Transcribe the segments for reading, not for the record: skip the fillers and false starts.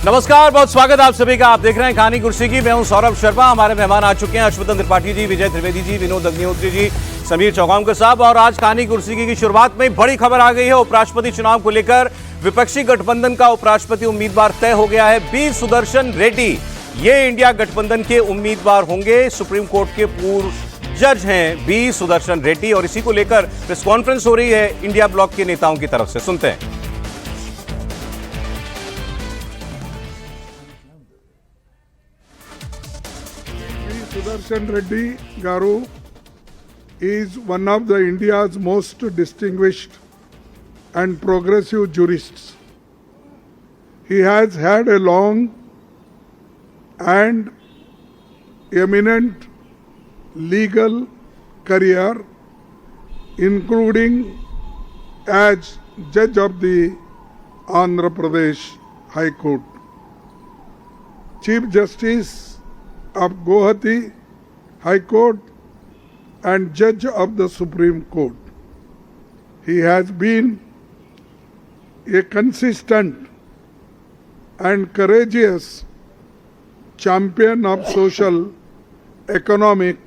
नमस्कार, बहुत स्वागत आप सभी का। आप देख रहे हैं कहानी कुर्सी की। मैं हूं सौरभ शर्मा। हमारे मेहमान आ चुके हैं अश्वतन त्रिपाठी जी, विजय त्रिवेदी जी, विनोद अग्निहोत्री जी, समीर चौगांवकर साहब। और आज कहानी कुर्सी की शुरुआत में बड़ी खबर आ गई है। उपराष्ट्रपति चुनाव को लेकर विपक्षी गठबंधन का उपराष्ट्रपति उम्मीदवार तय हो गया है। बी सुदर्शन रेड्डी ये इंडिया गठबंधन के उम्मीदवार होंगे। सुप्रीम कोर्ट के पूर्व जज हैं बी सुदर्शन रेड्डी, और इसी को लेकर प्रेस कॉन्फ्रेंस हो रही है इंडिया ब्लॉक के नेताओं की तरफ से। सुनते हैं। Sudarshan Reddy Garu is one of the India's most distinguished and progressive jurists. He has had a long and eminent legal career, including as judge of the Andhra Pradesh High Court, Chief Justice of Guwahati High Court and Judge of the Supreme Court. He has been a consistent and courageous champion of social, economic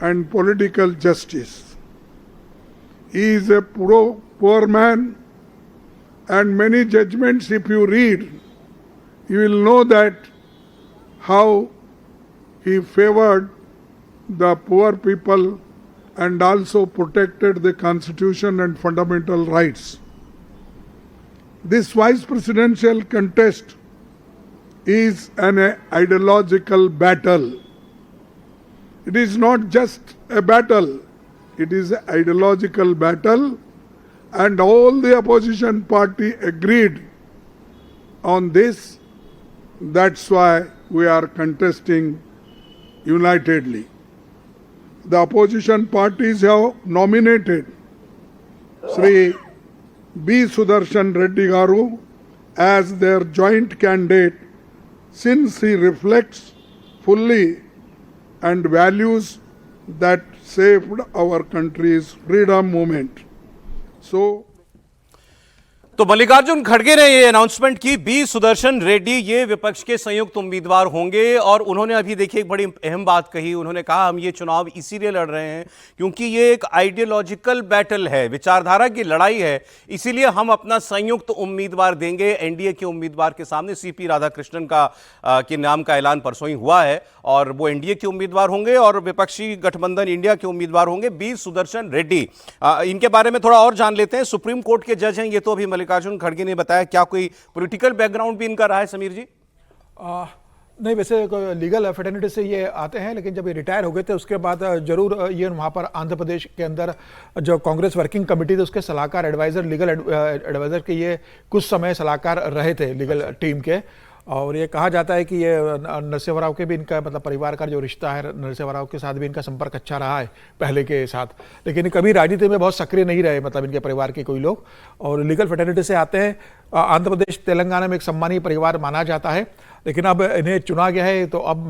and political justice. He is a poor man, and many judgments, if you read, you will know that how he favored the poor people and also protected the constitution and fundamental rights. This vice presidential contest is an ideological battle. It is not just a battle, it is an ideological battle, and all the opposition party agreed on this. That's why we are contesting unitedly. The opposition parties have nominated Sri B. Sudarshan Reddy Garu as their joint candidate, since he reflects fully and values that saved our country's freedom movement. So तो मल्लिकार्जुन खड़गे ने ये announcement की, B Sudarshan Reddy ये विपक्ष के संयुक्त उम्मीदवार होंगे। और उन्होंने अभी देखिए एक बड़ी अहम बात कही। उन्होंने कहा हम ये चुनाव इसीलिए लड़ रहे हैं क्योंकि ये एक आइडियोलॉजिकल बैटल है, विचारधारा की लड़ाई है, इसीलिए हम अपना संयुक्त उम्मीदवार देंगे एनडीए के उम्मीदवार के सामने। सीपी राधाकृष्णन के नाम का ऐलान परसों ही हुआ है और वो एनडीए के उम्मीदवार होंगे और विपक्षी गठबंधन इंडिया के उम्मीदवार होंगे बी सुदर्शन रेड्डी। इनके बारे में थोड़ा और जान लेते हैं। सुप्रीम कोर्ट के जज हैं ये, तो अभी मल्लिकार्जुन खड़गे ने बताया। क्या कोई पॉलिटिकल बैकग्राउंड भी इनका रहा है समीर जी? नहीं, वैसे लीगल फेटर्निटी से ये आते हैं, लेकिन जब ये रिटायर हो गए थे उसके बाद जरूर ये वहाँ पर आंध्र प्रदेश के अंदर जो कांग्रेस वर्किंग कमेटी थी उसके सलाहकार एडवाइजर, लीगल एडवाइजर के ये कुछ समय सलाहकार रहे थे लीगल टीम के। और ये कहा जाता है कि ये नरसिम्हा राव के भी इनका मतलब परिवार का जो रिश्ता है, नरसिम्हा राव के साथ भी इनका संपर्क अच्छा रहा है पहले के साथ, लेकिन कभी राजनीति में बहुत सक्रिय नहीं रहे मतलब इनके परिवार के कोई लोग। और लीगल फेटर्निटी से आते हैं। आंध्र प्रदेश तेलंगाना में एक सम्मानीय परिवार माना जाता है, लेकिन अब इन्हें चुना गया है तो अब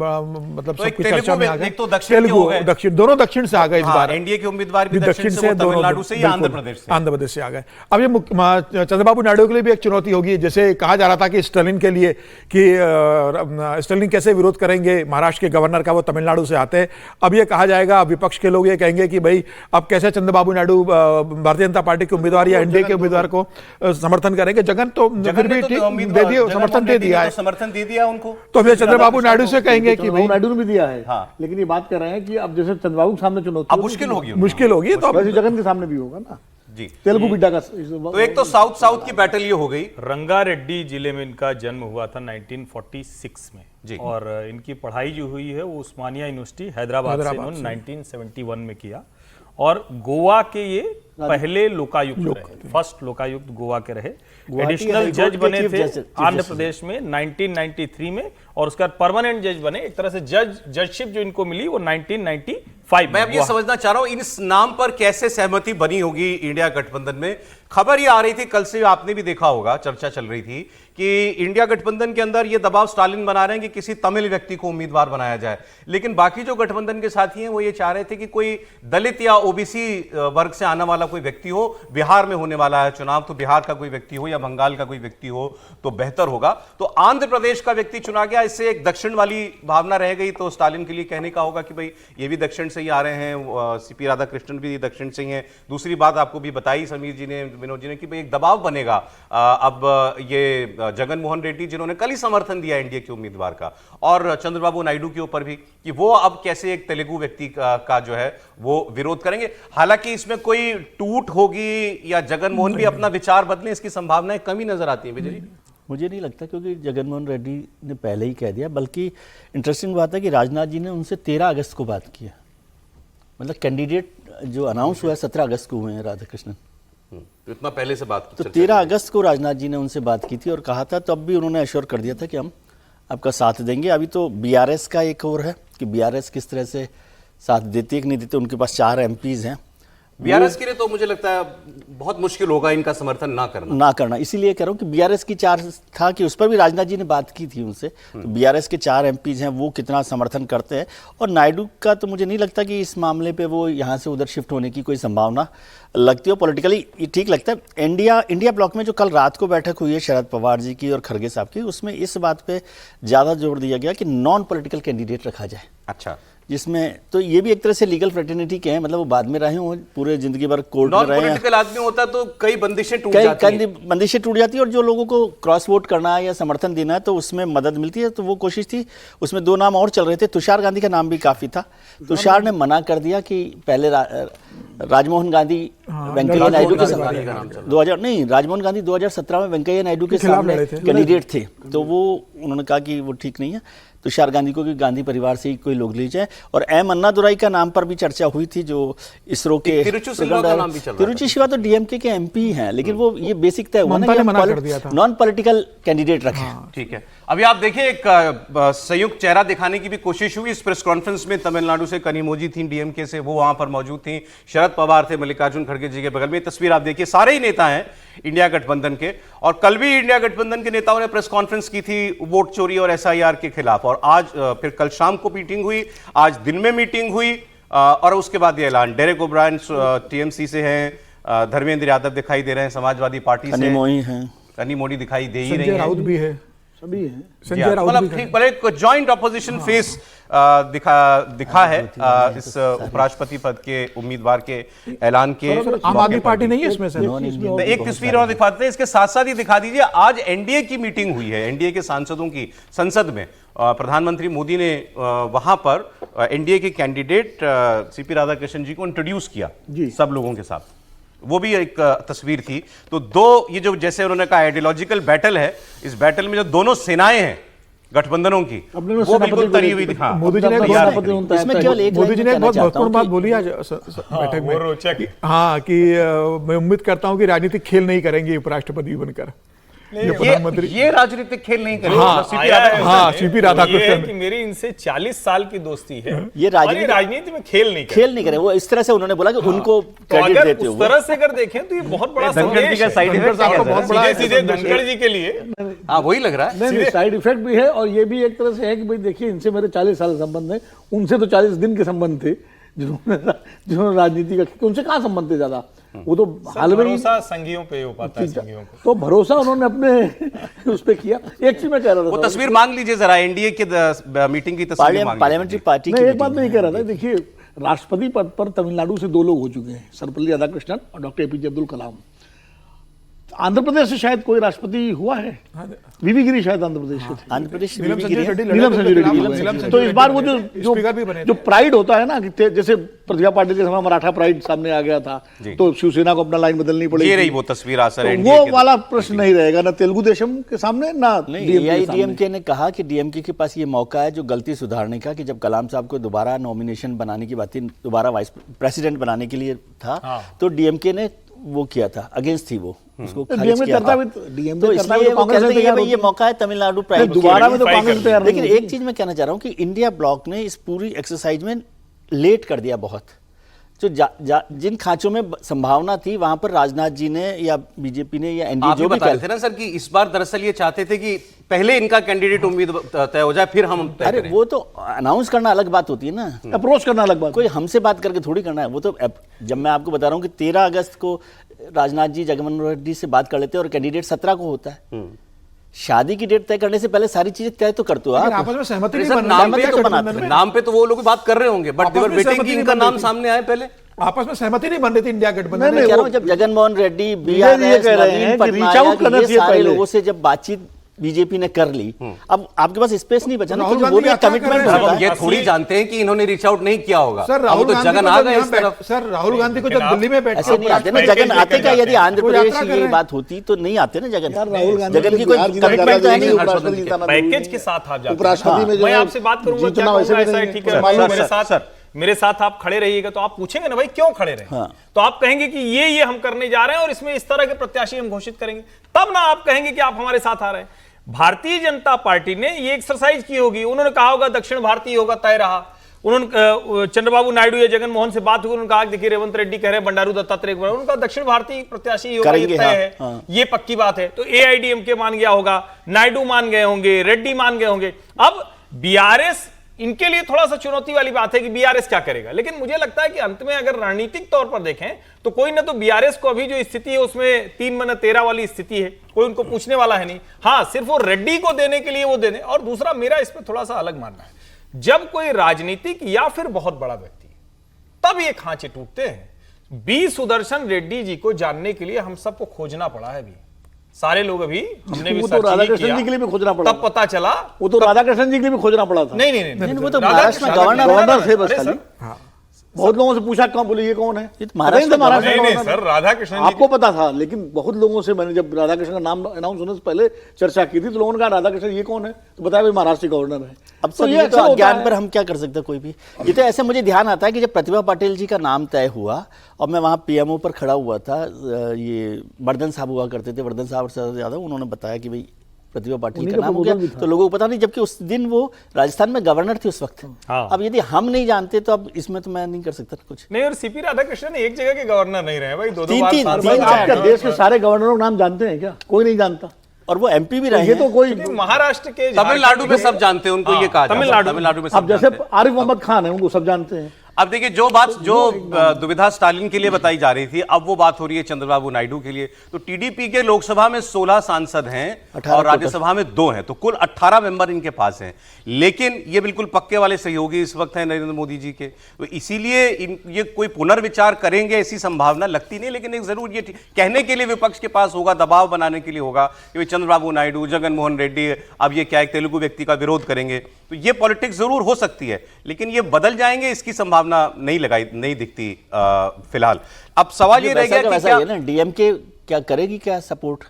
मतलब तो सब कुछ चर्चा में आ गए। तो तेलुगु दक्षिण, दोनों दक्षिण से आ गए इस बार। एनडीए के उम्मीदवार भी दक्षिण से, तमिलनाडु से या आंध्र प्रदेश से आ गए। अब ये चंद्रबाबू नायडू के लिए भी एक चुनौती होगी। जैसे कहा जा रहा था कि स्टालिन के लिए कि स्टालिन कैसे विरोध करेंगे, महाराष्ट्र के गवर्नर का वो तमिलनाडु से आते हैं। अब ये कहा जाएगा, विपक्ष के लोग ये कहेंगे कि भाई अब कैसे चंद्रबाबू नायडू भारतीय जनता पार्टी के उम्मीदवार या एनडीए के उम्मीदवार को समर्थन करेंगे। जगन तो फिर भी दे दिया, समर्थन दे दिया है, समर्थन दे दिया उनको। तो फिर चंद्रबाबू नायडू से कहेंगे कि भाई नायडू ने भी दिया है। हाँ। लेकिन ये बात कर रहे हैं कि अब जैसे चंद्रबाबू के सामने चुनौती अब मुश्किल होगी तो वैसे जगन के सामने भी होगा ना जी। तेलुगु बिड्डा का तो एक तो साउथ की बैटल ये हो गई। रंगारेड्डी जिले में इनका जन्म हुआ था 1946 में जी। और इनकी पढ़ाई जो हुई है वो उस्मानिया यूनिवर्सिटी हैदराबाद से इन्होंने 1971 में किया। और गोवा के ये पहले लोकायुक्त रहे, फर्स्ट लोकायुक्त गोवा के रहे। एडिशनल जज बने थे आंध्र प्रदेश में 1993 में, और उसका परमानेंट जज बने। एक तरह से जजशिप जो इनको मिली वो 1995 में। मैं अब ये समझना चाह रहा हूं इस नाम पर कैसे सहमति बनी होगी इंडिया गठबंधन में। खबर ये आ रही थी कल से, आपने भी देखा होगा, चर्चा चल रही थी कि इंडिया गठबंधन के अंदर ये दबाव स्टालिन बना रहे हैं कि किसी तमिल व्यक्ति को उम्मीदवार बनाया जाए, लेकिन बाकी जो गठबंधन के साथी हैं वो ये चाह रहे थे कि कोई दलित या ओबीसी वर्ग से आने वाला वाला कोई व्यक्ति हो, बिहार में होने वाला है चुनाव, तो बिहार का कोई व्यक्ति हो या बंगाल का कोई व्यक्ति हो तो बेहतर होगा। तो आंध्र प्रदेश का व्यक्ति चुना गया, इससे एक दक्षिण वाली भावना रह गई। तो स्टालिन के लिए कहने का होगा कि भाई ये भी दक्षिण से ही आ रहे हैं, सीपी राधाकृष्णन भी दक्षिण से ही हैं। दूसरी बात आपको भी बताई समीर जी ने, विनोद जी ने, कि भाई एक दबाव बनेगा अब ये जगन मोहन रेड्डी जिन्होंने कल ही समर्थन दिया एनडीए के उम्मीदवार का, और चंद्रबाबू नायडू के ऊपर भी, कि वो अब कैसे एक तेलुगु व्यक्ति का जो है वो विरोध करेंगे। हालांकि इसमें कोई टूट होगी या जगन मोहन भी अपना विचार बदलें, इसकी संभावनाएं कम ही नजर आती हैं विजय जी। मुझे नहीं लगता, क्योंकि जगनमोहन रेड्डी ने पहले ही कह दिया। बल्कि इंटरेस्टिंग बात है कि राजनाथ जी ने उनसे 13 अगस्त को बात की है। मतलब कैंडिडेट जो अनाउंस हुआ है 17 अगस्त को हुए हैं राधाकृष्णन, तो इतना पहले से बात तो 13 अगस्त को राजनाथ जी ने उनसे बात की थी और कहा था, तब भी उन्होंने एश्योर कर दिया था कि हम आपका साथ देंगे। अभी तो बीआरएस का एक और है कि बीआरएस किस तरह से साथ देती है कि नहीं देती। उनके पास 4 एमपीज हैं। बीआरएस के लिए तो मुझे लगता है बहुत मुश्किल होगा इनका समर्थन ना करना। इसीलिए कह रहा हूँ कि बीआरएस की 4 था कि उस पर भी राजनाथ जी ने बात की थी उनसे। तो बीआरएस के 4 एमपीज हैं, वो कितना समर्थन करते हैं। और नायडू का तो मुझे नहीं लगता कि इस मामले पे वो यहाँ से उधर शिफ्ट होने की कोई संभावना लगती है। पॉलिटिकली ठीक लगता है। इंडिया ब्लॉक में जो कल रात को बैठक हुई है शरद पवार जी की और खड़गे साहब की, उसमें इस बात पे ज़्यादा जोर दिया गया कि नॉन पॉलिटिकल कैंडिडेट रखा जाए। अच्छा, जिसमें तो ये भी एक तरह से लीगल फ्रेटर्निटी के हैं, मतलब वो बाद में रहे हों, पूरे जिंदगी भर कोर्ट में रहे हैं। नॉन पॉलिटिकल आदमी होता तो कई बंदिशें टूट जाती हैं। कई बंदिशें टूट जाती है और जो लोगों को क्रॉस वोट करना है या समर्थन देना है तो उसमें मदद मिलती है। तो वो कोशिश थी। उसमें 2 नाम और चल रहे थे। तुषार गांधी का नाम भी काफी था। तुषार ने मना कर दिया कि पहले राजमोहन गांधी वेंकैया नायडू के साथ 2000 नहीं, राजमोहन गांधी 2017 में वेंकैया नायडू के सामने कैंडिडेट थे। तो वो उन्होंने कहा कि वो ठीक नहीं है, तुषार गांधी को कि गांधी परिवार से ही कोई लोग ले जाए। और एम अन्नादुराई का नाम पर भी चर्चा हुई थी, जो इसरो के तिरुचि शिवा का नाम भी चल रहा है। तिरुचि शिवा तो डीएमके के एमपी हैं, लेकिन वो ये बेसिक तय हुआ ना कि नॉन पॉलिटिकल कैंडिडेट रखे। ठीक है, अभी आप देखिए एक संयुक्त चेहरा दिखाने की भी कोशिश हुई इस प्रेस कॉन्फ्रेंस में। तमिलनाडु से कनिमोझी थी, डीएमके से, वो वहां पर मौजूद थी। शरद पवार थे मल्लिकार्जुन खड़गे जी के बगल में। तस्वीर आप देखिए, सारे ही नेता हैं इंडिया गठबंधन के। और कल भी इंडिया गठबंधन के नेताओं ने प्रेस कॉन्फ्रेंस की थी वोट चोरी और एसआईआर के खिलाफ। और आज फिर कल शाम को मीटिंग हुई, आज दिन में मीटिंग हुई और उसके बाद ये ऐलान। डेरेक ओब्रायन टीएमसी से हैं, धर्मेंद्र यादव दिखाई दे रहे हैं समाजवादी पार्टी से, कनी मोदी दिखाई दे ही रही है, राउत भी है, सभी हैं। संजय राउत मतलब ठीक, पर एक जॉइंट ऑपोजिशन फेस दिखा है इस उपराष्ट्रपति पद के उम्मीदवार के ऐलान के। आम आदमी पार्टी नहीं है इसमें से। एक तस्वीर और दिखाते हैं, इसके साथ साथ ही दिखा दीजिए, आज एनडीए की मीटिंग हुई है, एनडीए के सांसदों की संसद में। प्रधानमंत्री मोदी ने वहां पर एनडीए के कैंडिडेट सीपी राधाकृष्णन जी को इंट्रोड्यूस किया सब लोगों के साथ। वो भी एक तस्वीर थी। तो दो ये जो जैसे उन्होंने कहा आइडियोलॉजिकल बैटल है, इस बैटल में जो दोनों सेनाएं हैं गठबंधनों की, वो बिल्कुल तरी हुई दिखा। मोदी जी ने बहुत महत्वपूर्ण बात बोली आज बैठक में। रोचक। हाँ, कि मैं उम्मीद करता हूँ कि राजनीतिक खेल नहीं करेंगे उपराष्ट्रपति बनकर। ये राजनीतिक खेल नहीं करेंगे। हाँ, सीपी राधाकृष्णन कि मेरी इनसे 40 साल की दोस्ती है, ये राजनीति में खेल नहीं करे। वो इस तरह से उन्होंने बोला कि उनको क्रेडिट देते हो। उस तरह से अगर देखें तो ये बहुत बड़ा संदेश है सीधे धनखड़ जी के लिए। हाँ, वही लग रहा है। नहीं, साइड इफेक्ट भी है और ये भी एक तरह से है कि भाई देखिए, इनसे मेरे 40 साल संबंध है, उनसे तो 40 दिन के संबंध थे जिन्होंने राजनीति का, उनसे कहाँ संबंध थे ज्यादा। वो तो हाल में भरोसा संघियों पे हो पाता है, संघियों को तो भरोसा उन्होंने अपने उस पे किया। एक चीज मैं कह रहा था, वो तस्वीर मांग लीजिए जरा, एनडीए की मीटिंग की तस्वीर पार्लियामेंट्री पार्टी की। एक बात मैं कह रहा था, देखिए राष्ट्रपति पद पर तमिलनाडु से 2 लोग हो चुके हैं, सर्वपल्ली राधाकृष्णन और डॉक्टर एपीजे अब्दुल कलाम। आंध्र प्रदेश से शायद कोई राष्ट्रपति हुआ है, वीवी गिरी शायद आंध्र प्रदेश से थे। आंध्र प्रदेश नीलम संजय रेड्डी। तो इस बार वो जो प्राइड होता है ना, कि जैसे प्रतिभा पाटिल के समय मराठा प्राइड सामने आ गया था, तो शिवसेना को अपना लाइन बदलनी पड़ेगी। ये रही वो तस्वीर आसर, वो वाला प्रश्न नहीं रहेगा ना तेलुगु देशम के सामने ना एआईएडीएमके ने कहा कि डीएमके के पास ये मौका है जो गलती सुधारने का, कि जब कलाम साहब को दोबारा नॉमिनेशन बनाने की बात थी, दोबारा वाइस प्रेसिडेंट बनाने के लिए था, तो डीएमके ने वो किया था, अगेंस्ट थी वो, उसको खारिज किया था। तो इसलिए वो कहते हैं कि ये मौका है तमिलनाडु प्राइड दोबारा में तो कांग्रेस तैयार। लेकिन एक चीज मैं कहना चाह रहा हूँ कि इंडिया ब्लॉक ने इस पूरी एक्सरसाइज में लेट कर दिया बहुत। जो जिन खांचों में संभावना थी वहां पर राजनाथ जी ने या बीजेपी ने या एनडीए आप जो भी भी बता रहे थे ना सर कि इस बार दरअसल ये चाहते थे कि पहले इनका कैंडिडेट उम्मीद तय हो जाए फिर हम तय अरे करें। वो तो अनाउंस करना अलग बात होती है ना, अप्रोच करना अलग बात। कोई हमसे बात करके थोड़ी करना है। वो तो जब मैं आपको बता रहा हूँ कि 13 अगस्त को राजनाथ जी जगनमोहन रेड्डी से बात कर लेते हैं और कैंडिडेट 17 को होता है। शादी की डेट तय करने से पहले सारी चीजें तय तो करते हो लेकिन आप। आपस में सहमति अरे नहीं सर, बन नाम रही पे है तो गठबंधन में। नाम पे तो वो लोग बात कर रहे होंगे बट आपस देवर में वेटिंग सहमति कि नहीं इनका बन नाम रही थी। सामने आए पहले। आपस में सहमति नहीं बन रही थी इंडिया गठबंधन नहीं, में। मैं कह रहा हूँ वो- जब जगनमोहन रेड्डी, ये कह रहे हैं नवीन कि reach out पटनायक, करना ये चाहिए सारे पहले। लोगों से जब बातचीत बीजेपी ने कर ली, अब आपके पास स्पेस नहीं बचा ना, राहुल क्योंकि वो गांधी भी एक यात्रा कर कमिटमेंट रहे हैं। होता हम है। ये थोड़ी जानते हैं कि इन्होंने रीच आउट नहीं किया होगा। सर अब राहुल तो गांधी जगन को आ जब गए यहाँ इस तरफ। बैठ- सर राहुल गांधी को जब लेकिन आप दिल्ली में बैठे ऐसे नहीं आते ना जगन आते का, यदि आंध्र वो प्रदेश यात्रा कर की रहे हैं। बात होती तो नहीं आते ना जगन। यार राहुल गांधी जगन की कोई बिहार जीतना कमिटमेंट ज्यादा तो है जरूरी नहीं। है, उपराष्ट्रपति जीतना जरूरी पैकेज नहीं के है। साथ आप जाते उपराष्ट्रपति में जो मैं है, आपसे बात करूंगा, क्या जीतना वैसे कहूंगा, भी ऐसा है, नहीं ठीक है। है, मालूम मेरे है। साथ मेरे साथ आप खड़े रहिएगा तो आप पूछेंगे ना भाई क्यों खड़े रहे, तो आप कहेंगे कि ये हम करने जा रहे हैं और इसमें इस तरह के प्रत्याशी हम घोषित करेंगे, तब ना आप कहेंगे कि आप हमारे साथ आ रहे हैं। भारतीय जनता पार्टी ने ये एक्सरसाइज की होगी, उन्होंने कहा होगा दक्षिण भारतीय होगा, तय रहा। उन्होंने चंद्रबाबू नायडू या जगन मोहन से बात हुई, उन्होंने कहा देखिए रेवंत रेड्डी कह रहे हैं बंडारू दत्तात्रेय, उनका दक्षिण भारतीय प्रत्याशी होगा, ये करेंगे, हाँ, तय है, हाँ। ये पक्की बात है। तो एआईडीएमके मान गया होगा, नायडू मान गए होंगे, रेड्डी मान गए होंगे। अब बीआरएस, इनके लिए थोड़ा सा चुनौती वाली बात है कि बीआरएस क्या करेगा, लेकिन मुझे लगता है कि अंत में अगर रणनीतिक तौर पर देखें तो कोई ना तो बीआरएस को अभी जो स्थिति है उसमें 3-13 वाली स्थिति है, कोई उनको पूछने वाला है नहीं। हाँ, सिर्फ वो रेड्डी को देने के लिए वो दे दें। और दूसरा मेरा इस पर थोड़ा सा अलग मानना है, जब कोई राजनीतिक या फिर बहुत बड़ा व्यक्ति, तब ये खांचे टूटते हैं। बी सुदर्शन रेड्डी जी को जानने के लिए हम सबको खोजना पड़ा है अभी, सारे लोग अभी, हमने भी वो तो सर्च नहीं राधाकृष्णन किया, जी के लिए भी खोजना पड़ा तब पता चला। वो तो राधाकृष्णन जी के लिए भी खोजना पड़ा था। नहीं, वो तो महाराष्ट्र में गवर्नर थे बस अरे खाली। सर, बहुत लोगों से पूछा कौन, बोले ये कौन है, ये तो महाराष्ट्र पता ही था में नहीं गवर्नर सर, राधाकृष्णन जी आपको पता था, लेकिन बहुत लोगों से मैंने जब राधाकृष्णन का नाम अनाउंस होने से पहले चर्चा की थी तो लोगों ने कहा राधाकृष्णन ये कौन है, तो बताया भाई महाराष्ट्र के गवर्नर है। अब सर ये अक्सर तो होता अज्ञान है। पर हम क्या कर सकते हैं कोई भी। ये तो ऐसे मुझे ध्यान आता है कि जब प्रतिभा पाटिल जी का नाम तय हुआ और मैं वहाँ पीएमओ पर खड़ा हुआ था, ये वर्धन साहब हुआ करते थे, वर्धन साहब से ज्यादा, उन्होंने बताया कि भाई प्रतिभा पाटिल उन्हीं का का नाम हो गया, प्रपोजल भी था। तो लोगों को पता नहीं, जबकि उस दिन वो राजस्थान में गवर्नर थे उस वक्त। हाँ। अब यदि हम नहीं जानते तो अब इसमें तो मैं नहीं कर सकता कुछ। नहीं, और सीपी राधाकृष्णन एक जगह के गवर्नर नहीं रहे भाई, दो तीन- बार तीन- सांसद तीन- रहे। चार- आप क्या देश के सारे गवर्नरों का नाम जानते हैं क्या? कोई नहीं जानता। और वो एमपी भी रहे ये तो हैं। कोई क्योंकि महाराष्ट्र के, तमिलनाडु में सब जानते हैं उनको, ये कहा जाता है। तमिलनाडु में सब अब जैसे जानते हैं। आरिफ मोहम्मद खान है, उनको सब जानते हैं। अब देखिए जो दुविधा स्टालिन के लिए बताई जा रही थी, अब वो बात हो रही है चंद्रबाबू नायडू के लिए। तो टीडीपी के लोकसभा में 16 सांसद हैं 18 और राज्यसभा में 2 हैं, तो कुल 18 मेंबर इनके पास हैं। लेकिन ये बिल्कुल पक्के वाले सहयोगी इस वक्त हैं नरेंद्र मोदी जी के, तो इसीलिए ये कोई पुनर्विचार करेंगे ऐसी संभावना लगती नहीं। लेकिन एक जरूर ये कहने के लिए विपक्ष के पास होगा, दबाव बनाने के लिए होगा कि भाई चंद्रबाबू नायडू, जगन मोहन रेड्डी, अब ये क्या एक तेलुगु व्यक्ति का विरोध करेंगे, तो ये पॉलिटिक्स जरूर हो सकती है, लेकिन ये बदल जाएंगे इसकी संभावना नहीं दिखती फिलहाल। अब सवाल ये रह गया कि क्या ना डीएमके क्या करेगी, क्या सपोर्ट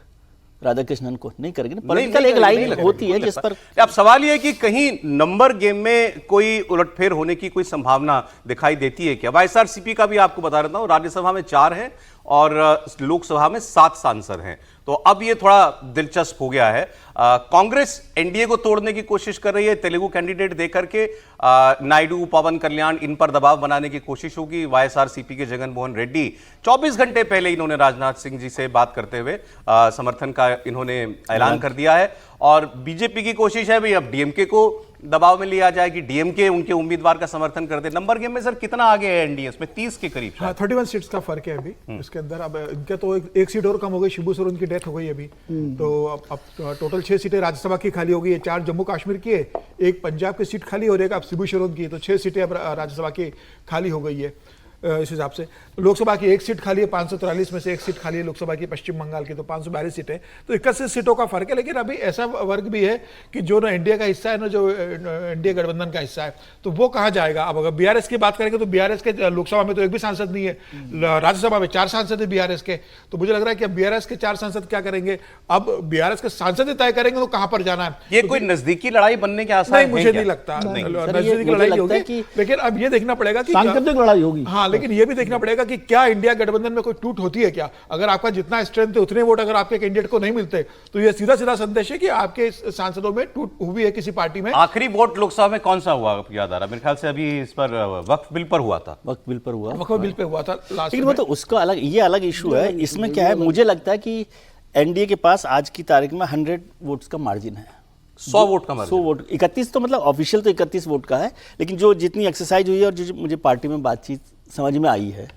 राधाकृष्णन को नहीं करेगी ना, पॉलिटिकल नहीं एक करेगी, लाइन नहीं लगेगी, होती है मुझे जिस लगता पर। अब सवाल यह है कि कहीं नंबर गेम में कोई उलटफेर होने की कोई संभावना दिखाई देती है क्या। वाईएसआरसीपी का भी आपको बता देता हूं, राज्यसभा में 4 हैं और लोकसभा में 7 सांसद हैं, तो अब ये थोड़ा दिलचस्प हो गया है। कांग्रेस एनडीए को तोड़ने की कोशिश कर रही है, तेलुगु कैंडिडेट देकर के नायडू, पवन कल्याण, इन पर दबाव बनाने की कोशिश होगी। वाईएसआरसीपी के जगन मोहन रेड्डी 24 घंटे पहले इन्होंने राजनाथ सिंह जी से बात करते हुए समर्थन का इन्होंने ऐलान कर दिया है। और बीजेपी की कोशिश है भाई अब डीएमके को दबाव में लिया जाए कि डीएमके उनके उम्मीदवार का समर्थन कर दे। नंबर गेम में सर कितना आगे है एनडीए, इसमें 30 के करीब हाँ, 31 सीट्स का फर्क है अभी इसके अंदर। अब इनके तो एक सीट और कम हो गई, शिबू सोरेन की डेथ हो गई अभी, तो अब टोटल 6 सीटें राज्यसभा की खाली हो गई है, 4 जम्मू कश्मीर की है, एक पंजाब की सीट खाली हो रही है, अब शिबू सोरेन की, तो 6 सीटें अब राज्यसभा की खाली हो गई है। इस हिसाब से लोकसभा की 1 सीट खाली है, 543 में से 1 सीट खाली है लोकसभा की पश्चिम बंगाल की, तो 542 सीटें, तो 21 सीटों का फर्क है। लेकिन अभी ऐसा वर्ग भी है कि जो ना इंडिया का हिस्सा है ना, जो इंडिया गठबंधन का हिस्सा है, तो वो कहाँ जाएगा। अब अगर बीआरएस की बात करेंगे तो बीआरएस के लोकसभा में तो एक भी सांसद नहीं है, राज्यसभा में 4 सांसद है बीआरएस के, तो मुझे लग रहा है कि अब बीआरएस के 4 सांसद क्या करेंगे। अब बीआरएस के सांसद ही तय करेंगे तो कहाँ पर जाना है। ये कोई नजदीकी लड़ाई बनने के आसार नहीं, हैं मुझे क्या? नहीं लगता नहीं। नजदीकी लड़ाई होगी, लेकिन अब ये देखना पड़ेगा कि सांकेतिक लड़ाई होगी। हाँ, लेकिन ये भी देखना पड़ेगा कि क्या इंडिया गठबंधन में कोई टूट होती है क्या। अगर आपका जितना स्ट्रेंथ है उतने वोट अगर आपके कैंडिडेट को नहीं मिलते तो ये सीधा सीधा संदेश है कि आपके सांसदों में टूट हुई है किसी पार्टी में। आखिरी वोट लोकसभा में कौन सा हुआ आपको याद आ रहा है? मेरे ख्याल से अभी इस पर वक्फ बिल पर हुआ था। वक्त बिल पर हुआ, वक्फ बिल पे हुआ था लास्ट लेकिन वो तो उसका अलग, ये अलग इशू है। इसमें क्या है, मुझे लगता है कि एनडीए के पास आज की तारीख में 100 वोट्स का मार्जिन है। 100 वोट का मार्जिन। 100 वोट, 31 तो मतलब ऑफिशियल तो 31 वोट का है, लेकिन जो जितनी एक्सरसाइज हुई है और जो मुझे पार्टी में बातचीत समझ में आई है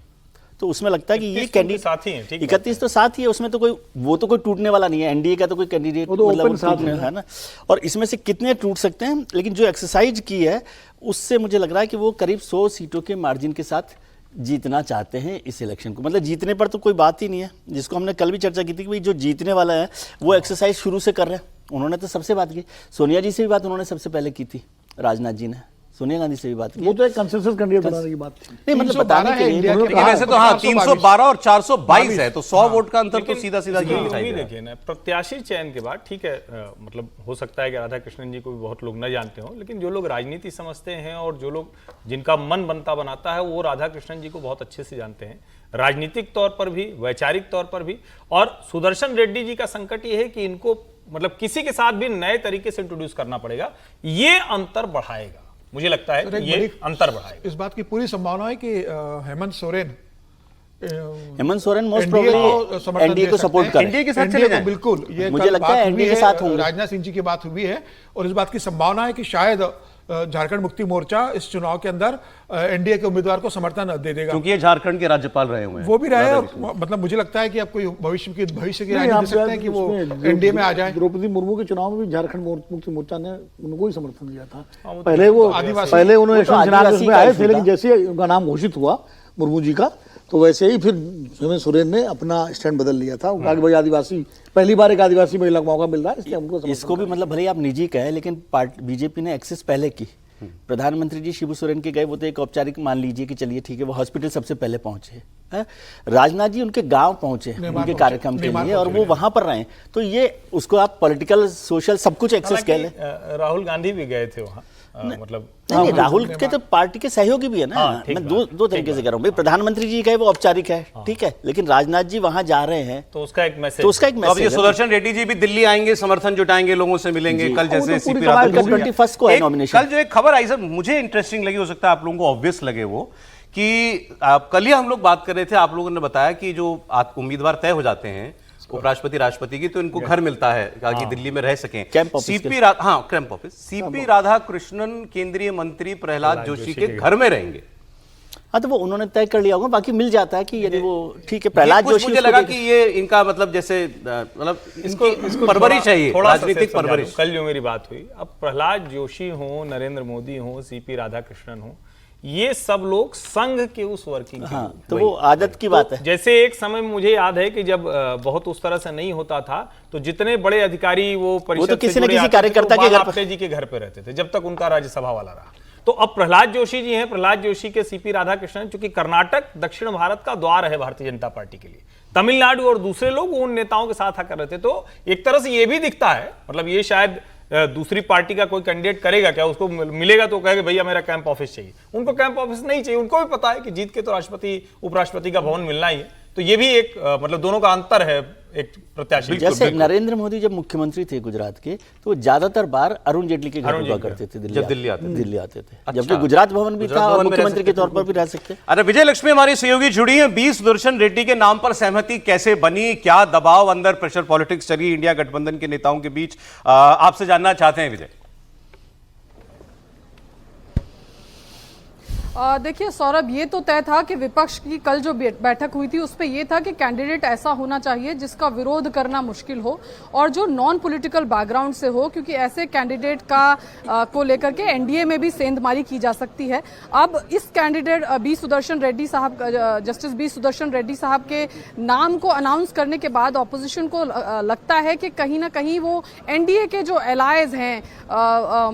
तो उसमें लगता है कि ये कैंडिडेट साथ ही हैं, ठीक 31 तो साथ ही है, उसमें तो कोई वो तो कोई टूटने वाला नहीं है। एनडीए का तो कोई कैंडिडेट वो तो मतलब open वो साथ टूटने है। है ना, और इसमें से कितने टूट सकते हैं। लेकिन जो एक्सरसाइज की है उससे मुझे लग रहा है कि वो करीब 100 सीटों के मार्जिन के साथ जीतना चाहते हैं इस इलेक्शन को। मतलब जीतने पर तो कोई बात ही नहीं है, जिसको हमने कल भी चर्चा की थी कि भाई जो जीतने वाला है वो एक्सरसाइज शुरू से कर रहे हैं। उन्होंने तो सबसे बात की, सोनिया जी से भी बात उन्होंने सबसे पहले की थी, राजनाथ जी ने सोनिया गांधी से भी बात की। वो तो एक कंसेंसस कैंडिडेट बनाने की बात थी। नहीं मतलब बताने के लिए इंडिया के लेकिन ऐसे तो हाँ 312 और 422 है, तो 100 वोट का अंतर तो सीधा सीधा ये यही भी चाहिए। देखिए ना, प्रत्याशी चयन के बाद ठीक है, मतलब हो सकता है कि राधा कृष्णन जी को भी बहुत लोग न जानते हो, लेकिन जो लोग राजनीति समझते हैं और जो लोग जिनका मन बनता बनाता है वो राधा कृष्णन जी को बहुत अच्छे से जानते हैं, राजनीतिक तौर पर भी, वैचारिक तौर पर भी। और सुदर्शन रेड्डी जी का संकट ये है कि इनको मतलब किसी के साथ भी नए तरीके से इंट्रोड्यूस करना पड़ेगा, ये अंतर बढ़ाएगा। मुझे लगता है कि ये अंतर बढ़ाएगा। इस बात की पूरी संभावना है कि Hemant Soren most NDA probably NDA को सपोर्ट करें। एनडीए के साथ एनडीए चले को जाएं। बिल्कुल, ये मुझे कल लगता बात है हुई एनडीए के साथ होंगे। राजनाथ सिंह जी की बात हुई है और इस बात की संभावना है कि शायद झारखंड मुक्ति मोर्चा इस चुनाव के अंदर एनडीए के उम्मीदवार को समर्थन दे देगा, क्योंकि ये झारखंड के राज्यपाल रहे हुए हैं। वो भी रहे। और मतलब मुझे लगता है कि अब कोई भविष्य की राजनीति दे सकते हैं कि वो एनडीए में आ जाए। द्रौपदी मुर्मू के चुनाव में भी झारखंड मुक्ति मोर्चा ने उनको ही समर्थन दिया था। वो तो पहले वो आदिवासी- पहले उन्होंने वो तो यशवंत सिन्हा के आदिवासी उसमें का आए इशू थे, लेकिन था। जैसे ही उनका नाम घोषित हुआ मुर्मू जी का, तो वैसे ही फिर हेमंत सोरेन ने अपना स्टैंड बदल लिया था। कहा कि भाई आदिवासी, पहली बार एक आदिवासी महिला को मौका मिल रहा है, इसलिए हमको समर्थन इसको भी मतलब भले ही आप निजी कहे, लेकिन बीजेपी ने एक्सेस पहले की। प्रधानमंत्री जी शिबू सोरेन के गए, वो तो एक औपचारिक मान लीजिए कि चलिए ठीक है, वो हॉस्पिटल सबसे पहले पहुंचे हैं। राजनाथ जी उनके गांव पहुंचे उनके कार्यक्रम के लिए, और वो वहां पर रहे, तो ये उसको आप पॉलिटिकल सोशल सब कुछ एक्सेस कह लें। राहुल गांधी भी गए थे वहां, मतलब नहीं, राहुल के तो पार्टी के सहयोगी भी है ना। हाँ, ठीक मैं बात, दो तरीके से कह रहा हूँ भाई, प्रधानमंत्री जी गए वो औपचारिक है, ठीक है, लेकिन राजनाथ जी वहां जा रहे हैं तो उसका एक मैसेज, तो उसका एक तो अब ये मैसेज है। सुदर्शन रेड्डी जी भी दिल्ली आएंगे, समर्थन जुटाएंगे, लोगों से मिलेंगे कल, जैसे पूरी सीपी कमाल राधाकृष्णन। 21 को है नॉमिनेशन। कल जो एक खबर आई सर, मुझे इंटरेस्टिंग लगी, हो सकता है आप लोगों को ऑब्वियस लगे वो, कि कल ही हम लोग बात कर रहे थे, आप लोगों ने बताया कि जो उम्मीदवार तय हो जाते हैं उपराष्ट्रपति राष्ट्रपति की, तो इनको घर मिलता है ताकि दिल्ली में रह सकें। Camp office camp office. CP Radhakrishnan केंद्रीय मंत्री प्रहलाद जोशी के घर में रहेंगे। हाँ, तो वो उन्होंने तय कर लिया होगा, बाकी मिल जाता है कि यदि वो ठीक है, प्रहलाद कुछ जोशी मुझे उसको लगा देख- कि ये इनका मतलब जैसे मतलब इसको परवरिश है, ये थोड़ा सा राजनीतिक समझा दूं। परवरिश। कल जो मेरी बात हुई, अब प्रहलाद जोशी हो, नरेंद्र मोदी हो, सीपी राधाकृष्णन हो, ये सब लोग संघ के उस वर्किंग हाँ, तो वो आदत की बात है। जैसे एक समय में मुझे याद है कि जब बहुत उस तरह से नहीं होता था, तो जितने बड़े अधिकारी वो परिषद तो किसी से न जुड़े किसी आते थे, तो कार्यकर्ता के घर पर- बाल जी के घर पे रहते थे जब तक उनका राज्यसभा वाला रहा। तो अब प्रहलाद जोशी जी हैं, प्रहलाद जोशी के सीपी राधाकृष्णन, चूंकि कर्नाटक दक्षिण भारत का द्वार है भारतीय जनता पार्टी के लिए, तमिलनाडु और दूसरे लोग उन नेताओं के साथ आकर रहते, तो एक तरह से ये भी दिखता है, मतलब ये शायद दूसरी पार्टी का कोई कैंडिडेट करेगा क्या, उसको मिलेगा तो कहेगा भैया मेरा कैंप ऑफिस चाहिए। उनको कैंप ऑफिस नहीं चाहिए, उनको भी पता है कि जीत के तो राष्ट्रपति उपराष्ट्रपति का भवन मिलना ही है। तो ये भी एक मतलब दोनों का अंतर है एक प्रत्याशी। जैसे नरेंद्र मोदी जब मुख्यमंत्री थे गुजरात के, तो वो ज्यादातर बार अरुण जेटली के घर हुआ करते थे, जब दिल्ली आते थे। अच्छा। जबकि गुजरात भवन भी गुजरात था और भवन में रह मुख्यमंत्री के सकते तौर पर भी रह सकते। अरे विजय लक्ष्मी हमारी सहयोगी जुड़ी है, बी सुदर्शन रेड्डी के नाम पर सहमति कैसे बनी, क्या दबाव अंदर प्रेशर पॉलिटिक्स चली इंडिया गठबंधन के नेताओं के बीच, आपसे जानना चाहते हैं विजय। देखिए सौरभ, ये तो तय था कि विपक्ष की कल जो बैठक हुई थी उस पे ये था कि कैंडिडेट ऐसा होना चाहिए जिसका विरोध करना मुश्किल हो और जो नॉन पॉलिटिकल बैकग्राउंड से हो, क्योंकि ऐसे कैंडिडेट का को लेकर के एनडीए में भी सेंधमारी की जा सकती है। अब इस कैंडिडेट बी सुदर्शन रेड्डी साहब, जस्टिस बी सुदर्शन रेड्डी साहब के नाम को अनाउंस करने के बाद ऑपोजिशन को लगता है कि कहीं ना कहीं वो एनडीए के जो एलाइज हैं,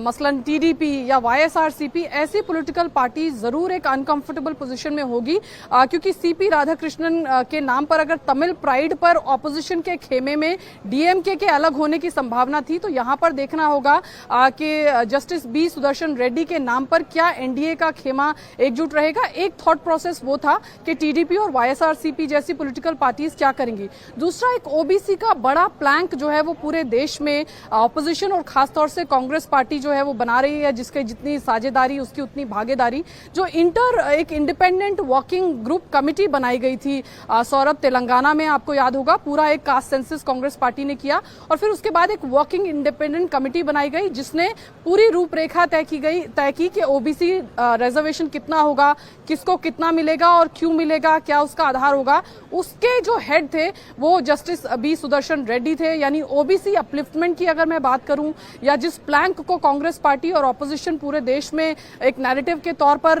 मसलन टीडीपी या वाईएसआरसीपी, ऐसी पॉलिटिकल पार्टी जरूर एक अनकंफर्टेबल पोजीशन में होगी, क्योंकि सीपी राधाकृष्णन के नाम पर अगर तमिल प्राइड पर ऑपोजिशन के खेमे में डीएमके के अलग होने की संभावना थी, तो यहां पर देखना होगा कि जस्टिस बी सुदर्शन रेड्डी के नाम पर क्या एनडीए का खेमा एकजुट रहेगा। एक थॉट प्रोसेस वो था कि टीडीपी और वाईएसआरसीपी जैसी पॉलिटिकल पार्टीज क्या करेंगी। दूसरा, एक ओबीसी का बड़ा प्लैंक जो है वो पूरे देश में ऑपोजिशन और खासतौर से कांग्रेस पार्टी जो है वो बना रही है, जिसके जितनी साझेदारी उसकी उतनी भागीदारी। जो एक इंडिपेंडेंट वर्किंग ग्रुप कमेटी बनाई गई थी सौरभ, तेलंगाना में, आपको याद होगा, पूरा एक कास्ट सेंसस कांग्रेस पार्टी ने किया और फिर उसके बाद एक वर्किंग इंडिपेंडेंट कमेटी बनाई गई जिसने पूरी रूपरेखा तय की कि ओबीसी रिजर्वेशन कितना होगा, किसको कितना मिलेगा और क्यों मिलेगा, क्या उसका आधार होगा। उसके जो हेड थे वो जस्टिस बी सुदर्शन रेड्डी थे। यानी ओबीसी अपलिफ्टमेंट की अगर मैं बात करूं, या जिस प्लैंक को कांग्रेस पार्टी और ऑपोजिशन पूरे देश में एक नैरेटिव के तौर पर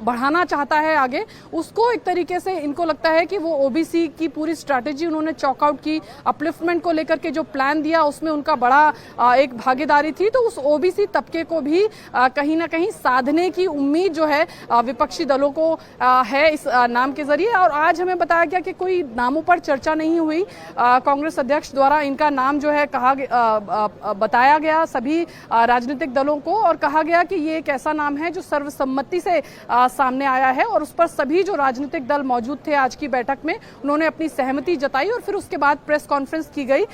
बढ़ाना चाहता है आगे, उसको एक तरीके से इनको लगता है कि वो ओबीसी की पूरी स्ट्रैटेजी उन्होंने चॉकआउट की। अपलिफ्टमेंट को लेकर के जो प्लान दिया उसमें उनका बड़ा एक भागीदारी थी, तो उस ओबीसी तबके को भी कहीं ना कहीं साधने की उम्मीद जो है विपक्षी दलों को है इस नाम के जरिए। और आज हमें बताया गया कि कोई नामों पर चर्चा नहीं हुई, कांग्रेस अध्यक्ष द्वारा इनका नाम जो है बताया गया सभी राजनीतिक दलों को और कहा गया कि ये एक ऐसा नाम है जो सर्वसम्मति से सामने आया है और उस पर सभी जो राजनीतिक दल मौजूद थे आज की बैठक में उन्होंने अपनी सहमति जताई और फिर उसके बाद प्रेस कॉन्फ्रेंस की गई।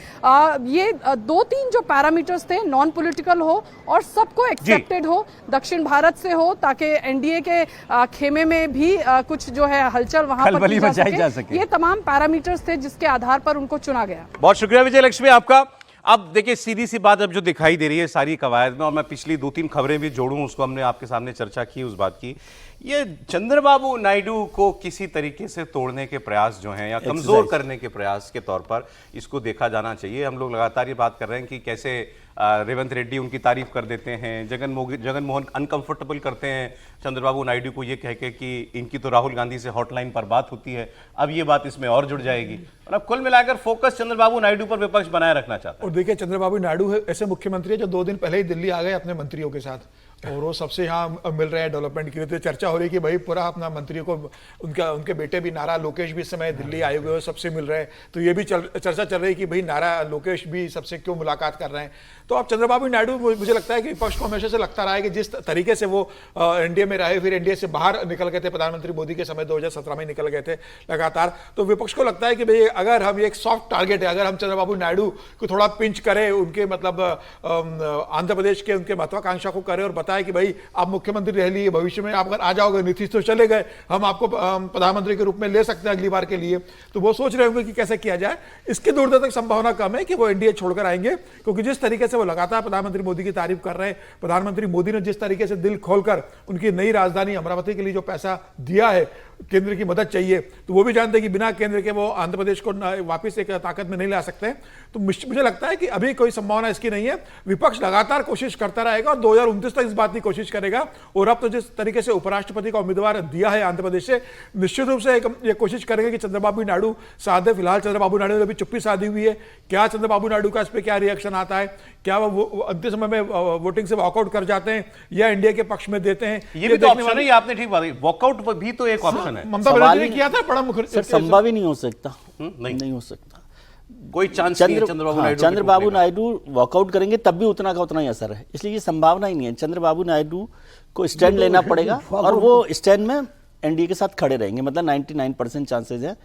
ये 2-3 जो पैरामीटर्स थे, नॉन पॉलिटिकल हो और सबको एक्सेप्टेड हो, दक्षिण भारत से हो, ताकि एनडीए के खेमे में भी कुछ जो है हलचल वहां पर की जा सके। ये तमाम पैरामीटर्स थे जिसके आधार पर उनको चुना गया। बहुत शुक्रिया विजय लक्ष्मी आपका। अब देखिए, सीधी सी बात अब जो दिखाई दे रही है सारी कवायद में, और मैं पिछली 2-3 खबरें भी जोड़ूं, उसको हमने आपके सामने चर्चा की उस बात की, ये चंद्रबाबू नायडू को किसी तरीके से तोड़ने के प्रयास जो हैं या कमजोर करने के प्रयास के तौर पर इसको देखा जाना चाहिए। हम लोग लगातार ये बात कर रहे हैं कि कैसे रेवंत रेड्डी उनकी तारीफ कर देते हैं, जगन मोहन अनकंफर्टेबल करते हैं चंद्रबाबू नायडू को ये कह के कि इनकी तो राहुल गांधी से हॉटलाइन पर बात होती है। अब ये बात इसमें और जुड़ जाएगी। मतलब कुल मिलाकर फोकस चंद्रबाबू नायडू पर विपक्ष बनाए रखना चाहता है। और देखिए, चंद्रबाबू नायडू ऐसे मुख्यमंत्री है जो 2 दिन पहले ही दिल्ली आ गए अपने मंत्रियों के साथ और वो सबसे यहाँ मिल रहे हैं डेवलपमेंट के लिए। तो चर्चा हो रही है कि भाई पूरा अपना मंत्रियों को, उनके बेटे भी नारा लोकेश भी इस समय दिल्ली आए हुए सबसे मिल रहे हैं। तो ये भी चर्चा चल रही है कि भाई नारा लोकेश भी सबसे क्यों मुलाकात कर रहे हैं। तो अब चंद्रबाबू नायडू, मुझे लगता है कि विपक्ष को हमेशा से लगता रहा है कि जिस तरीके से वो एनडीए में रहे, फिर एनडीए से बाहर निकल गए थे प्रधानमंत्री मोदी के समय 2017 में निकल गए थे लगातार, तो विपक्ष को लगता है कि भाई अगर हम एक सॉफ्ट टारगेट है, अगर हम चंद्रबाबू नायडू को थोड़ा पिंच करें, उनके मतलब आंध्र प्रदेश के उनके महत्वाकांक्षा को करें और बताए कि भाई आप मुख्यमंत्री रह लिए, भविष्य में आप अगर आ जाओगे, नीतीश तो चले गए, हम आपको प्रधानमंत्री के रूप में ले सकते हैं अगली बार के लिए, तो वो सोच रहे होंगे कि कैसे किया जाए। इसकी दूर तक संभावना कम है कि वो एनडीए छोड़कर आएंगे, क्योंकि जिस तरीके से वो लगातार प्रधानमंत्री मोदी की तारीफ कर रहे हैं, प्रधानमंत्री मोदी ने जिस तरीके से दिल खोलकर उनकी नई राजधानी अमरावती के लिए जो पैसा दिया है, केंद्र की मदद चाहिए, तो वो भी जानते हैं कि बिना केंद्र के वो आंध्र प्रदेश को वापस एक ताकत में नहीं ला सकते। तो मुझे लगता है कि अभी कोई संभावना इसकी नहीं है। विपक्ष लगातार कोशिश करता रहेगा और 2029 तक इस बात की कोशिश करेगा। और अब तो जिस तरीके से उपराष्ट्रपति का उम्मीदवार दिया है आंध्र प्रदेश से, निश्चित रूप से ये कोशिश करेंगे कि चंद्रबाबू नायडू साधे। फिलहाल चंद्रबाबू नायडू ने अभी चुप्पी साधी हुई है। क्या चंद्रबाबू नायडू का इस पर क्या रिएक्शन आता है, क्या वो अंतिम समय में वोटिंग से वॉकआउट कर जाते हैं या इंडिया के पक्ष में देते हैं, ये भी तो ऑप्शन है। ये आपने ठीक बात कही, वॉकआउट भी तो एक ऑप्शन है। ममता बनर्जी ने किया था बड़ा मुखर्जी, संभव ही नहीं हो सकता, नहीं हो सकता, कोई चांस नहीं है चंद्रबाबू नायडू। चंद्रबाबू नायडू वॉकआउट करेंगे तब भी उतना का उतना ही असर है, इसलिए ये संभावना ही नहीं है। चंद्रबाबू नायडू को स्टैंड लेना पड़ेगा और वो स्टैंड में एनडीए के साथ खड़े रहेंगे। मतलब 99% चांसेस है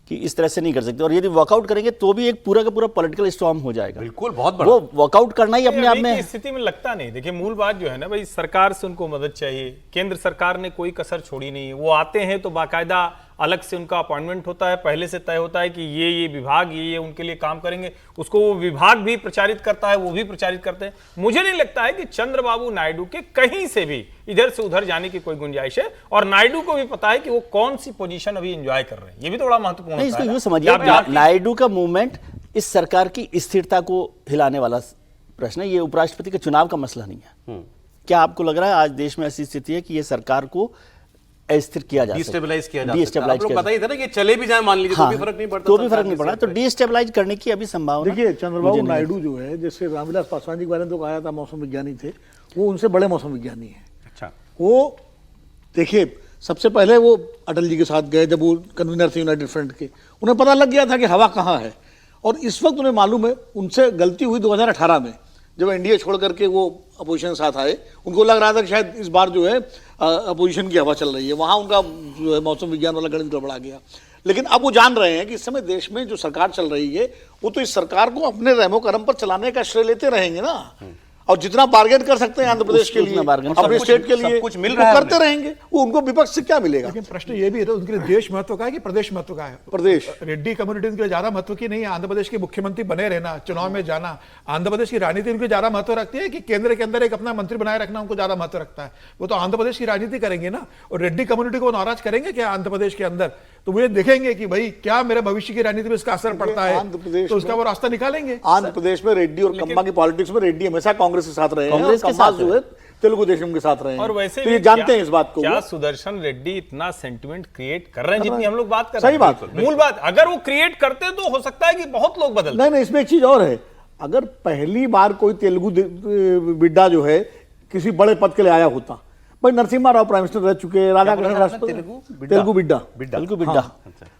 कि इस तरह से नहीं कर सकते, और यदि वॉकआउट करेंगे तो भी एक पूरा का पूरा पॉलिटिकल स्टॉर्म हो जाएगा। बिल्कुल, बहुत बड़ा। वो वॉकआउट करना ही अपने आप में स्थिति में लगता नहीं। देखिए, मूल बात जो है ना भाई, सरकार से उनको मदद चाहिए। केंद्र सरकार ने कोई कसर छोड़ी नहीं है। वो आते हैं तो बाकायदा अलग से उनका अपॉइंटमेंट होता है, पहले से तय होता है कि ये विभाग ये उनके लिए काम करेंगे, उसको वो विभाग भी प्रचारित करता है, वो भी प्रचारित करते हैं। मुझे नहीं लगता है कि चंद्रबाबू नायडू के कहीं से भी इधर से उधर जाने की कोई गुंजाइश है, और नायडू को भी पता है कि वो कौन सी पोजीशन अभी एंजॉय कर रहे हैं। ये भी थोड़ा महत्वपूर्ण है। इसको यूं समझिए, नायडू का मूवमेंट इस सरकार की स्थिरता को हिलाने वाला प्रश्न है। ये उपराष्ट्रपति के चुनाव का मसला नहीं है। क्या आपको लग रहा है आज देश में ऐसी स्थिति है कि ये सरकार को अस्थिर किया जा सकता है, डिस्टेबलाइज किया जा सकता है? आप लोग पता ही था ना कि चले भी जाए मान लीजिए, तो भी फर्क नहीं पड़ता, तो भी फर्क नहीं पड़ा। तो डिस्टेबलाइज करने की अभी संभावना। देखिए, चंद्रबाबू नायडू जो है, जैसे रामविलास पासवान जी के बारे में तो कहा था मौसम विज्ञानी थे, वो उनसे बड़े मौसम विज्ञानी है। अच्छा, वो देखिए, सबसे पहले वो अटल जी के साथ गए जब वो कन्वीनर थे यूनाइटेड फ्रंट के, उन्हें पता लग गया था कि हवा कहाँ है, और इस वक्त उन्हें मालूम है उनसे गलती हुई 2018 में जब एनडीए छोड़ करके वो अपोजिशन के साथ आए। उनको लग रहा था कि शायद इस बार जो है अपोजिशन की हवा चल रही है, वहाँ उनका जो है मौसम विज्ञान वाला गणित गड़बड़ा गया। लेकिन अब वो जान रहे हैं कि इस समय देश में जो सरकार चल रही है वो तो इस सरकार को अपने रहमो करम पर चलाने का श्रेय लेते रहेंगे ना, और जितना बार्गेन कर सकते हैं आंध्र प्रदेश के लिए, अपने स्टेट के लिए कुछ मिल रहा है करते रहेंगे। वो उनको विपक्ष से क्या मिलेगा? लेकिन प्रश्न ये भी है तो उनके लिए देश महत्व का है कि प्रदेश महत्व का है? प्रदेश रेड्डी कम्युनिटी उनके लिए ज्यादा महत्व की नहीं है आंध्र प्रदेश के मुख्यमंत्री बने रहना, चुनाव में जाना। आंध्र प्रदेश की राजनीति उनके ज्यादा महत्व रखती है कि केंद्र के अंदर एक अपना मंत्री बनाए रखना उनको ज्यादा महत्व रखता है? वो तो आंध्र प्रदेश की राजनीति करेंगे ना, और रेड्डी कम्युनिटी को नाराज करेंगे क्या आंध्र प्रदेश के अंदर? तो वो ये देखेंगे कि भाई क्या मेरे भविष्य की राजनीति में इसका असर पड़ता है, आंध्र प्रदेश तो उसका वो रास्ता निकालेंगे। आंध्र प्रदेश में रेड्डी और कम्मा की पॉलिटिक्स में रेड्डी हमेशा कांग्रेस के साथ रहे हैं, कांग्रेस के कम्मा साथ जो है तेलुगु देशम के साथ रहे हैं, और वैसे तो ये भी जानते हैं इस बात को। क्या सुदर्शन रेड्डी इतना सेंटिमेंट क्रिएट कर रहे हैं जितनी हम लोग बात कर सही रहे हैं? बात है। मूल बात, अगर वो क्रिएट करते तो हो सकता है कि बहुत लोग बदल। नहीं, इसमें एक चीज और है, अगर पहली बार कोई तेलुगु बिड्डा जो है किसी बड़े पद के लिए आया होता, भाई नरसिम्हा राव प्राइम मिनिस्टर रह चुके हैं, राधाकृष्णन राष्ट्रपति, तेलुगु बिड्डा, तेलुगु बिड्डा।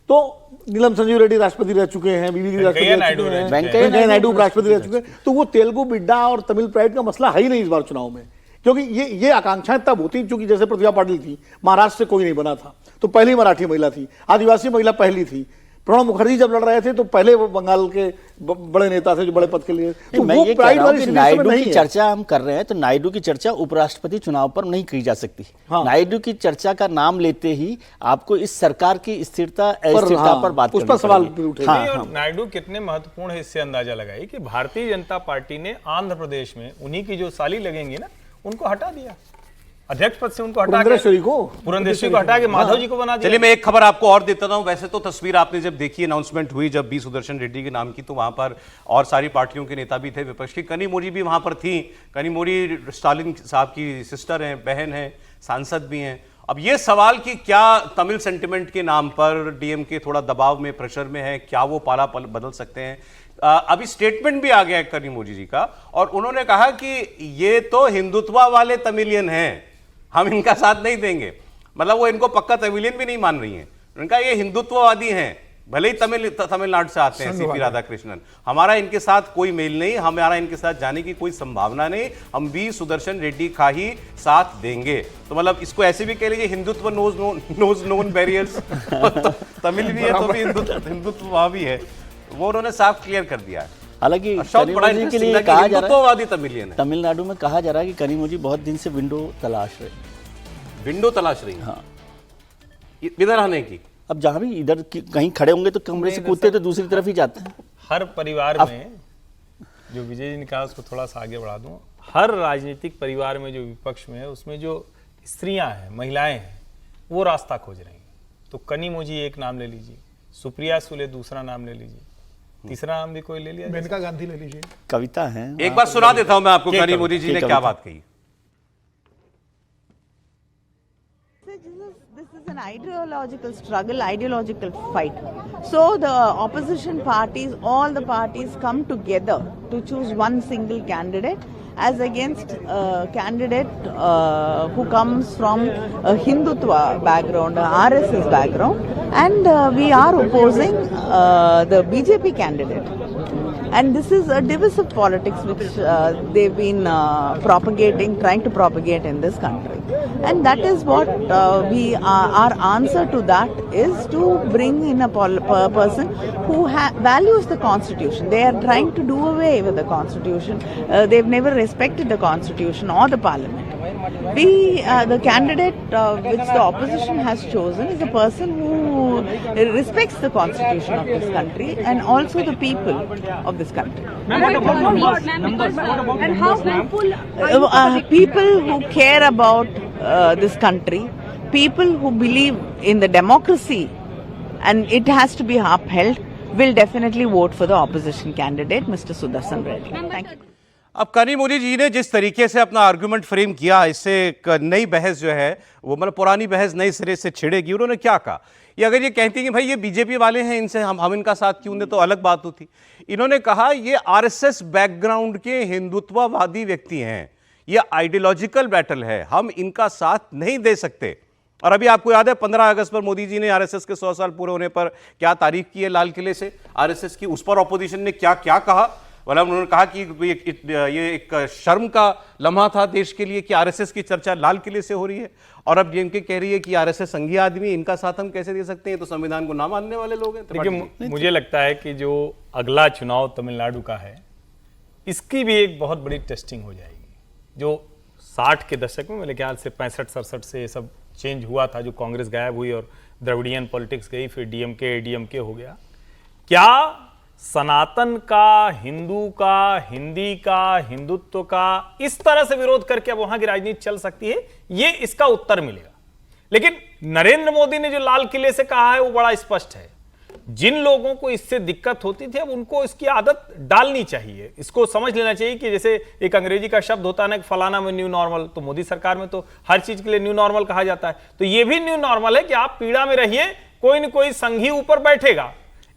तो नीलम संजीव रेड्डी राष्ट्रपति रह चुके हैं, वीवी गिरी राष्ट्रपति रह चुके हैं, वेंकैया नायडू राष्ट्रपति रह चुके हैं। तो वो तेलुगु बिड्डा और तमिल प्राइड का मसला है ही नहीं इस बार चुनाव में, क्योंकि ये आकांक्षाएं तब होती, क्योंकि जैसे प्रतिभा पाटिल थी, महाराष्ट्र से कोई नहीं बना था तो पहली मराठी महिला थी, आदिवासी महिला पहली थी, प्रणब मुखर्जी जब लड़ रहे थे तो पहले वो बंगाल के बड़े नेता थे जो बड़े पद के लिए। तो मैं वो ये कह प्राइड रहा हूं वाली कि स्थिति इस समय नायडू नहीं की है। चर्चा हम कर रहे हैं तो नायडू की चर्चा उपराष्ट्रपति चुनाव पर नहीं की जा सकती। हाँ। नायडू की चर्चा का नाम लेते ही आपको इस सरकार की स्थिरता अस्थिरता पर बात उस पर करनी सवाल पड़ेगी। उठेगा। हाँ, और हाँ। नायडू कितने महत्वपूर्ण है इससे अंदाजा लगाइए कि भारतीय जनता पार्टी ने आंध्र प्रदेश में उन्हीं की जो साली लगेंगी ना उनको हटा दिया अध्यक्ष पद से, उनको हटा पुरंदेश्वरी को हटा के माधव जी को बना दिया। चलिए मैं एक खबर आपको और देता हूं। वैसे तो तस्वीर आपने जब देखी, अनाउंसमेंट हुई जब बी सुदर्शन रेड्डी के नाम की, तो वहां पर और सारी पार्टियों के नेता भी थे विपक्ष की। कनिमोझी भी वहां पर थी। कनिमोझी स्टालिन साहब की सिस्टर हैं, बहन हैं, सांसद भी हैं। अब ये सवाल कि क्या तमिल सेंटिमेंट के नाम पर डीएमके थोड़ा दबाव में, प्रेशर में है, क्या वो पाला बदल सकते हैं? अभी स्टेटमेंट भी आ गया है कनिमोझी जी का, और उन्होंने कहा कि ये तो हिंदुत्व वाले तमिलियन हैं, हम इनका साथ नहीं देंगे। मतलब वो इनको पक्का तमिलियन भी नहीं मान रही हैं। उनका ये हिंदुत्ववादी हैं, भले ही तमिलनाडु से आते हैं, सीपी राधाकृष्णन। हमारा इनके साथ कोई मेल नहीं, हमारा इनके साथ जाने की कोई संभावना नहीं, हम भी सुदर्शन रेड्डी का ही साथ देंगे। तो मतलब इसको ऐसे भी कह लीजिए, Hindutva knows none barriers. Tamil भी है तो भी हिंदुत्व वहां भी है, वो उन्होंने साफ क्लियर कर दिया है। हालांकि शब्द बड़ा कनिमोझी के लिए इंटरेस्टिंग कहा है कि जा रहा हिंदुत्ववादी तमिलियन है, है। तमिलनाडु में कहा जा रहा है कि कनिमोझी बहुत दिन से विंडो तलाश रहे। विंडो तलाश रही है? हाँ। इधर आने की? अब जहां भी इधर कहीं खड़े होंगे तो कमरे से कूदते तो दूसरी तरफ ही जाते हैं। हर परिवार में, जो विजय जी ने कहा उसको थोड़ा सा आगे बढ़ा दूं, हर राजनीतिक परिवार में जो विपक्ष में है उसमें जो स्त्रियां हैं, महिलाएं हैं, वो रास्ता खोज रही हैं। तो कनिमोझी एक नाम ले लीजिए, सुप्रिया सुले दूसरा नाम ले लीजिए, तीसरा नाम भी कोई ले लिया। मेनका गांधी ले लीजिए, कविता है। एक बार सुना देता हूं मैं आपको कनिमोझी जी ने क्या बात कही। This is an ideological struggle, ideological fight. So the opposition parties, all the parties come together to choose one single candidate as against a candidate who comes from a Hindutva background, a RSS background, and we are opposing the BJP candidate. And this is a divisive politics which they've been propagating, trying to propagate in this country. And that is what our answer to that is to bring in a person who values the Constitution. They are trying to do away with the Constitution. They've never respected the Constitution or the Parliament. The candidate which the opposition has chosen is a person who respects the Constitution of this country and also the people of this country. And how helpful People who care about this country, people who believe in the democracy and it has to be upheld, will definitely vote for the opposition candidate, Mr. Sudarshan Reddy. Thank you. अब कनिमोझी जी ने जिस तरीके से अपना argument frame किया, इससे एक नई बहस जो है वो, मतलब पुरानी बहस नई सिरे से छिड़ेगी। उन्होंने क्या कहा, ये अगर ये कहती कि भाई ये बीजेपी वाले हैं, इनसे हम इनका साथ क्यों दें, तो अलग बात होती। इन्होंने कहा ये आरएसएस बैकग्राउंड के हिंदुत्ववादी व्यक्ति हैं, ये आइडियोलॉजिकल बैटल है, हम इनका साथ नहीं दे सकते। और अभी आपको याद है 15 अगस्त पर मोदी जी ने आरएसएस के 100 साल पूरे होने पर क्या तारीफ की है लाल किले से आरएसएस की, उस पर ऑपोजिशन ने क्या क्या कहा। मतलब उन्होंने कहा कि ये एक शर्म का लम्हा था देश के लिए कि आरएसएस की चर्चा लाल किले से हो रही है। और अब डीएमके कह रही है कि आरएसएस संघीय आदमी, इनका साथ हम कैसे दे सकते हैं, तो संविधान को ना मानने वाले लोग हैं। देखिए, मुझे लगता है कि जो अगला चुनाव तमिलनाडु का है, इसकी भी एक बहुत बड़ी टेस्टिंग हो जाएगी। जो 60 के दशक में, मेरे ख्याल से 65-67 से ये सब चेंज हुआ था, जो कांग्रेस गायब हुई और द्रविडियन पॉलिटिक्स गई, फिर डीएमके एडीएमके हो गया। क्या सनातन का, हिंदू का, हिंदी का, हिंदुत्व का इस तरह से विरोध करके अब वहां की राजनीति चल सकती है? ये इसका उत्तर मिलेगा। लेकिन नरेंद्र मोदी ने जो लाल किले से कहा है वो बड़ा स्पष्ट है। जिन लोगों को इससे दिक्कत होती थी, अब उनको इसकी आदत डालनी चाहिए। इसको समझ लेना चाहिए कि जैसे एक अंग्रेजी का शब्द होता है ना, फलाना में न्यू नॉर्मल, तो मोदी सरकार में तो हर चीज के लिए न्यू नॉर्मल कहा जाता है। तो ये भी न्यू नॉर्मल है कि आप पीड़ा में रहिए, कोई न कोई संघी ऊपर बैठेगा।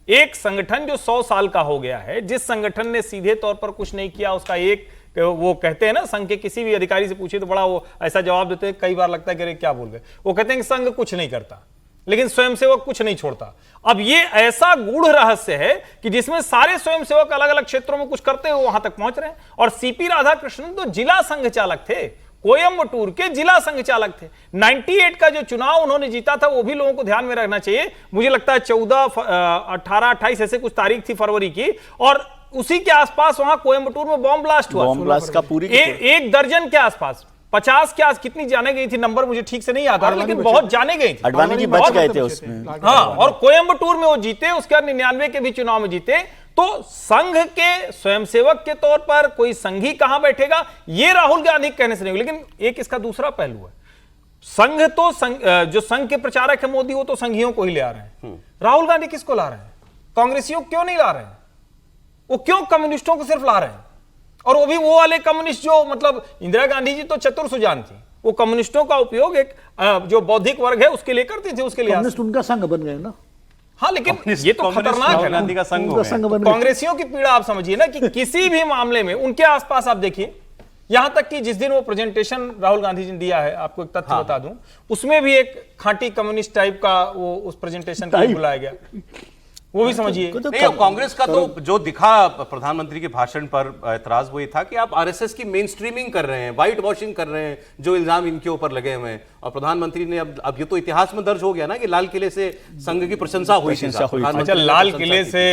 एक संगठन जो 100 साल का हो गया है, जिस संगठन ने सीधे तौर पर कुछ नहीं किया, उसका एक, वो कहते हैं ना, संघ के किसी भी अधिकारी से पूछे तो बड़ा वो ऐसा जवाब देते हैं, कई बार लगता है कि अरे क्या बोल गए। वो कहते हैं कि संघ कुछ नहीं करता, लेकिन स्वयंसेवक कुछ नहीं छोड़ता। अब ये ऐसा गूढ़ रहस्य है कि जिसमें सारे स्वयंसेवक अलग अलग क्षेत्रों में कुछ करते हुए वहां तक पहुंच रहे हैं। और सीपी राधाकृष्णन तो जिला संघ चालक थे, कोयम्बटूर के जिला संघ चालक थे। 98 का जो चुनाव उन्होंने जीता था, वो भी लोगों को ध्यान में रखना चाहिए। मुझे लगता है 14, 18, 28 ऐसे कुछ तारीख थी फरवरी की, और उसी के आसपास वहां कोयम्बटूर में बॉम्ब ब्लास्ट हुआ। बॉम्ब ब्लास्ट का पूरी एक दर्जन के आसपास, 50 के आस कितनी जाने गई थी, नंबर मुझे ठीक से नहीं याद आ रहा, लेकिन बहुत जाने गई थी। अडवाणी जी बच गए थे उसमें। हाँ, और कोयम्बटूर में वो जीते, उसके बाद 99 के भी चुनाव में जीते। तो संघ के स्वयंसेवक के तौर पर कोई संघी कहां बैठेगा, ये राहुल गांधी कहने से नहीं होगा। लेकिन एक इसका दूसरा पहलू है, संघ तो जो संघ के प्रचारक है मोदी, वो तो संघियों को ही ले आ रहे हैं। राहुल गांधी किसको ला रहे हैं? कांग्रेसियों क्यों नहीं ला रहे हैं? वो क्यों कम्युनिस्टों को सिर्फ ला रहे हैं? और वो भी वो वाले कम्युनिस्ट जो, मतलब इंदिरा गांधी जी तो चतुर सुजान थी, वो कम्युनिस्टों का उपयोग एक जो बौद्धिक वर्ग है उसके लिए करती थी, उसके लिए कम्युनिस्ट उनका संघ बन गए ना। हाँ, लेकिन ये तो खतरनाक है ना, गांधी का संघ हो गया। कांग्रेसियों की पीड़ा आप समझिए ना, कि किसी भी मामले में उनके आसपास आप देखिए, यहां तक कि जिस दिन वो प्रेजेंटेशन राहुल गांधी जी ने दिया है, आपको एक तथ्य बता दूं, उसमें भी एक खांटी कम्युनिस्ट टाइप का वो उस प्रेजेंटेशन को बुलाया गया, वो भी समझिए। नहीं, कांग्रेस का तो जो दिखा प्रधानमंत्री के भाषण पर एतराज वो ये था कि आप आरएसएस की मेन स्ट्रीमिंग कर रहे हैं, व्हाइट वॉशिंग कर रहे हैं, जो इल्जाम इनके ऊपर लगे हुए हैं। और प्रधानमंत्री ने अब ये तो इतिहास में दर्ज हो गया ना कि लाल किले से संघ की प्रशंसा हुई थी। अच्छा, लाल किले से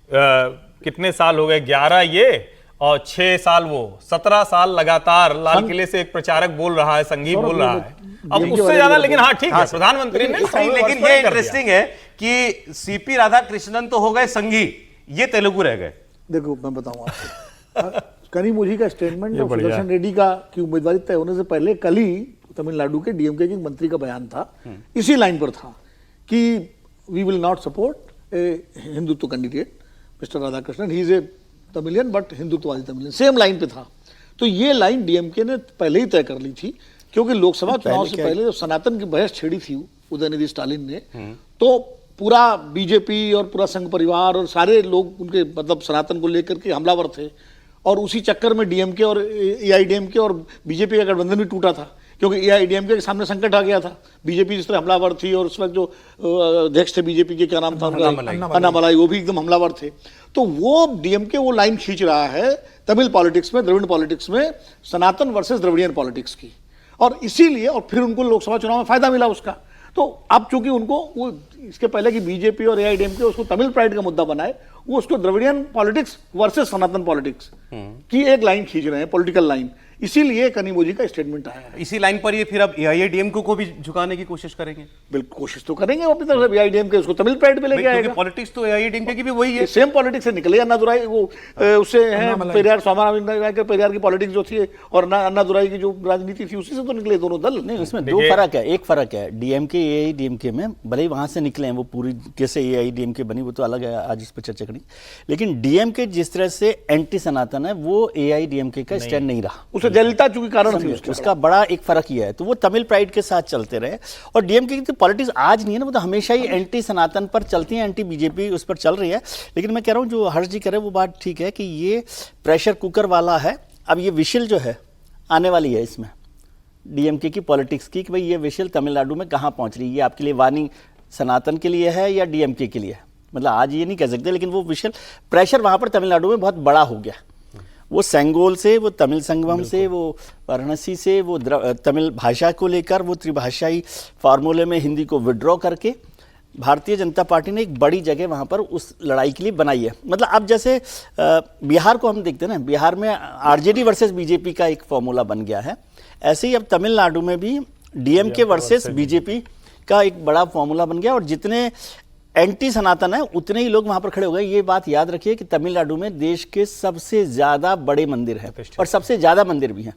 कितने साल हो गए? 11 ये और 6 साल वो, 17 साल लगातार लाल किले से एक प्रचारक बोल रहा है, संघी बोल रहा है। अब उससे ज्यादा, लेकिन हाँ ठीक है, प्रधानमंत्री ने, लेकिन ये इंटरेस्टिंग है कि सीपी राधाकृष्णन तो हो गए संघी, ये तेलुगु रह गए। देखो मैं बताऊं आपको, कनिमोझी का स्टेटमेंट जो सुदर्शन रेड्डी का की उम्मीदवारी तय होने से पहले कल ही तमिलनाडु के डीएमके के मंत्री का बयान था, इसी लाइन पर था कि we will not support a Hindutva candidate mister Radhakrishnan, he is a Tamilian but हिंदुत्ववादी तमिलियन, सेम लाइन पे था। तो ये लाइन डीएमके ने पहले ही तय कर ली थी, क्योंकि लोकसभा चुनाव से पहले जो सनातन की बहस छेड़ी थी उदयनिधि स्टालिन ने, तो पूरा बीजेपी और पूरा संघ परिवार और सारे लोग उनके, मतलब सनातन को लेकर के हमलावर थे। और उसी चक्कर में डीएमके और एआईडीएमके और बीजेपी का गठबंधन भी टूटा था, क्योंकि एआईडीएमके के सामने संकट आ गया था। बीजेपी जिस तरह हमलावर थी, और उस वक्त जो अध्यक्ष थे बीजेपी के, क्या नाम था उनका, अन्नामलाई, वो भी एकदम हमलावर थे। तो वो डीएमके वो लाइन खींच रहा है तमिल पॉलिटिक्स में, द्रविड़ पॉलिटिक्स में, सनातन वर्सेस द्रविडियन पॉलिटिक्स की। और इसीलिए, और फिर उनको लोकसभा चुनाव में फायदा मिला उसका। तो अब चूंकि उनको वो इसके पहले कि बीजेपी और एआईडीएमके उसको तमिल प्राइड का मुद्दा बनाए, वो उसको द्रविडियन पॉलिटिक्स वर्सेस सनातन पॉलिटिक्स की एक लाइन खींच रहे हैं, पॉलिटिकल लाइन। इसीलिए कनिमोझी का स्टेटमेंट आया है। इसी लाइन पर ये फिर अब एआईएडीएमके को भी झुकाने की कोशिश करेंगे। बिल्कुल कोशिश तो करेंगे अपनी तरफ से, एआईडीएमके उसको तमिल प्राइड पे लेके आएगा। पॉलिटिक्स तो एआईएडीएमके की भी वही है, सेम पॉलिटिक्स से निकले। अन्नादुराई वो उससे हैं, पेरियार, स्वामीनाथन के पेरियार की पॉलिटिक्स जो थी, और अन्नादुराई की जो राजनीति थी, उसी से तो निकले दोनों दल। नहीं, उसमें दो फर्क है। एक फर्क है डीएमके एआईडीएमके में, भले ही वहां से निकले हैं, वो पूरी कैसे एआईडीएमके बनी वो तो अलग है, आज इस पर चर्चा करेंगे। लेकिन डीएमके जिस तरह से एंटी सनातन है, वो एआईडीएमके का स्टैंड नहीं रहा। उसे जयललिता चूंकि कारण थी, उसका बड़ा एक फर्क यह है। तो वो तमिल प्राइड के साथ चलते रहे। और डीएमके की तो पॉलिटिक्स आज नहीं है ना, वो तो हमेशा ही एंटी सनातन पर चलती है, एंटी बीजेपी उस पर चल रही है। लेकिन मैं कह रहा हूं जो हर्ष जी कह रहे हैं वो बात ठीक है कि ये प्रेशर कुकर वाला है। अब ये विशिल जो है आने वाली है इसमें, डीएमके की पॉलिटिक्स की कि भाई ये विशेल तमिलनाडु में कहाँ पहुंच रही है, ये आपके लिए वार्निंग सनातन के लिए है या डीएमके के लिए है, मतलब आज ये नहीं कह सकते, लेकिन वो विशेल प्रेशर वहाँ पर तमिलनाडु में बहुत बड़ा हो गया। वो सेंगोल से, वो तमिल संगमम से, वो वाराणसी से, वो तमिल भाषा को लेकर वो त्रिभाषाई फार्मूले में हिंदी को विड्रॉ करके भारतीय जनता पार्टी ने एक बड़ी जगह वहाँ पर उस लड़ाई के लिए बनाई है। मतलब अब जैसे बिहार को हम देखते हैं ना, बिहार में आरजेडी वर्सेस बीजेपी का एक फॉर्मूला बन गया है, ऐसे ही अब तमिलनाडु में भी डीएमके वर्सेस बीजेपी का एक बड़ा फॉर्मूला बन गया, और जितने एंटी सनातन है उतने ही लोग वहां पर खड़े हो गए। ये बात याद रखिए कि तमिलनाडु में देश के सबसे ज्यादा बड़े मंदिर हैं और सबसे ज्यादा मंदिर भी हैं।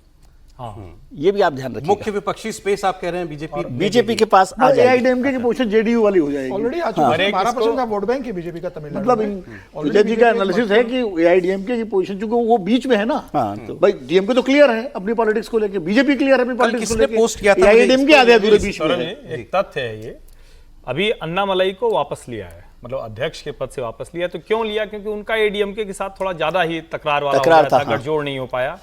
ये भी आप ध्यान रखिए। मुख्य विपक्षी स्पेस आप कह रहे हैं बीजेपी के पास आ जाएगी। एआईडीएमके की पोजीशन जेडीयू वाली हो जाएगी। ऑलरेडी आ चुका है, 12% का वोट बैंक है बीजेपी का तमिलनाडु मतलब में। विजय जी का एनालिसिस है कि एआईडीएमके की पोजीशन, चूंकि वो बीच में है ना, तो भाई डीएमके तो क्लियर है अपनी पॉलिटिक्स को लेकर, बीजेपी क्लियर है अपनी पॉलिटिक्स को लेकर, पोस्ट किया था एआईडीएमके आधे अधूरे बीच में है। एक तथ्य है ये, अभी अन्नामलाई को वापस लिया है, मतलब अध्यक्ष के पद से वापस लिया। तो क्यों लिया? क्योंकि उनका एडीएमके के साथ थोड़ा ज्यादा ही तकरार हो गया था, गठजोड़ नहीं हो पाया।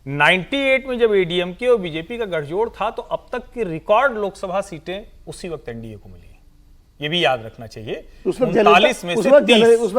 98 में जब एडीएमके और बीजेपी का गठजोड़ था तो अब तक की रिकॉर्ड लोकसभा सीटें उसी वक्त एनडीए को मिली, ये भी याद रखना चाहिए। उस वक्त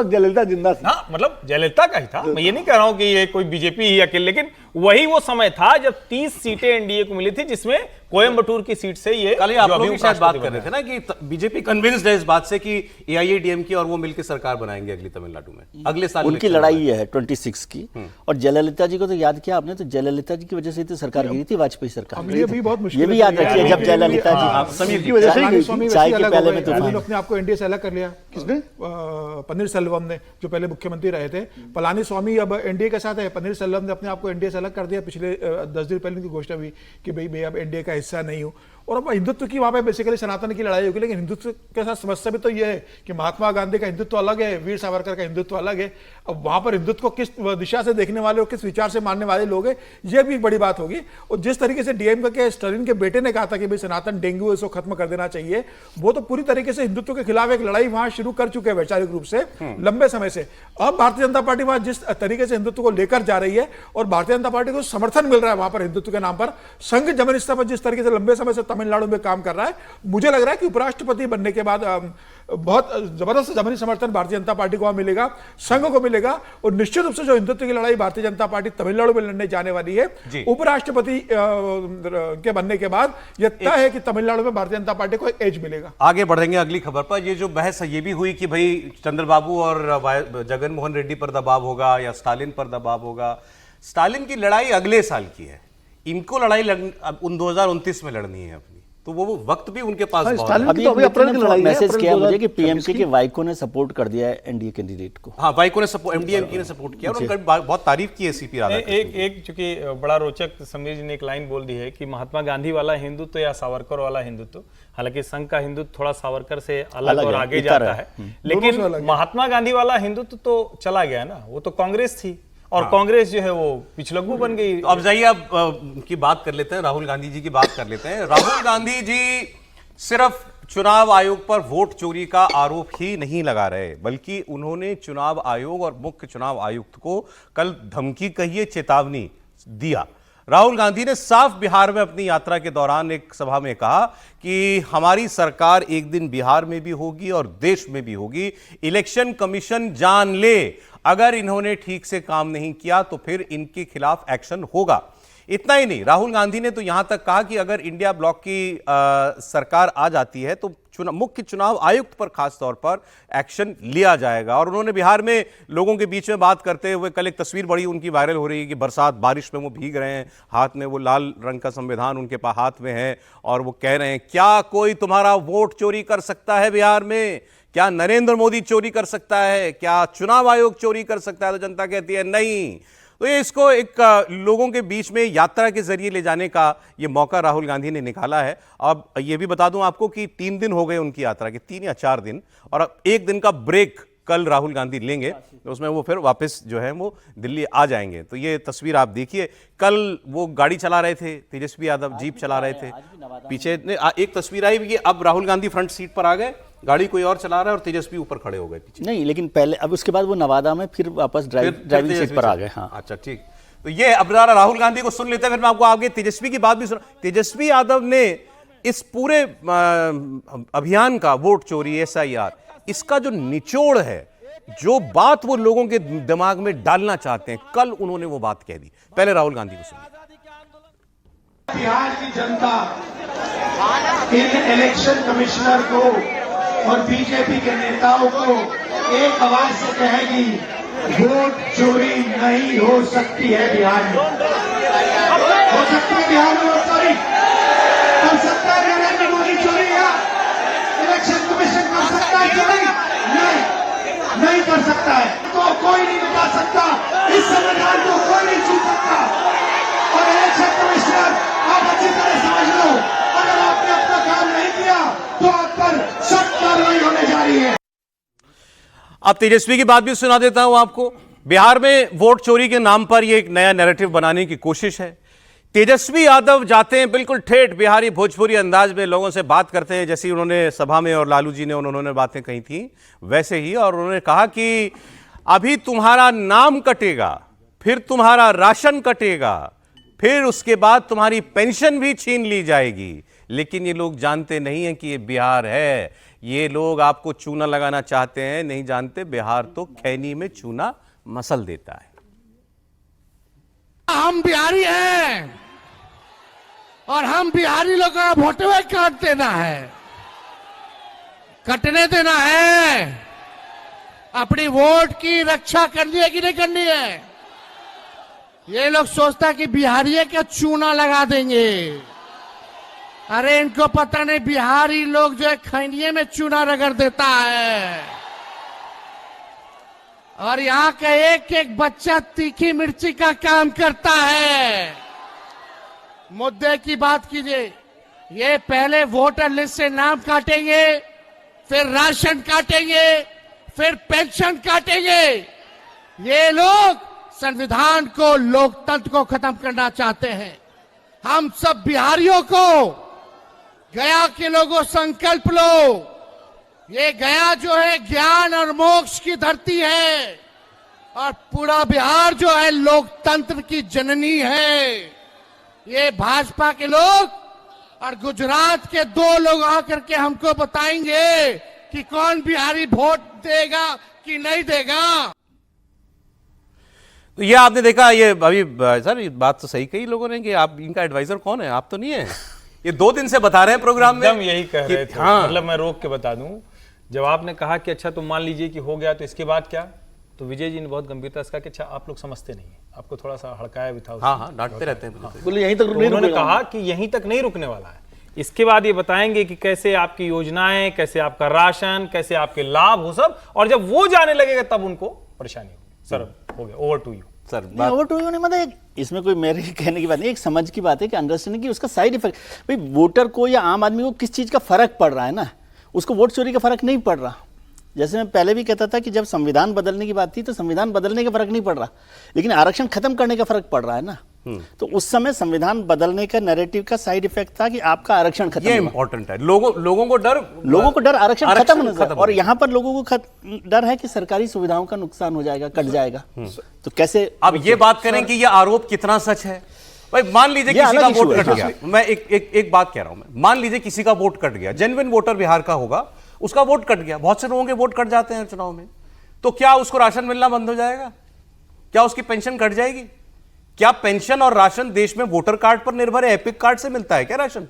जयललिता जिंदा थी। हाँ, मतलब जयललिता का ही था, मैं ये नहीं कह रहा हूं कि ये कोई बीजेपी ही अकेले, लेकिन वही वो समय था जब 30 सीटें एनडीए को मिली थी, जिसमें कोयंबटूर की सीट से ये कल आप लोग शायद बात कर रहे थे ना कि बीजेपी कन्विंस्ड है इस बात से कि एआईएडीएमके और वो मिलकर सरकार बनाएंगे अगली तमिलनाडु में, अगले साल उनकी लड़ाई ये है 26 की। और जयललिता जी को तो याद किया आपने, तो जयललिता जी की वजह से तो सरकार गिरी थी, वाजपेयी सरकार। ये भी बहुत मुश्किल, ये भी याद रखिए, जब जयललिता जी की वजह से चाय के पहले में तूफान, अपने आपको एनडीए से अलग कर लिया। किसने? पन्नीरसेल्वम ने, जो पहले मुख्यमंत्री रहे थे। पलानीस्वामी अब एनडीए के साथ है, पन्नीरसेल्वम ने अपने आपको एनडीए से अलग कर दिया। पिछले 10 दिन पहले की घोषणा हुई कि भाई मैं अब एनडीए का हिस्सा नहीं हूं। और अब हिंदुत्व की वहां पे बेसिकली सनातन की लड़ाई होगी, लेकिन हिंदुत्व के साथ समस्या भी तो ये है कि महात्मा गांधी का हिंदुत्व अलग है, वीर सावरकर का हिंदुत्व अलग है। अब वहां पर हिंदुत्व को किस दिशा से देखने वाले और किस विचार से मानने वाले लोग हैं, ये भी एक बड़ी बात होगी। और जिस तरीके से डीएमके के स्टालिन के बेटे ने कहा था कि भाई सनातन डेंगू इसको खत्म कर देना चाहिए, वो तो पूरी तरीके से हिंदुत्व के खिलाफ एक लड़ाई वहां शुरू कर चुके हैं वैचारिक रूप से लंबे समय से। अब भारतीय जनता पार्टी वहां जिस तरीके से हिंदुत्व को लेकर जा रही है और भारतीय जनता पार्टी को समर्थन मिल रहा है वहां पर हिंदुत्व के नाम पर, संघ जमन स्तर पर जिस तरीके से लंबे समय से तमिलनाडु में काम कर रहा है, मुझे लग रहा है कि उपराष्ट्रपति बनने के बाद बहुत जबरदस्त जमीनी समर्थन भारतीय जनता पार्टी को मिलेगा, संघ को मिलेगा। और निश्चित रूप से जो हिंदुत्व की लड़ाई भारतीय जनता पार्टी तमिलनाडु में लड़ने जाने वाली है, उपराष्ट्रपति के बनने के बाद यह तय है कि तमिलनाडु में भारतीय जनता पार्टी को एक एज मिलेगा। आगे बढ़ेंगे अगली खबर पर। ये जो बहस है ये भी हुई कि भाई चंद्रबाबू और जगन मोहन रेड्डी पर दबाव होगा या स्टालिन पर दबाव होगा। स्टालिन की लड़ाई अगले साल की है, इनको लड़ाई 2029 में लड़नी है अपनी, तो वो वक्त भी उनके पास बहुत है। अभी अप्रैल की लड़ाई मैसेज किया मुझे कि पीएमके के वाइको ने सपोर्ट कर दिया है एनडीए कैंडिडेट को। हाँ, वाइको ने एमडीएमके ने सपोर्ट किया और उनका बहुत तारीफ की है सीपी राधाकृष्णन। एक चूंकि बड़ा रोचक समीर जी ने एक लाइन बोल दी है कि महात्मा गांधी वाला हिंदुत्व या सावरकर वाला हिंदुत्व, हालांकि संघ का हिंदुत्व थोड़ा सावरकर से अलग और आगे जाता है, लेकिन महात्मा गांधी वाला हिंदुत्व तो चला गया ना, वो तो कांग्रेस थी और कांग्रेस जो है वो पिछलग्गू बन गई। अब जाइए अब की बात कर लेते हैं, राहुल गांधी जी की बात कर लेते हैं। राहुल गांधी जी सिर्फ चुनाव आयोग पर वोट चोरी का आरोप ही नहीं लगा रहे, बल्कि उन्होंने चुनाव आयोग और मुख्य चुनाव आयुक्त को कल धमकी कहिए चेतावनी दिया। राहुल गांधी ने साफ बिहार में अपनी यात्रा के दौरान एक सभा में कहा कि हमारी सरकार एक दिन बिहार में भी होगी और देश में भी होगी, इलेक्शन कमीशन जान ले, अगर इन्होंने ठीक से काम नहीं किया तो फिर इनके खिलाफ एक्शन होगा। इतना ही नहीं, राहुल गांधी ने तो यहां तक कहा कि अगर इंडिया ब्लॉक की सरकार आ जाती है तो मुख्य चुनाव आयुक्त पर खास तौर पर एक्शन लिया जाएगा। और उन्होंने बिहार में लोगों के बीच में बात करते हुए कल एक तस्वीर बड़ी उनकी वायरल हो रही है कि बरसात बारिश में वो भीग रहे हैं, हाथ में वो लाल रंग का संविधान उनके पास हाथ में है और वो कह रहे हैं क्या कोई तुम्हारा वोट चोरी कर सकता है बिहार में? क्या नरेंद्र मोदी चोरी कर सकता है? क्या चुनाव आयोग चोरी कर सकता है? तो जनता कहती है नहीं। तो ये इसको एक लोगों के बीच में यात्रा के जरिए ले जाने का ये मौका राहुल गांधी ने निकाला है। अब ये भी बता दूं आपको कि 3 दिन हो गए उनकी यात्रा के, 3 या 4 दिन, और अब 1 दिन का ब्रेक कल राहुल गांधी लेंगे, तो उसमें वो फिर वापस जो है वो दिल्ली आ जाएंगे। तो ये तस्वीर आप देखिए, कल वो गाड़ी चला रहे थे, तेजस्वी यादव जीप चला रहे थे, पीछे एक तस्वीर आई कि अब राहुल गांधी फ्रंट सीट पर आ गए, गाड़ी कोई और चला रहा है और तेजस्वी ऊपर खड़े हो गए पीछे। नहीं, लेकिन पहले अब उसके बाद वो नवादा में फिर वापस ड्राइविंग सीट पर आ गए। हाँ, अच्छा ठीक। तो ये अब जरा राहुल गांधी को सुन लेते हैं, फिर मैं आपको आगे तेजस्वी की बात भी सुना। तेजस्वी यादव ने इस पूरे अभियान का वोट चोरी SIR, इसका जो निचोड़ है, जो बात वो लोगों के दिमाग में डालना चाहते हैं, कल उन्होंने वो बात कह दी। पहले राहुल गांधी को सुनिए। बिहार की जनता इन इलेक्शन कमिश्नर को और बीजेपी के नेताओं को एक आवाज से कहेगी, वोट चोरी नहीं हो सकती है बिहार में। हो सकती है बिहार में वोट चोरी? कर सकता है नरेंद्र मोदी चोरी? या इलेक्शन कमीशन कर सकता है चोरी? नहीं कर सकता है। तो कोई नहीं बता सकता, इस संविधान को कोई नहीं छू सकता। और इलेक्शन कमिश्नर, आप अच्छी तरह समझ लो, अगर आपने अपना काम नहीं किया तो आप पर सख्त कार्रवाई होने जा रही है। अब तेजस्वी की बात भी सुना देता हूं आपको। बिहार में वोट चोरी के नाम पर यह एक नया नैरेटिव बनाने की कोशिश है। तेजस्वी यादव जाते हैं बिल्कुल ठेठ बिहारी भोजपुरी अंदाज में, लोगों से बात करते हैं जैसी उन्होंने सभा में और लालू जी ने उन्होंने बातें कही थी वैसे ही, और उन्होंने कहा कि अभी तुम्हारा नाम कटेगा, फिर तुम्हारा राशन कटेगा, फिर उसके बाद तुम्हारी पेंशन भी छीन ली जाएगी। लेकिन ये लोग जानते नहीं हैं कि ये बिहार है। ये लोग आपको चूना लगाना चाहते हैं, नहीं जानते बिहार तो खैनी में चूना मसल देता है। हम बिहारी हैं और हम बिहारी लोगों का वोटवे काट देना है, कटने देना है। अपनी वोट की रक्षा करनी है कि नहीं करनी है? ये लोग सोचता कि बिहारी का चूना लगा देंगे। अरे इनको पता नहीं, बिहारी लोग जो है खैनिये में चूना रगड़ देता है। और यहाँ का एक एक बच्चा तीखी मिर्ची का काम करता है। मुद्दे की बात कीजिए। ये पहले वोटर लिस्ट से नाम काटेंगे, फिर राशन काटेंगे, फिर पेंशन काटेंगे। ये लोग संविधान को, लोकतंत्र को खत्म करना चाहते हैं। हम सब बिहारियों को, गया के लोगों, संकल्प लो। ये गया जो है ज्ञान और मोक्ष की धरती है, और पूरा बिहार जो है लोकतंत्र की जननी है। ये भाजपा के लोग और गुजरात के 2 लोग आकर के हमको बताएंगे कि कौन बिहारी वोट देगा कि नहीं देगा। तो ये आपने देखा, ये अभी सर ये बात तो सही कही लोगों ने कि आप इनका एडवाइजर कौन है? आप तो नहीं है। ये 2 दिन से बता रहे हैं प्रोग्राम में, एकदम यही कह रहे थे। हाँ। मतलब मैं रोक के बता दूं, जब आपने कहा कि अच्छा तुम मान लीजिए कि हो गया तो इसके बाद क्या, तो विजय जी ने बहुत गंभीरता से कहा कि अच्छा आप लोग समझते नहीं है, आपको थोड़ा सा हड़काया भी था। हाँ, डांटते रहते हैं। बोले यहीं तक तो उन्होंने कहा कि यहीं तक नहीं रुकने वाला है, इसके बाद ये बताएंगे कि कैसे आपकी योजनाएं, कैसे आपका राशन, कैसे आपके लाभ हो सब, और जब वो जाने लगेगा तब उनको परेशानी होगी। सर हो गया, over to you sir. Over to you नहीं, मतलब इसमें कोई मेरे कहने की बात नहीं, एक समझ की बात है कि अंडरस्टैंडिंग की उसका साइड इफेक्ट, भाई वोटर को या आम आदमी को किस चीज़ का फर्क पड़ रहा है ना, उसको वोट चोरी का फर्क नहीं पड़ रहा। जैसे मैं पहले भी कहता था कि जब संविधान बदलने की बात थी तो संविधान बदलने का फर्क नहीं पड़ रहा, लेकिन आरक्षण खत्म करने का फर्क पड़ रहा है ना। तो उस समय संविधान बदलने का नैरेटिव का साइड इफेक्ट था कि आपका आरक्षण खत्म। ये इंपॉर्टेंट है। लोगों को डर आरक्षण खत्म होने से, और यहाँ पर लोगों को डर है कि सरकारी सुविधाओं का नुकसान हो जाएगा, कट जाएगा। तो कैसे अब ये बात करें कि ये आरोप कितना सच है? भाई मान लीजिए किसी का वोट कट गया, मैं एक बात कह रहा हूं, मैं मान लीजिए किसी का वोट कट गया, जेन्युइन वोटर बिहार का होगा, उसका वोट कट गया। बहुत से लोगों के वोट कट जाते हैं चुनाव में, तो क्या उसको राशन मिलना बंद हो जाएगा? क्या उसकी पेंशन कट जाएगी? क्या पेंशन और राशन देश में वोटर कार्ड पर निर्भर है? एपिक कार्ड से मिलता है क्या राशन?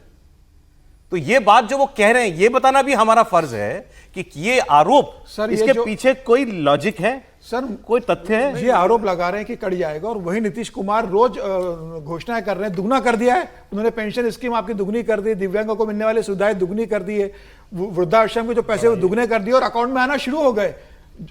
तो ये बात जो वो कह रहे हैं, ये बताना भी हमारा फर्ज है कि ये आरोप, सर, इसके पीछे कोई लॉजिक है सर, कोई तथ्य है? ये आरोप लगा रहे हैं कि कट जाएगा, और वही नीतीश कुमार रोज घोषणाएं कर रहे हैं, दुगना कर दिया है उन्होंने। पेंशन स्कीम आपकी दुगनी कर दी, दिव्यांगों को मिलने वाली सुविधाएं दुगनी कर दी है, वृद्धाश्रम के जो पैसे वो दुगने कर दिए और अकाउंट में आना शुरू हो गए।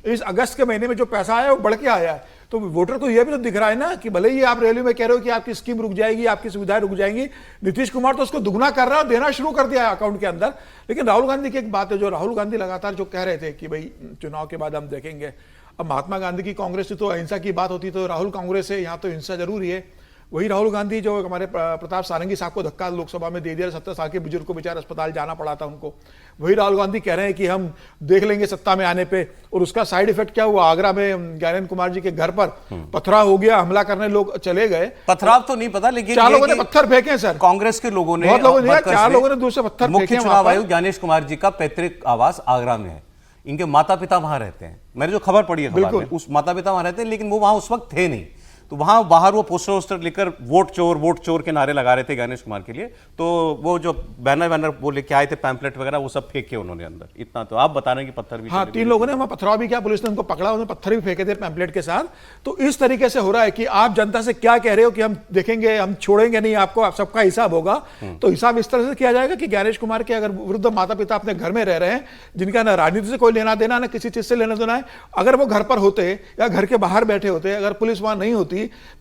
इस अगस्त के महीने में जो पैसा आया वो बढ़ के आया है। तो वोटर को यह भी तो दिख रहा है ना कि भले ही आप रैली में कह रहे हो कि आपकी स्कीम रुक जाएगी, आपकी सुविधाएं रुक जाएंगी, नीतीश कुमार तो उसको दुगना कर रहा है और देना शुरू कर दिया है अकाउंट के अंदर। लेकिन राहुल गांधी की एक बात है, जो राहुल गांधी लगातार जो कह रहे थे कि भाई चुनाव के बाद हम देखेंगे। अब महात्मा गांधी की कांग्रेस से तो अहिंसा की बात होती, तो राहुल कांग्रेस है, यहाँ तो हिंसा जरूरी है। वही राहुल गांधी जो हमारे प्रताप सारंगी साहब को धक्का लोकसभा में दे दिया, 70 साल के बुजुर्ग को बेचारा अस्पताल जाना पड़ा था उनको, वही राहुल गांधी कह रहे हैं कि हम देख लेंगे सत्ता में आने पे। और उसका साइड इफेक्ट क्या हुआ, आगरा में ज्ञानेंद्र कुमार जी के घर पर पथराव हो गया, हमला करने लोग चले गए। पथराव तो नहीं पता, लेकिन 4 लोगों ने पत्थर फेंके सर, कांग्रेस के लोगों ने, बहुत लोगों ने, 4 लोगों ने दूर से पत्थर फेंके। मुख्य चुनाव आयुक्त ज्ञानेश कुमार जी का पैतृक आवास आगरा में है, इनके माता पिता वहां रहते हैं, मैंने जो खबर पड़ी है खबर में, उस माता पिता वहां रहते हैं, लेकिन वो वहां उस वक्त थे नहीं, तो वहां बाहर वो पोस्टर वोस्टर लेकर वोट चोर के नारे लगा रहे थे ज्ञानेश कुमार के लिए, तो वो जो बैनर वो लेके आए थे पैम्पलेट वगैरह वो सब फेंके उन्होंने अंदर। इतना तो आप बता रहे हैं कि पत्थर भी, हाँ 3 लोगों ने वहां पथराव भी किया, पुलिस ने उनको पकड़ा, उन्होंने पत्थर भी फेंके थे पैम्पलेट के साथ। तो इस तरीके से हो रहा है कि आप जनता से क्या कह रहे हो कि हम देखेंगे, हम छोड़ेंगे नहीं आपको, आप सबका हिसाब होगा। तो हिसाब इस तरह से किया जाएगा कि ज्ञानेश कुमार के अगर वृद्ध माता पिता अपने घर में रह रहे हैं, जिनका ना राजनीति से कोई लेना देना, ना किसी चीज से लेना देना है, अगर वो घर पर होते या घर के बाहर बैठे होते, अगर पुलिस वहां नहीं होती,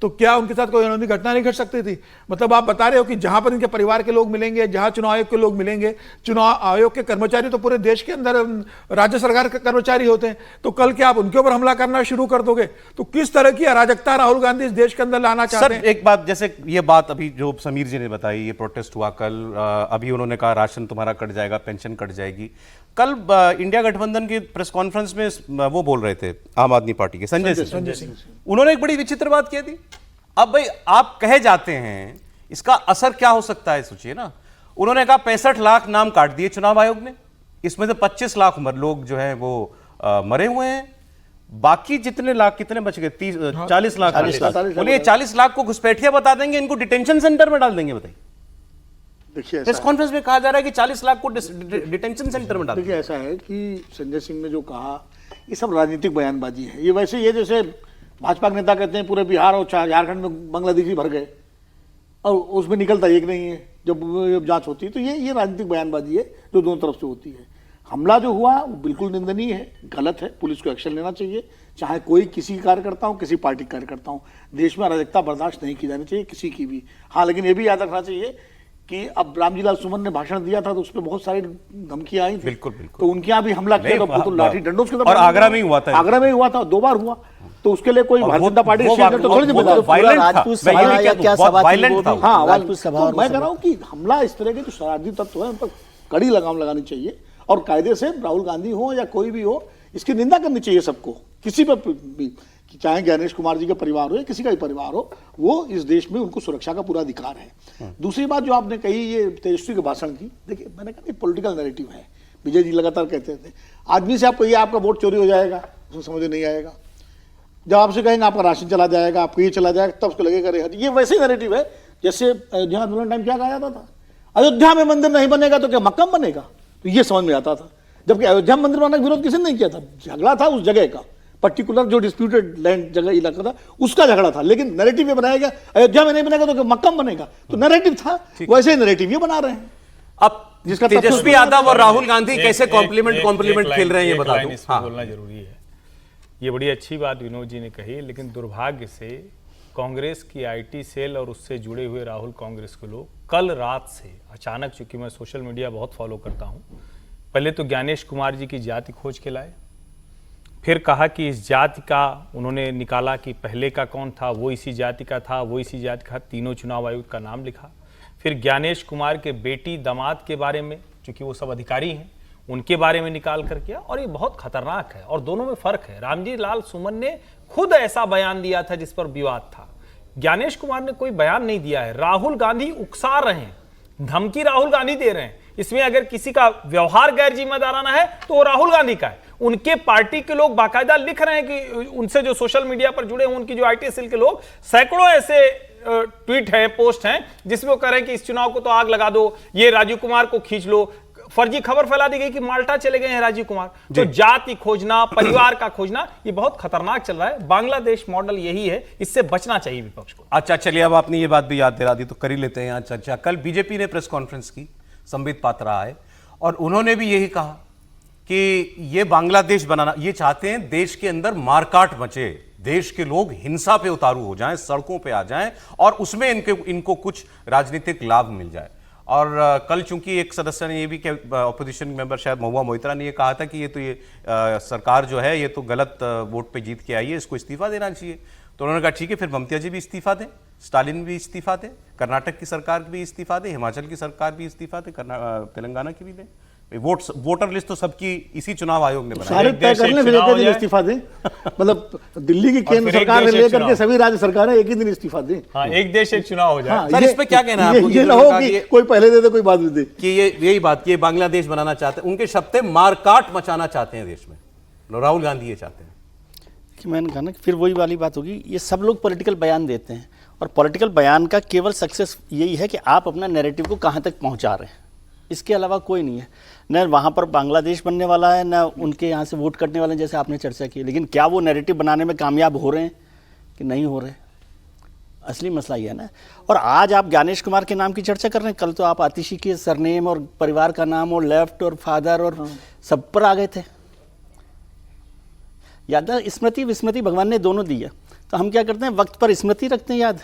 तो क्या उनके साथ कोई अनहोनी घटना नहीं घट सकती थी? मतलब आप बता रहे हो कि जहां पर इनके परिवार के लोग मिलेंगे, जहां चुनाव आयोग के लोग मिलेंगे, चुनाव आयोग के कर्मचारी तो पूरे देश के अंदर राज्य सरकार के कर्मचारी होते हैं, तो कल क्या आप उनके ऊपर हमला करना शुरू कर दोगे? तो किस तरह की अराजकता राहुल गांधी इस देश के अंदर लाना चाहते हैं? एक बात, जैसे ये बात अभी जो समीर जी ने बताई, ये प्रोटेस्ट हुआ कल, अभी उन्होंने कहा राशन तुम्हारा कट जाएगा, पेंशन कट जाएगी। कल इंडिया गठबंधन की प्रेस कॉन्फ्रेंस में वो बोल रहे थे आम आदमी पार्टी के संजय सिंह, उन्होंने एक बड़ी विचित्र बात कह दी। अब भाई आप कहे जाते हैं, इसका असर क्या हो सकता है सोचिए ना। उन्होंने कहा 65 लाख नाम काट दिए चुनाव आयोग ने, इसमें से 25 लाख लोग जो हैं वो मरे हुए हैं, बाकी जितने लाख कितने बच गए? 40 लाख। बोलिए 40 लाख को घुसपैठिया बता देंगे, इनको डिटेंशन सेंटर में डाल देंगे। बताइए, देखिए प्रेस कॉन्फ्रेंस में कहा जा रहा है कि 40 लाख को डिटेंशन सेंटर में डाल। देखिए ऐसा है कि संजय सिंह ने जो कहा ये सब राजनीतिक बयानबाजी है। ये वैसे ये जैसे भाजपा के नेता कहते हैं पूरे बिहार और झारखंड में बांग्लादेशी भर गए और उसमें निकलता एक नहीं है जब जांच होती है, तो ये राजनीतिक बयानबाजी है जो दोनों तरफ से होती है। हमला जो हुआ वो बिल्कुल निंदनीय है, गलत है, पुलिस को एक्शन लेना चाहिए, चाहे कोई किसी कार्यकर्ता हो, किसी पार्टी का कार्यकर्ता हो। देश में अराजकता बर्दाश्त नहीं की जानी चाहिए किसी की भी। हाँ, लेकिन ये भी याद रखना चाहिए कि अब रामजीलाल सुमन ने भाषण दिया था तो उसमें बहुत सारी धमकियां आई थी, बिल्कुल। तो उनके यहाँ भी हमला किया तो लाठी डंडों के, और आगरा में ही हुआ था, आगरा में हुआ था, 2 बार हुआ, तो उसके लिए कोई भारतीय जनता पार्टी तो थोड़ी जिम्मेदार। हाँ, मैं कह रहा हूँ कि हमला इस तरह के जो शरारती तत्व है उन पर कड़ी लगाम लगानी चाहिए और कायदे से राहुल गांधी हो या कोई भी हो इसकी निंदा करनी चाहिए सबको, किसी पर भी, चाहे ज्ञानेश कुमार जी का परिवार हो या किसी का भी परिवार हो, वो इस देश में उनको सुरक्षा का पूरा अधिकार है। दूसरी बात जो आपने कही ये तेजस्वी के भाषण की, देखिए मैंने कहा पॉलिटिकल नैरेटिव है, विजय जी लगातार कहते थे आदमी से आपको ये आपका वोट चोरी हो जाएगा, उसको समझ नहीं आएगा। जब आपसे कहेंगे आपका राशन चला जाएगा, आपको ये चला जाएगा, तब उसको लगेगा ये वैसे ही नैरेटिव है जैसे अयोध्या आंदोलन टाइम क्या कहा जाता था, अयोध्या में मंदिर नहीं बनेगा तो क्या मक्का बनेगा, तो ये समझ में आता था। जबकि अयोध्या मंदिर बनाने का विरोध किसी ने नहीं किया था, झगड़ा था उस जगह का, पर्टिकुलर जो डिस्प्यूटेड लैंड जगह इलाका था उसका झगड़ा था, लेकिन नैरेटिव ये बनाया गया अयोध्या में नहीं बनेगा तो मक्का बनेगा, तो नैरेटिव था, वैसे ही नैरेटिव ये बना रहे हैं। अब जिसका तेजस्वी यादव और राहुल गांधी कैसे कॉम्प्लीमेंट खेल रहे हैं ये बता दूं। हाँ, बोलना जरूरी है। ये बड़ी अच्छी बात विनोद जी ने कही, लेकिन दुर्भाग्य से कांग्रेस की आईटी सेल और उससे जुड़े हुए राहुल कांग्रेस के लोग कल रात से अचानक, चूंकि मैं सोशल मीडिया बहुत फॉलो करता हूं, पहले तो ज्ञानेश कुमार जी की जाति खोज के लाए, फिर कहा कि इस जाति का उन्होंने निकाला कि पहले का कौन था, वो इसी जाति का था, वो इसी जाति का, तीनों चुनाव आयुक्त का नाम लिखा, फिर ज्ञानेश कुमार के बेटी दामाद के बारे में, चूंकि वो सब अधिकारी हैं, उनके बारे में निकाल कर किया, और ये बहुत खतरनाक है और दोनों में फर्क है। रामजी लाल सुमन ने खुद ऐसा बयान दिया था जिस पर विवाद था, ज्ञानेश कुमार ने कोई बयान नहीं दिया है। राहुल गांधी उकसा रहे हैं, धमकी राहुल गांधी दे रहे हैं, इसमें अगर किसी का व्यवहार गैर जिम्मेदाराना है तो वो राहुल गांधी का है। उनके पार्टी के लोग बाकायदा लिख रहे हैं कि उनसे जो सोशल मीडिया पर जुड़े हैं, उनकी जो आईटी सेल के लोग, सैकड़ों ऐसे ट्वीट है, पोस्ट हैं जिसमें वो कह रहे हैं कि इस चुनाव को तो आग लगा दो, ये राजीव कुमार को खींच लो। फर्जी खबर फैला दी गई कि माल्टा चले गए हैं राजीव कुमार। तो जाति खोजना, परिवार का खोजना, ये बहुत खतरनाक चल रहा है। बांग्लादेश मॉडल यही है, इससे बचना चाहिए विपक्ष को। अच्छा, चलिए अब आपने ये बात भी याद दिला दी तो कर ही लेते हैं यहाँ चर्चा। कल बीजेपी ने प्रेस कॉन्फ्रेंस की, संबित पात्रा आए और उन्होंने भी यही कहा कि ये बांग्लादेश बनाना, ये चाहते हैं देश के अंदर मारकाट मचे, देश के लोग हिंसा पे उतारू हो जाएं, सड़कों पे आ जाएं और उसमें इनको कुछ राजनीतिक लाभ मिल जाए। और कल चूंकि एक सदस्य ने ये भी, ऑपोजिशन मेंबर शायद महुआ मोइत्रा ने ये कहा था कि ये सरकार जो है ये तो गलत वोट पे जीत के आई है, इसको इस्तीफा देना चाहिए। तो उन्होंने कहा ठीक है, फिर ममता जी भी इस्तीफा दें, स्टालिन भी इस्तीफा दें, कर्नाटक की सरकार भी इस्तीफा दे, हिमाचल की सरकार भी इस्तीफा दे, तेलंगाना की भी दे। वोटर लिस्ट तो सबकी इसी चुनाव आयोग ने बनाई। सारे तय कर लें, फिर एक दिन इस्तीफा दें। मतलब दिल्ली की केंद्र सरकार से लेकर के सभी राज्य सरकारें एक ही दिन इस्तीफा दें। हाँ, एक देश एक चुनाव हो जाए। हाँ, सर, इस पे क्या कहना है आपको? ये ना हो कि कोई पहले दे दे कोई बाद में दे, कि यही बात, ये बांग्लादेश बनाना चाहते हैं, उनके शब्द मारकाट मचाना चाहते हैं देश में, राहुल गांधी ये चाहते हैं। कि मैंने कहा ना कि फिर वही वाली बात होगी, ये सब लोग पॉलिटिकल बयान देते हैं और पॉलिटिकल बयान का केवल सक्सेस यही है कि आप अपना नैरेटिव को कहाँ तक पहुँचा रहे हैं, इसके अलावा कोई नहीं है। न वहाँ पर बांग्लादेश बनने वाला है, न उनके यहाँ से वोट करने वाले हैं, जैसे आपने चर्चा की। लेकिन क्या वो नैरेटिव बनाने में कामयाब हो रहे हैं कि नहीं हो रहे, असली मसला ये है ना। और आज आप ज्ञानेश कुमार के नाम की चर्चा कर रहे हैं, कल तो आप आतिशी के सरनेम और परिवार का नाम और लेफ्ट और फादर और सब पर आ गए थे। याद है, स्मृति विस्मृति भगवान ने दोनों दी है, तो हम क्या करते हैं, वक्त पर स्मृति रखते हैं याद,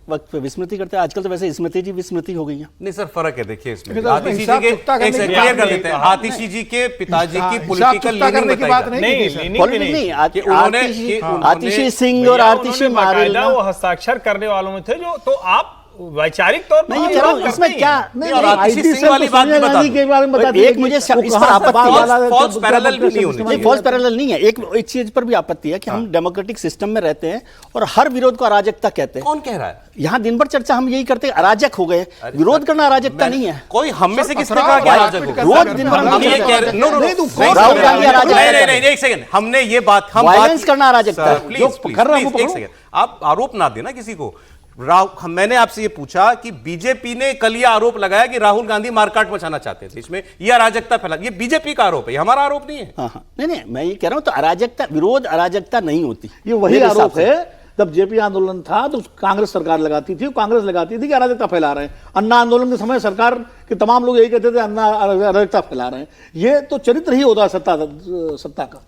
वक्त पे विस्मृति करते हैं। आजकल तो वैसे स्मृति जी विस्मृति हो गई है। नहीं सर, फर्क है, देखिए इसमें लेकिन उसमें आतिशी हिसाब जी चुकता के, एक करने की क्लियर बात कर नहीं देते हैं, कहा। आतिशी जी के पिताजी की हिसाब पॉलिटिकल चुकता करने की बात नहीं नहीं की सर। नहीं, उन्होंने- आतिशी सिंह और भैया, आतिशी उन्होंने मारिल बाकायदा वो हस्ताक्षर करने वालों में थे जो, तो आप वैचारिक तौर पर नहीं, आप कह रहा हूं, करते इसमें ही क्या हैं। नहीं, और आतिशी सिंह वाली बात भी बता दो। के बारे में बता एक दीजिए मुझे कि वो इस पर कहाँ आपत्ति बात है। वाला है, false क्या parallel भी नहीं होनी सिस्टम नहीं, है। फॉल्स पैरेलल नहीं है। एक चीज पर भी आपत्ति है कि हम डेमोक्रेटिक सिस्टम में रहते हैं और हर विरोध को अराजकता कहते हैं। कौन कह रहा है? यहाँ दिन भर चर्चा हम यही करते हैं, अराजक हो गए। विरोध करना अराजकता नहीं है। कोई हम में से किसने पथराव कहा कि और अराजक मारपीट होगा? का रोज दिन भर हम हम ये चर्चा कह करते रहे हैं। नो नो नहीं, तो नहीं, राहुल गांधी अराजक नहीं, एक सेकंड, हमने ये बात हम वायलेंस करना अराजकता है। प्लीज जो प्लीज कर रहा है वो प्लीज, एक पकड़ो। सेकंड, आप आरोप ना देना किसी को। मैंने आपसे ये पूछा कि बीजेपी ने कल ये आरोप लगाया कि राहुल गांधी मारकाट मचाना चाहते थे, इसमें ये अराजकता फैला, ये बीजेपी का आरोप है, ये हमारा आरोप नहीं है। हाँ, नहीं, मैं ये कह रहा हूँ, तो अराजकता, विरोध अराजकता नहीं होती। ये वही मेरे हिसाब आरोप से। है, जब जेपी आंदोलन था तो कांग्रेस सरकार लगाती थी, कांग्रेस लगाती थी कि अराजकता फैला रहे हैं। अन्ना आंदोलन के समय सरकार के तमाम लोग यही कहते थे अन्ना अराजकता फैला रहे हैं। ये तो चरित्र ही होता है सत्ता का।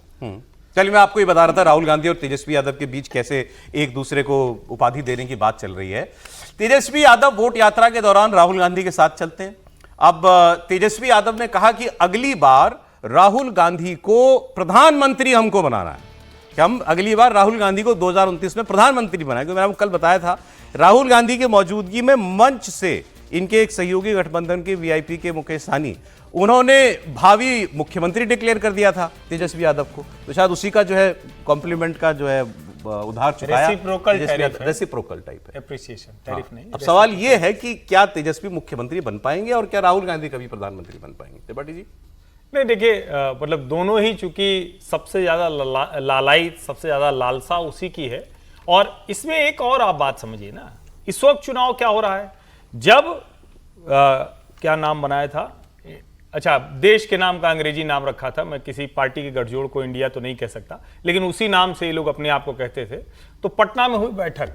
चलिए, मैं आपको ये बता रहा था राहुल गांधी और तेजस्वी यादव के बीच कैसे एक दूसरे को उपाधि देने की बात चल रही है। तेजस्वी यादव वोट यात्रा के दौरान राहुल गांधी के साथ चलते हैं। अब तेजस्वी यादव ने कहा कि अगली बार राहुल गांधी को प्रधानमंत्री हमको बनाना है, कि हम अगली बार राहुल गांधी को 2029 में प्रधानमंत्री बनाए। क्योंकि मैंने आपको कल बताया था, राहुल गांधी की मौजूदगी में मंच से इनके एक सहयोगी गठबंधन के वीआईपी के मुकेश सहनी, उन्होंने भावी मुख्यमंत्री डिक्लेयर कर दिया था तेजस्वी यादव को। तो शायद उसी का जो है कॉम्प्लीमेंट का जो है उधार चुकाया। रेसिप्रोकल टाइप है, एप्रिसिएशन टैरिफ नहीं। अब सवाल ये है कि क्या तेजस्वी मुख्यमंत्री बन पाएंगे और क्या राहुल गांधी कभी प्रधानमंत्री बन पाएंगे? त्रिपाठी जी, नहीं, देखिए, मतलब दोनों ही, चूंकि सबसे ज्यादा लालायित, सबसे ज्यादा लालसा उसी की है। और इसमें एक और आप बात समझिए ना, इस वक्त चुनाव क्या हो रहा है, जब क्या नाम बनाया था, अच्छा, देश के नाम का अंग्रेजी नाम रखा था, मैं किसी पार्टी के गठजोड़ को इंडिया तो नहीं कह सकता, लेकिन उसी नाम से ये लोग अपने आप को कहते थे। तो पटना में हुई बैठक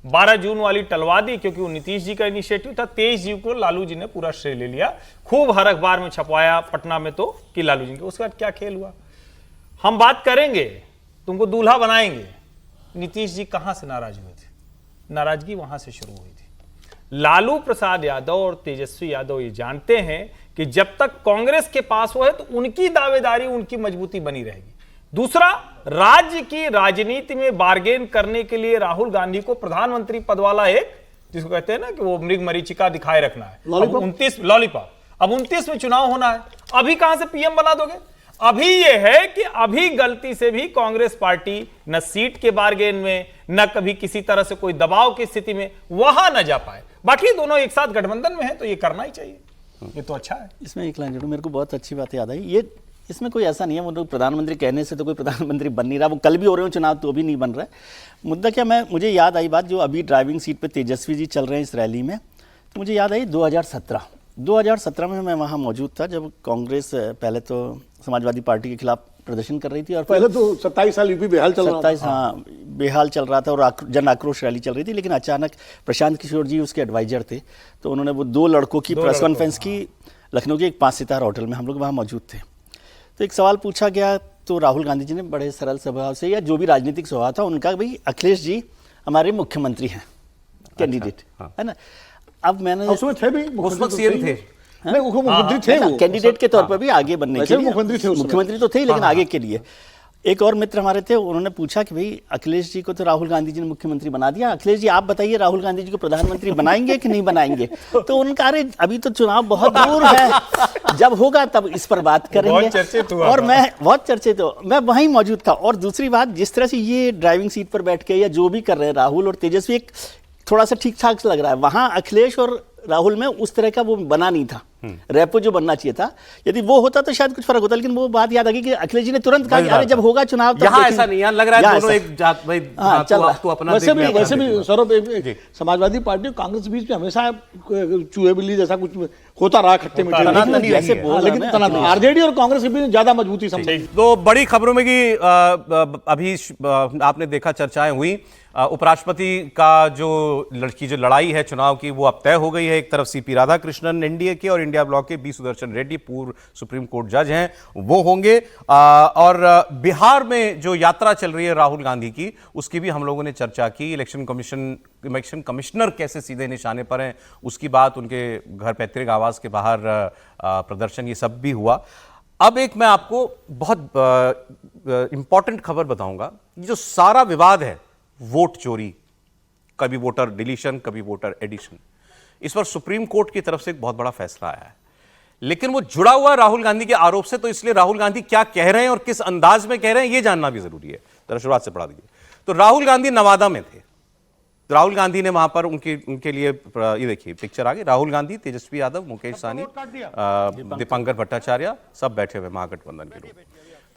12 जून वाली टलवा दी, क्योंकि वो नीतीश जी का इनिशिएटिव था। 23 जून को लालू जी ने पूरा श्रेय ले लिया, खूब हर अखबार में छपवाया पटना में तो कि लालू जी के। उसके बाद क्या खेल हुआ, हम बात करेंगे, तुमको दूल्हा बनाएंगे। नीतीश जी कहां से नाराज हुए थे? नाराजगी वहां से शुरू हुई थी। लालू प्रसाद यादव और तेजस्वी यादव ये जानते हैं कि जब तक कांग्रेस के पास वो है तो उनकी दावेदारी, उनकी मजबूती बनी रहेगी। दूसरा, राज्य की राजनीति में बार्गेन करने के लिए राहुल गांधी को प्रधानमंत्री पद वाला एक, जिसको कहते हैं ना कि वो मृग मरीचिका दिखाए रखना है, लॉलीपॉप। अब 29 में चुनाव होना है, अभी कहां से पीएम बना दोगे? अभी यह है कि अभी गलती से भी कांग्रेस पार्टी न सीट के बार्गेन में, न कभी किसी तरह से कोई दबाव की स्थिति में वहां न जा पाए। बाकी दोनों एक साथ गठबंधन में है तो ये करना ही चाहिए, ये तो अच्छा है। इसमें एक लाइन जोड़ो, मेरे को बहुत अच्छी बात याद आई। ये इसमें कोई ऐसा नहीं है, वो लोग प्रधानमंत्री कहने से तो कोई प्रधानमंत्री बन नहीं रहा, वो कल भी हो रहे हो चुनाव तो भी नहीं बन रहा है। मुद्दा क्या, मुझे याद आई बात, जो अभी ड्राइविंग सीट पे तेजस्वी जी चल रहे हैं इस रैली में, तो मुझे याद आई 2017 में मैं वहाँ मौजूद था, जब कांग्रेस पहले तो समाजवादी पार्टी के खिलाफ प्रदर्शन कर रही थी और पहले तो 27 साल यूपी बेहाल चल रहा था। 27, हाँ, बेहाल चल रहा था और जन आक्रोश रैली चल रही थी। लेकिन अचानक प्रशांत किशोर जी उसके एडवाइजर थे, तो उन्होंने वो 2 लड़कों की प्रेस कॉन्फ्रेंस की लखनऊ के एक 5 सितारा होटल में, हम लोग वहाँ मौजूद थे। तो एक सवाल पूछा गया, तो राहुल गांधी जी ने बड़े सरल स्वभाव से, या जो भी राजनीतिक स्वभाव था उनका, भाई अखिलेश जी हमारे मुख्यमंत्री हैं, कैंडिडेट है ना। अब मैंने उसमें थे भी, उस वक्त सीएम थे, नहीं, मुख्यमंत्री थे वो, कैंडिडेट के तौर पर भी आगे बनने के लिए मुख्यमंत्री थे, मुख्यमंत्री तो थे, लेकिन आगे के लिए एक और मित्र हमारे थे, उन्होंने पूछा कि भाई अखिलेश जी को तो राहुल गांधी जी ने मुख्यमंत्री बना दिया, अखिलेश जी आप बताइए राहुल गांधी जी को प्रधानमंत्री बनाएंगे कि नहीं बनाएंगे? तो उन्होंने कहा अरे अभी तो चुनाव बहुत दूर है, जब होगा तब इस पर बात करेंगे। बहुत चर्चित हुआ और मैं बहुत चर्चित हूँ, मैं वहीं मौजूद था। और दूसरी बात, जिस तरह से ये ड्राइविंग सीट पर बैठ के या जो भी कर रहे हैं राहुल और तेजस्वी, एक थोड़ा सा ठीक ठाक लग रहा है। वहां अखिलेश और राहुल में उस तरह का वो बना नहीं था, रेपो जो बनना चाहिए था। यदि वो होता तो शायद कुछ फर्क होता, लेकिन वो बात याद आ गई कि अखिलेश जी ने तुरंत कहा कि अरे जब होगा चुनाव तब यहाँ देखेंगे। ऐसा नहीं, यहाँ लग रहा है दोनों एक जात भाई, चल रहा है। तू अपना वैसे देख, भी मैं अपना वैसे भी देखूंगा। सौरभ, समाजवादी पार्टी और कांग्रेस के बीच में हमेशा चूहे बिल्ली जैसा कुछ होता रहा, खट्टे मीठे, तनातनी जैसे रही है। बोल लेकिन आरजेडी और कांग्रेस के बीच ज्यादा मजबूती संभव। तो बड़ी खबरों में कि अभी आपने देखा चर्चाएं हुई, उपराष्ट्रपति का जो लड़ाई है चुनाव की वो अब तय हो गई है। एक तरफ सीपी राधाकृष्णन एनडीए के और इंडिया ब्लॉक के बी सुदर्शन रेड्डी पूर्व सुप्रीम कोर्ट जज हैं, वो होंगे। और बिहार में जो यात्रा चल रही है राहुल गांधी की, उसकी भी हम लोगों ने चर्चा की। इलेक्शन कमिश्नर कैसे सीधे निशाने पर हैं, उसकी बात, उनके घर पैतृक आवास के बाहर प्रदर्शन, ये सब भी हुआ। अब एक मैं आपको बहुत इंपॉर्टेंट खबर बताऊंगा। ये जो सारा विवाद है वोट चोरी, कभी वोटर डिलीशन, कभी वोटर एडिशन, इस पर सुप्रीम कोर्ट की तरफ से एक बहुत बड़ा फैसला आया है। लेकिन वो जुड़ा हुआ राहुल गांधी के आरोप से, तो इसलिए राहुल गांधी क्या कह रहे हैं और किस अंदाज में कह रहे हैं ये जानना भी जरूरी है। जरा शुरुआत से पढ़ा दीजिए। तो राहुल गांधी नवादा में थे, राहुल गांधी ने वहां पर उनके लिए, ये देखिए पिक्चर आ गई, राहुल गांधी, तेजस्वी यादव, मुकेश सहनी, दीपांकर भट्टाचार्य सब बैठे हुए महागठबंधन के लोग।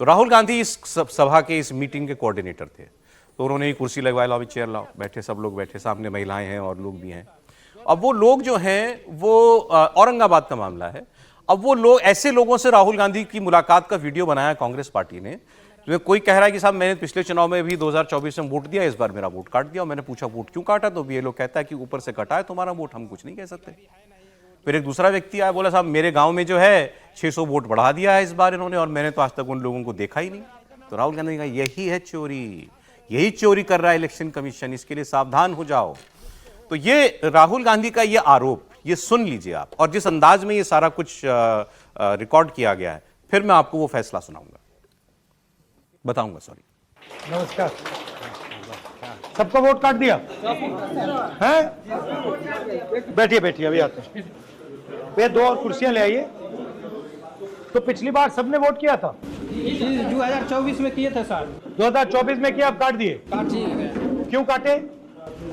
तो राहुल गांधी इस सभा के, इस मीटिंग के कोऑर्डिनेटर थे। तो उन्होंने ही कुर्सी लगवाई, लाओ चेयर लाओ, बैठे सब लोग बैठे, सामने महिलाएं हैं और लोग भी हैं। अब वो लोग जो हैं वो औरंगाबाद का मामला है। अब वो लोग, ऐसे लोगों से राहुल गांधी की मुलाकात का वीडियो बनाया कांग्रेस पार्टी ने। तो कोई कह रहा है कि साहब मैंने पिछले चुनाव में भी 2024 में वोट दिया, इस बार मेरा वोट काट दिया। और मैंने पूछा वोट क्यों काटा, तो ये लोग कहता है कि ऊपर से कटा है तुम्हारा वोट, हम कुछ नहीं कह सकते। फिर एक दूसरा व्यक्ति आया, बोला साहब मेरे गांव में जो है 600 वोट बढ़ा दिया है इस बार इन्होंने, और मैंने तो आज तक उन लोगों को देखा ही नहीं। तो राहुल गांधी ने कहा यही है चोरी, यही चोरी कर रहा है इलेक्शन कमीशन, इसके लिए सावधान हो जाओ। तो ये राहुल गांधी का ये आरोप, ये सुन लीजिए आप, और जिस अंदाज में ये सारा कुछ रिकॉर्ड किया गया है, फिर मैं आपको वो फैसला सुनाऊंगा, बताऊंगा। सॉरी, नमस्कार। सबका वोट काट दिया है? बैठिए बैठिए, अभी आते हैं। भैया 2 और कुर्सियां ले आइए। तो पिछली बार सबने वोट किया था? 2024 में किए थे सर। 2024 में किया, अब काट दिए? काट दिए। क्यों काटे?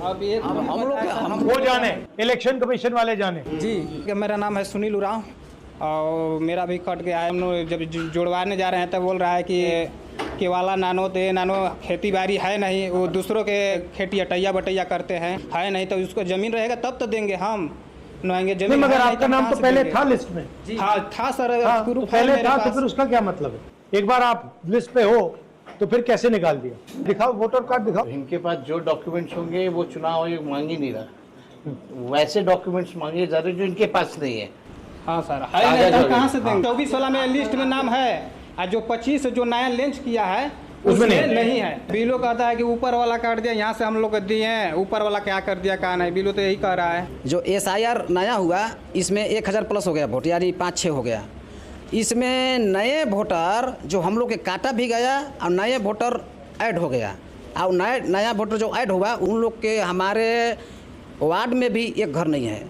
अब ये हम वो जाने, इलेक्शन कमीशन वाले जाने। जी, मेरा नाम है सुनील उरांव और मेरा भी कट गया है। हम लोग जब जुड़वाने जा रहे हैं तब बोल रहा है कि केवाला नानो ते नानो खेती बाड़ी है नहीं, वो दूसरों के खेती अटैया बटैया करते हैं, है नहीं तो उसको जमीन रहेगा तब तो देंगे हम, नहीं जमीन। मगर आपका नाम तो पहले था लिस्ट में। हाँ था सर, तो पहले था, तो फिर उसका क्या मतलब है? एक बार आप लिस्ट पे हो तो फिर कैसे निकाल दिया? दिखाओ वोटर कार्ड दिखाओ। इनके पास जो डॉक्यूमेंट्स होंगे वो चुनाव आयोग मांग ही नहीं रहा, वैसे डॉक्यूमेंट्स मांगे जा रहे जो इनके पास नहीं है। हाँ सर, है नहीं तो कहाँ से देंगे? 24 वाला में लिस्ट में नाम है, और जो 25 जो नया लॉन्च किया है उसमें नहीं है। बीलो कहता है कि ऊपर वाला काट दिया, यहाँ से हम लोग दिए हैं, ऊपर वाला क्या कर दिया कहा नहीं, बीलो तो यही कह रहा है। जो SIR नया हुआ इसमें 1000 प्लस हो गया वोट, यानी 5-6 हो गया। इसमें नए वोटर जो हम लोग के काटा भी गया और नए वोटर ऐड हो गया, और नया वोटर जो ऐड हुआ उन लोग के हमारे वार्ड में भी एक घर नहीं है।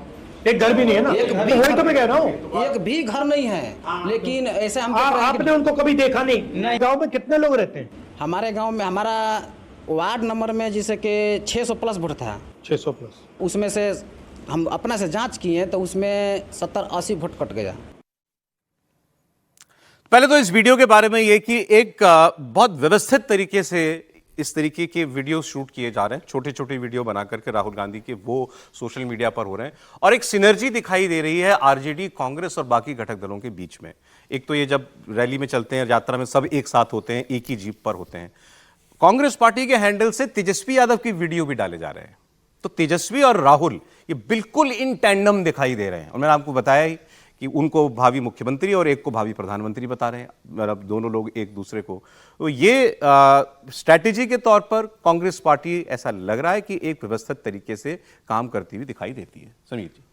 एक घर भी नहीं है ना? वही तो मैं कह रहा हूँ, एक भी घर नहीं है। लेकिन ऐसे हम आपने उनको कभी देखा नहीं? गांव में कितने लोग रहते हैं? हमारे गांव में, हमारा वार्ड नंबर में जैसे कि 600 प्लस वोट था, 600 प्लस, उसमें से हम अपना से जांच किए तो उसमें 70-80 वोट कट गया। पहले तो इस वीडियो के बारे में ये कि एक बहुत व्यवस्थित तरीके से इस तरीके के वीडियो शूट किए जा रहे हैं, छोटे छोटे वीडियो बना करके राहुल गांधी के, वो सोशल मीडिया पर हो रहे हैं, और एक सिनर्जी दिखाई दे रही है आरजेडी, कांग्रेस और बाकी घटक दलों के बीच में। एक तो ये जब रैली में चलते हैं, यात्रा में सब एक साथ होते हैं, एक ही जीप पर होते हैं। कांग्रेस पार्टी के हैंडल से तेजस्वी यादव की वीडियो भी डाले जा रहे हैं। तो तेजस्वी और राहुल ये बिल्कुल इन टैंडम दिखाई दे रहे हैं, और मैंने आपको बताया ही कि उनको भावी मुख्यमंत्री और एक को भावी प्रधानमंत्री बता रहे हैं, मतलब दोनों लोग एक दूसरे को। तो ये स्ट्रैटेजी के तौर पर कांग्रेस पार्टी, ऐसा लग रहा है कि एक व्यवस्थित तरीके से काम करती हुई दिखाई देती है। समीर जी।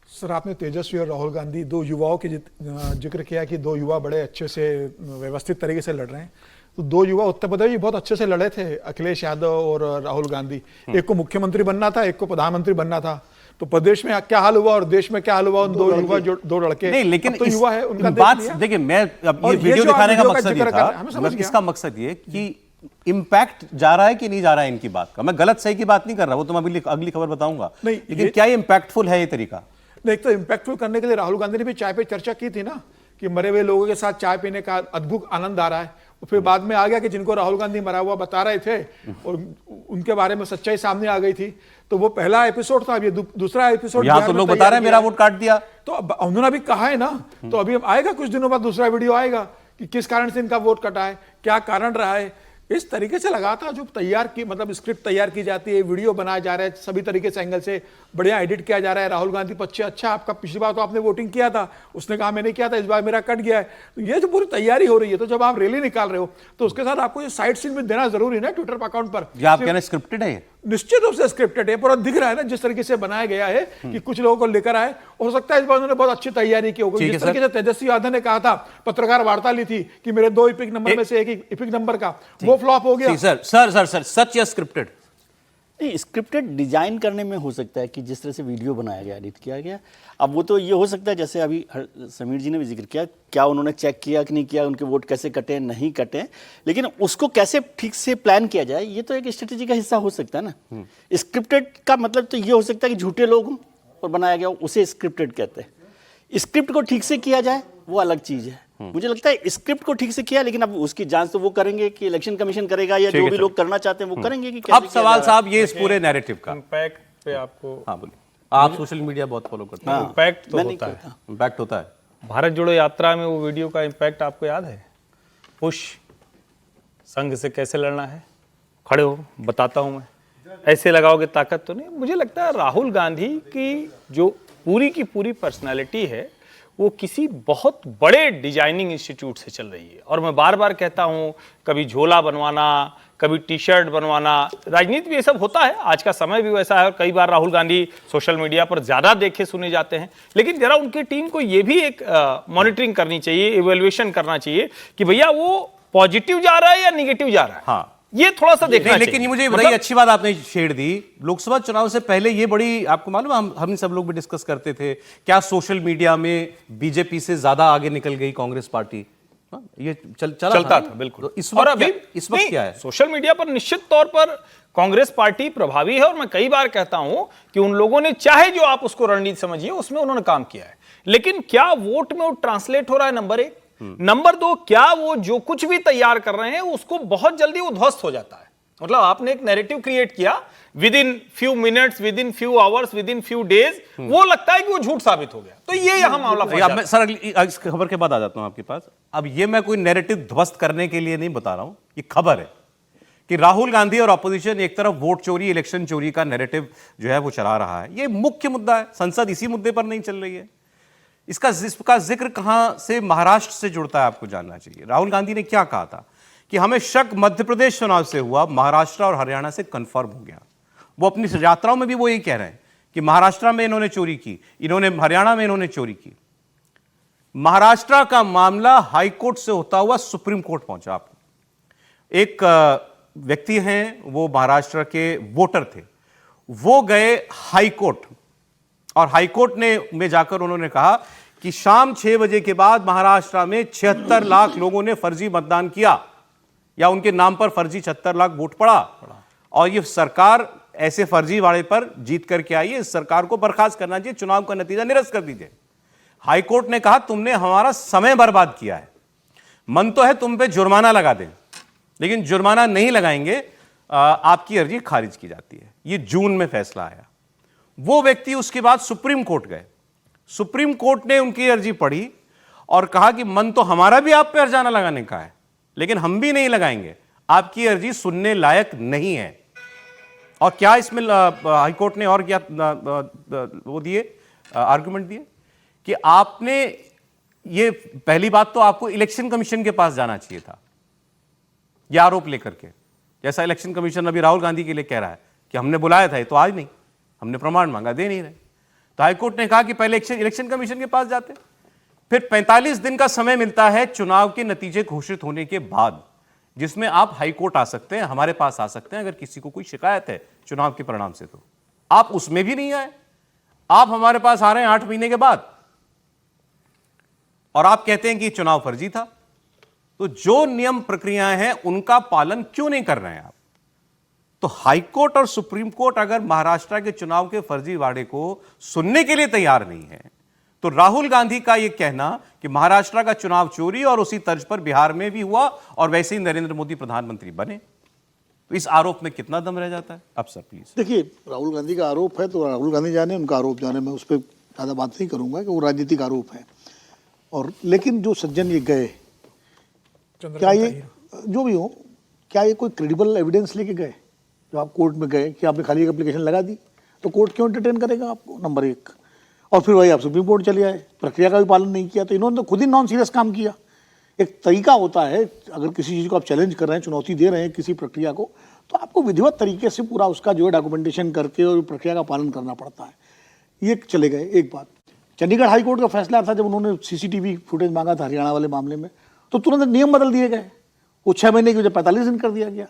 सर, आपने तेजस्वी और राहुल गांधी 2 युवाओं के जिक्र किया कि 2 युवा बड़े अच्छे से व्यवस्थित तरीके से लड़ रहे हैं। तो दो युवा उत्तर प्रदेश में बहुत अच्छे से लड़े थे, अखिलेश यादव और राहुल गांधी। एक को मुख्यमंत्री बनना था, एक को प्रधानमंत्री बनना था। तो प्रदेश में क्या हाल हुआ और देश में क्या हाल हुआ, उन दो युवा जो दो लड़के। नहीं, लेकिन तो युवा है उनका बात देखिए, मैं अब ये वीडियो दिखाने का मकसद ये था, मतलब इसका मकसद ये कि इम्पैक्ट जा रहा है कि नहीं जा रहा है इनकी बात का। मैं गलत सही की बात नहीं कर रहा, वो तो मैं अगली खबर बताऊंगा। नहीं, लेकिन क्या ये इम्पैक्टफुल है ये तरीका? एक तो इम्पैक्टफुल करने के लिए राहुल गांधी ने भी चाय पे चर्चा की थी ना, कि मरे हुए लोगों के साथ चाय पीने का अद्भुत आनंद आ रहा है। और फिर बाद में आ गया कि जिनको राहुल गांधी मरा हुआ बता रहे थे और उनके बारे में सच्चाई सामने आ गई थी। तो वो पहला एपिसोड था, अब ये दूसरा एपिसोड। यहाँ तो लोग बता रहे हैं मेरा वोट काट दिया, तो उन्होंने अभी कहा है ना, तो अभी आएगा कुछ दिनों बाद दूसरा वीडियो आएगा कि किस कारण से इनका वोट कटा है, क्या कारण रहा है। इस तरीके से लगातार जो तैयार की, मतलब स्क्रिप्ट तैयार की जाती है, वीडियो बनाया जा रहा है, सभी तरीके से एंगल से बढ़िया एडिट किया जा रहा है। राहुल गांधी पक्षे, अच्छा आपका पिछली बार तो आपने वोटिंग किया था, उसने कहा मैंने किया था, इस बार मेरा कट गया है। तो ये जो पूरी तैयारी हो रही है, तो जब आप रैली निकाल रहे हो तो उसके साथ आपको ये साइड सीन भी देना जरूरी है ना ट्विटर अकाउंट पर। आप कहना स्क्रिप्टेड है? निश्चित रूप से स्क्रिप्टेड है, पूरा दिख रहा है ना जिस तरीके से बनाया गया है कि कुछ लोगों को लेकर आए। हो सकता है इस बार उन्होंने बहुत अच्छी तैयारी की होगी। जिस तरीके से तेजस्वी यादव ने कहा था, पत्रकार वार्ता ली थी कि मेरे 2 इपिक नंबर में से एक इपिक नंबर का, वो फ्लॉप हो गया। सर सच या स्क्रिप्टेड? नहीं, स्क्रिप्टेड डिजाइन करने में हो सकता है कि जिस तरह से वीडियो बनाया गया, एडिट किया गया। अब वो तो ये हो सकता है, जैसे अभी समीर जी ने भी जिक्र किया, क्या उन्होंने चेक किया कि नहीं किया, उनके वोट कैसे कटे नहीं कटे, लेकिन उसको कैसे ठीक से प्लान किया जाए, ये तो एक स्ट्रेटेजी का हिस्सा हो सकता है ना। स्क्रिप्टेड का मतलब तो ये हो सकता है कि झूठे लोग हों और बनाया गया हो, उसे स्क्रिप्टेड कहते हैं। स्क्रिप्ट को ठीक से किया जाए वो अलग चीज है। मुझे लगता है स्क्रिप्ट को ठीक से किया, लेकिन अब उसकी जांच तो वो करेंगे कि इलेक्शन कमीशन करेगा या जो भी लोग करना चाहते हैं वो करेंगे कि अब सवाल साहब ये इस पूरे नैरेटिव का इम्पैक्ट पे आपको, हाँ बोलिए। आप सोशल मीडिया बहुत फॉलो करते हैं, इम्पैक्ट तो होता है, इम्पैक्ट होता है। भारत जोड़ो यात्रा में वो वीडियो का इम्पैक्ट आपको याद है? पुश संघ से कैसे लड़ना है, खड़े हो बताता हूं मैं, ऐसे लगाओगे ताकत तो नहीं। मुझे लगता है राहुल गांधी की जो पूरी की पूरी पर्सनालिटी है वो किसी बहुत बड़े डिजाइनिंग इंस्टीट्यूट से चल रही है। और मैं बार बार कहता हूं, कभी झोला बनवाना, कभी टी शर्ट बनवाना, राजनीति में ये सब होता है, आज का समय भी वैसा है। और कई बार राहुल गांधी सोशल मीडिया पर ज्यादा देखे सुने जाते हैं, लेकिन जरा उनकी टीम को ये भी एक मॉनिटरिंग करनी चाहिए, इवेल्युएशन करना चाहिए कि भैया वो पॉजिटिव जा रहा है या निगेटिव जा रहा है। हाँ, ये थोड़ा सा देखना चाहिए। लेकिन ये मुझे बड़ी अच्छी बात आपने छेड़ दी। लोकसभा चुनाव से पहले ये बड़ी, आपको मालूम है, हम सब लोग भी डिस्कस करते थे, क्या सोशल मीडिया में बीजेपी से ज्यादा आगे निकल गई कांग्रेस पार्टी? ये चलता था बिल्कुल। तो इस वक्त क्या है? सोशल मीडिया पर निश्चित तौर पर कांग्रेस पार्टी प्रभावी है। और मैं कई बार कहता हूं कि उन लोगों ने, चाहे जो आप उसको रणनीति समझिए, उसमें उन्होंने काम किया है, लेकिन क्या वोट में वो ट्रांसलेट हो रहा है? नंबर 1। नंबर 2, क्या वो जो कुछ भी तैयार कर रहे हैं उसको बहुत जल्दी वो ध्वस्त हो जाता है? मतलब आपने एक नैरेटिव क्रिएट किया, with in few minutes, with in few hours, with in few days, वो लगता है कि वो झूठ साबित हो गया। तो ये यहां मामला मैं सर इस खबर के बाद आ जाता हूं आपके पास। अब ये मैं कोई नैरेटिव ध्वस्त करने के लिए नहीं बता रहा हूं, ये खबर है कि राहुल गांधी और ऑपोजिशन एक तरफ वोट चोरी, इलेक्शन चोरी का नैरेटिव जो है वो चला रहा है। ये मुख्य मुद्दा है, संसद इसी मुद्दे पर नहीं चल रही है। इसका जिक्र कहां से, महाराष्ट्र से जुड़ता है, आपको जानना चाहिए। राहुल गांधी ने क्या कहा था कि हमें शक मध्य प्रदेश चुनाव से हुआ, महाराष्ट्र और हरियाणा से कंफर्म हो गया। वो अपनी यात्राओं में भी वो यही कह रहे हैं कि महाराष्ट्र में इन्होंने चोरी की, इन्होंने हरियाणा में इन्होंने चोरी की। महाराष्ट्र का मामला हाईकोर्ट से होता हुआ सुप्रीम कोर्ट पहुंचा। आपको एक व्यक्ति हैं, वो महाराष्ट्र के वोटर थे, वो गए हाईकोर्ट और हाईकोर्ट में जाकर उन्होंने कहा कि शाम 6 बजे के बाद महाराष्ट्र में 76 लाख लोगों ने फर्जी मतदान किया या उनके नाम पर फर्जी 76 लाख वोट पड़ा और ये सरकार ऐसे फर्जी वाले पर जीत करके आई है, इस सरकार को बर्खास्त करना चाहिए, चुनाव का नतीजा निरस्त कर दीजिए। हाईकोर्ट ने कहा तुमने हमारा समय बर्बाद किया है, मन तो है तुम पे जुर्माना लगा दें, लेकिन जुर्माना नहीं लगाएंगे, आपकी अर्जी खारिज की जाती है। ये जून में फैसला आया। वो व्यक्ति उसके बाद सुप्रीम कोर्ट गए, सुप्रीम कोर्ट ने उनकी अर्जी पढ़ी और कहा कि मन तो हमारा भी आप पे अर्जाना लगाने का है, लेकिन हम भी नहीं लगाएंगे, आपकी अर्जी सुनने लायक नहीं है। और क्या इसमें हाईकोर्ट ने और क्या वो दिए, आर्गुमेंट दिए कि आपने ये, पहली बात तो आपको इलेक्शन कमीशन के पास जाना चाहिए था यह आरोप लेकर के, जैसा इलेक्शन कमीशन अभी राहुल गांधी के लिए कह रहा है कि हमने बुलाया था, ये तो आज नहीं, हमने प्रमाण मांगा, दे नहीं रहे। तो हाईकोर्ट ने कहा कि पहले इलेक्शन कमीशन के पास जाते, फिर 45 दिन का समय मिलता है चुनाव के नतीजे घोषित होने के बाद। जिसमें आप हाई कोर्ट आ सकते हैं, हमारे पास आ सकते हैं अगर किसी को कोई शिकायत है चुनाव के परिणाम से। तो आप उसमें भी नहीं आए, आप हमारे पास आ रहे हैं 8 महीने के बाद और आप कहते हैं कि चुनाव फर्जी था। तो जो नियम प्रक्रियाएं हैं उनका पालन क्यों नहीं कर रहे हैं आप? तो हाई कोर्ट और सुप्रीम कोर्ट अगर महाराष्ट्र के चुनाव के फर्जीवाड़े को सुनने के लिए तैयार नहीं है, तो राहुल गांधी का यह कहना कि महाराष्ट्र का चुनाव चोरी और उसी तर्ज पर बिहार में भी हुआ और वैसे ही नरेंद्र मोदी प्रधानमंत्री बने, तो इस आरोप में कितना दम रह जाता है? अब सर प्लीज। देखिए, राहुल गांधी का आरोप है तो राहुल गांधी जाने, उनका आरोप जाने, मैं उस पर ज़्यादा बात नहीं करूंगा कि वो राजनीतिक आरोप है। और लेकिन जो सज्जन ये गए, क्या ये जो भी हो, क्या ये कोई क्रेडिबल एविडेंस लेके गए? जो आप कोर्ट में गए कि आपने खाली एक एप्लीकेशन लगा दी, तो कोर्ट क्यों एंटरटेन करेगा आपको? नंबर 1। और फिर वही आप सुप्रीम कोर्ट चले आए, प्रक्रिया का भी पालन नहीं किया। तो इन्होंने तो खुद ही नॉन सीरियस काम किया। एक तरीका होता है, अगर किसी चीज़ को आप चैलेंज कर रहे हैं, चुनौती दे रहे हैं किसी प्रक्रिया को, तो आपको विधिवत तरीके से पूरा उसका जो है डॉक्यूमेंटेशन करके और प्रक्रिया का पालन करना पड़ता है। ये चले गए। एक बात, चंडीगढ़ हाई कोर्ट का फैसला था जब उन्होंने सीसीटीवी फुटेज मांगा था हरियाणा वाले मामले में, तो तुरंत नियम बदल दिए गए, वो 6 महीने की वजह 45 दिन कर दिया गया।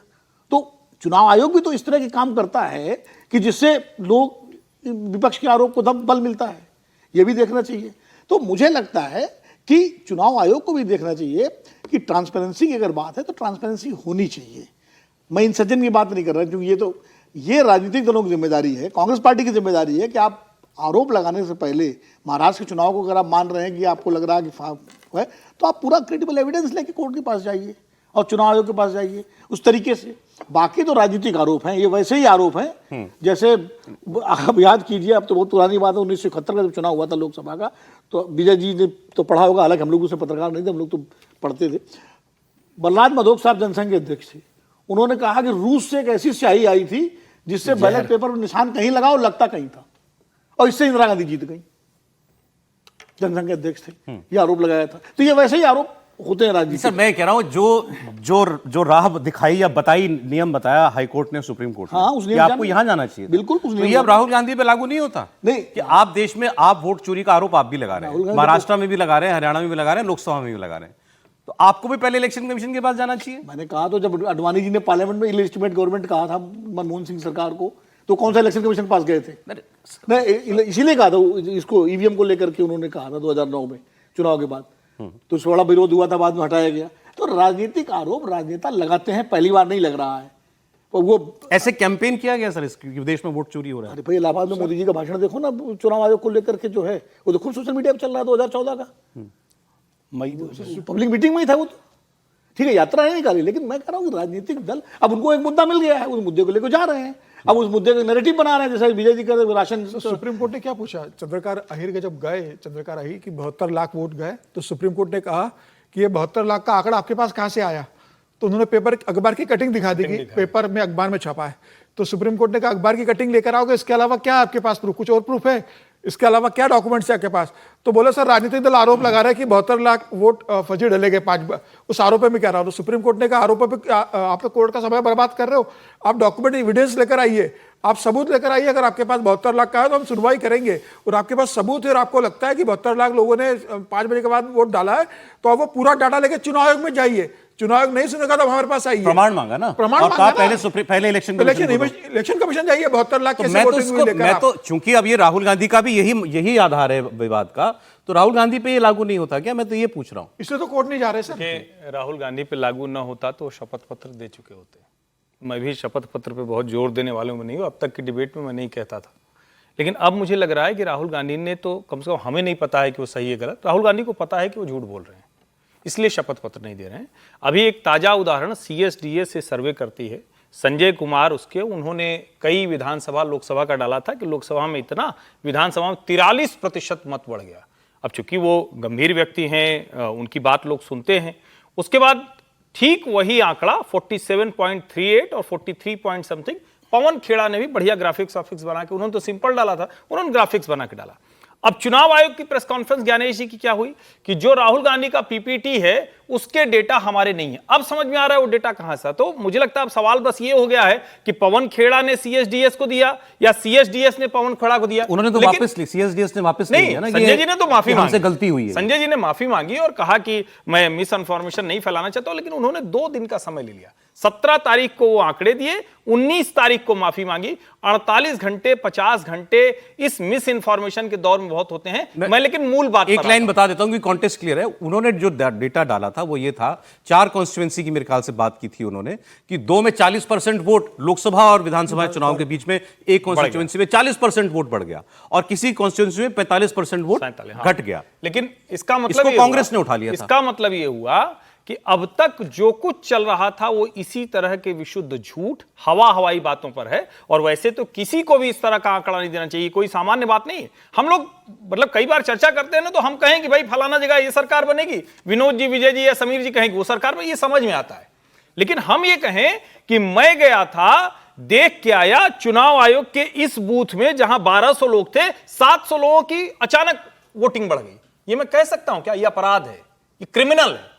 तो चुनाव आयोग भी तो इस तरह के काम करता है कि जिससे लोग, विपक्ष के आरोप को दब बल मिलता है, ये भी देखना चाहिए। तो मुझे लगता है कि चुनाव आयोग को भी देखना चाहिए कि ट्रांसपेरेंसी की अगर बात है तो ट्रांसपेरेंसी होनी चाहिए। मैं इन सज्जन की बात नहीं कर रहा, क्योंकि ये राजनीतिक दलों की जिम्मेदारी है, कांग्रेस पार्टी की जिम्मेदारी है कि आप आरोप लगाने से पहले महाराष्ट्र के चुनाव को अगर आप मान रहे हैं कि आपको लग रहा है कि है, तो आप पूरा क्रेडिबल एविडेंस लेके कोर्ट के पास जाइए और चुनाव आयोग के पास जाइए उस तरीके से। बाकी तो राजनीतिक आरोप हैं, ये वैसे ही आरोप हैं जैसे आप याद कीजिए, अब तो बहुत पुरानी बात है, 1971 का जब चुनाव हुआ था लोकसभा का, तो विजय जी ने तो पढ़ा होगा, हालांकि हम लोग उससे पत्रकार नहीं थे, हम लोग तो पढ़ते थे। बलराज मधोक साहब जनसंघ के अध्यक्ष थे, उन्होंने कहा कि रूस से एक ऐसी स्याही आई थी जिससे बैलेट पेपर पर निशान कहीं लगा और लगता कहीं था, और इससे इंदिरा गांधी जीत गई। जनसंघ के अध्यक्ष थे, ये आरोप लगाया था। तो ये वैसे ही आरोप होते हैं राजनीति। सर मैं कह रहा हूं जो राह दिखाई या बताई, नियम बताया हाई कोर्ट ने, सुप्रीम कोर्ट ने, हाँ, उस नियम आपको यहां जाना चाहिए। बिल्कुल, तो ये अब राहुल गांधी पे लागू नहीं होता? नहीं, कि आप देश में आप वोट चोरी का आरोप आप भी लगा रहे हैं, महाराष्ट्र में भी लगा रहे हैं, हरियाणा में भी लगा रहे हैं, लोकसभा में भी लगा रहे हैं, तो आपको भी पहले इलेक्शन कमीशन के पास जाना चाहिए। मैंने कहा तो, जब अडवाणी जी ने पार्लियामेंट में इलेजिटिमेट गवर्नमेंट कहा था मनमोहन सिंह सरकार को, तो कौन सा इलेक्शन कमीशन पास गए थे? नहीं, इसीलिए कहा था इसको, ईवीएम को लेकर के उन्होंने कहा था 2009 में चुनाव के बाद, तो उससे बड़ा विरोध हुआ था, बाद में हटाया गया। तो राजनीतिक आरोप राजनेता लगाते हैं, पहली बार नहीं लग रहा है। तो वो ऐसे कैंपेन किया गया सर इसकी, देश में वोट चोरी हो रहा है। अरे भाई, इलाहाबाद में मोदी जी का भाषण देखो ना चुनाव आयोग को लेकर के, जो है वो तो खुद सोशल मीडिया पर चल रहा है 2014 का, पब्लिक मीटिंग में ही था वो। तो ठीक है, यात्रा नहीं निकाली, लेकिन मैं कह रहा हूँ राजनीतिक दल, अब उनको एक मुद्दा मिल गया है, उस मुद्दे को लेकर जा रहे हैं, अब उस मुद्दे का नैरेटिव बना रहे हैं, जैसे विजय जी का राशन। सुप्रीम कोर्ट ने क्या पूछा? चंद्रकार अहिर के जब गए, चंद्रकार अहिर की 72 लाख वोट गए, तो सुप्रीम कोर्ट ने कहा कि ये 72 लाख का आंकड़ा आपके पास कहां से आया? तो उन्होंने अखबार की कटिंग दिखा दी कि पेपर में, अखबार में छपा है। तो सुप्रीम कोर्ट ने कहा अखबार की कटिंग लेकर आओगे, इसके अलावा क्या आपके पास प्रूफ, कुछ और प्रूफ है? इसके अलावा क्या डॉक्यूमेंट्स है आपके पास? तो बोले सर राजनीतिक दल आरोप लगा रहे हैं कि 72 लाख वोट फर्जी डले गए 5 बार, उस आरोप में क्या रहा हो? तो सुप्रीम कोर्ट ने कहा आरोप पे आप तो कोर्ट का समय बर्बाद कर रहे हो, आप डॉक्यूमेंट एविडेंस लेकर आइए, आप सबूत लेकर आइए। अगर आपके पास 72 लाख का है तो हम सुनवाई करेंगे, और आपके पास सबूत है और आपको लगता है कि 72 लाख लोगों ने 5 बजे के बाद वोट डाला है, तो आप वो पूरा डाटा लेकर चुनाव आयोग में जाइए। चुनाव आयोग नहीं सुनेगा तो हमारे पास आइए, प्रमाण मांगा ना, प्रमाण और मांगा पहले इलेक्शन कमीशन जाइए। 72 लाख कैसे वोटिंग हुई लेकर मैं तो, चूंकि अब ये राहुल गांधी का भी यही आधार है विवाद का, तो राहुल गांधी पे ये लागू नहीं होता क्या? मैं तो ये पूछ रहा हूं। इसलिए तो कोर्ट नहीं जा रहे सर। कि राहुल गांधी पे लागू ना होता तो शपथ पत्र दे चुके होते। मैं भी शपथ पत्र पे बहुत जोर देने वालों में नहीं हूँ, अब तक की डिबेट में मैं नहीं कहता था, लेकिन अब मुझे लग रहा है कि राहुल गांधी ने तो, कम से कम हमें नहीं पता है कि वो सही है गलत, राहुल गांधी को पता है कि वो झूठ बोल रहे हैं, इसलिए शपथ पत्र नहीं दे रहे हैं। अभी एक ताजा उदाहरण CSDA से सर्वे करती है संजय कुमार, उसके उन्होंने कई विधानसभा लोकसभा का डाला था कि लोकसभा में इतना, विधानसभा में 43% मत बढ़ गया। अब चूंकि वो गंभीर व्यक्ति हैं, उनकी बात लोग सुनते हैं। उसके बाद ठीक वही आंकड़ा 47.38 और 43 पॉइंट समथिंग, पवन खेड़ा ने भी बढ़िया ग्राफिक्स बना के, उन्होंने तो सिंपल डाला था, उन्होंने ग्राफिक्स बना के डाला। अब चुनाव आयोग की प्रेस कॉन्फ्रेंस ज्ञानेश जी की क्या हुई कि जो राहुल गांधी का पीपीटी है उसके डेटा हमारे नहीं है। अब समझ में आ रहा है वो डेटा कहां से। तो मुझे लगता है अब सवाल बस ये हो गया है कि पवन खेड़ा ने सीएसडीएस को दिया या सीएसडीएस ने पवन खेड़ा को दिया। उन्होंने तो वापस ली, सीएसडीएस ने वापस नहीं लिया ना, संजय जी ने तो माफी मांगी, गलती हुई है। संजय जी ने माफी मांगी और कहा कि मैं मिस इन्फॉर्मेशन नहीं फैलाना चाहता हूं, लेकिन उन्होंने 2 दिन का समय ले लिया। 17 तारीख को वो आंकड़े दिए, 19 तारीख को माफी मांगी। 48 घंटे 50 घंटे इस मिस इन्फॉर्मेशन के दौर में बहुत होते हैं। मैं लेकिन मूल बात एक लाइन बता देता हूं कि कॉन्टेक्स्ट क्लियर है। उन्होंने जो डेटा डाला था वो ये था, 4 कॉन्स्टिट्यूएंसी की मेरे ख्याल से बात की थी उन्होंने कि 2 में 40% वोट लोकसभा और विधानसभा चुनाव के बीच में, एक कॉन्स्टिट्यूएंसी में 40% वोट बढ़ गया और किसी कॉन्स्टिट्यूएंसी में 45% वोट घट गया। लेकिन इसका मतलब इसको कांग्रेस ने उठा लिया था। इसका मतलब ये हुआ कि अब तक जो कुछ चल रहा था वो इसी तरह के विशुद्ध झूठ, हवाई बातों पर है। और वैसे तो किसी को भी इस तरह का आंकड़ा नहीं देना चाहिए, कोई सामान्य बात नहीं है। हम लोग मतलब कई बार चर्चा करते हैं ना, तो हम कहें कि भाई फलाना जगह ये सरकार बनेगी, विनोद जी, विजय जी या समीर जी कहेंगे वो सरकार में, ये समझ में आता है। लेकिन हम ये कहें कि मैं गया था, देख के आया चुनाव आयोग के इस बूथ में जहां 1200 लोग थे, 700 लोगों की अचानक वोटिंग बढ़ गई, ये मैं कह सकता हूं क्या? ये अपराध है, ये क्रिमिनल है।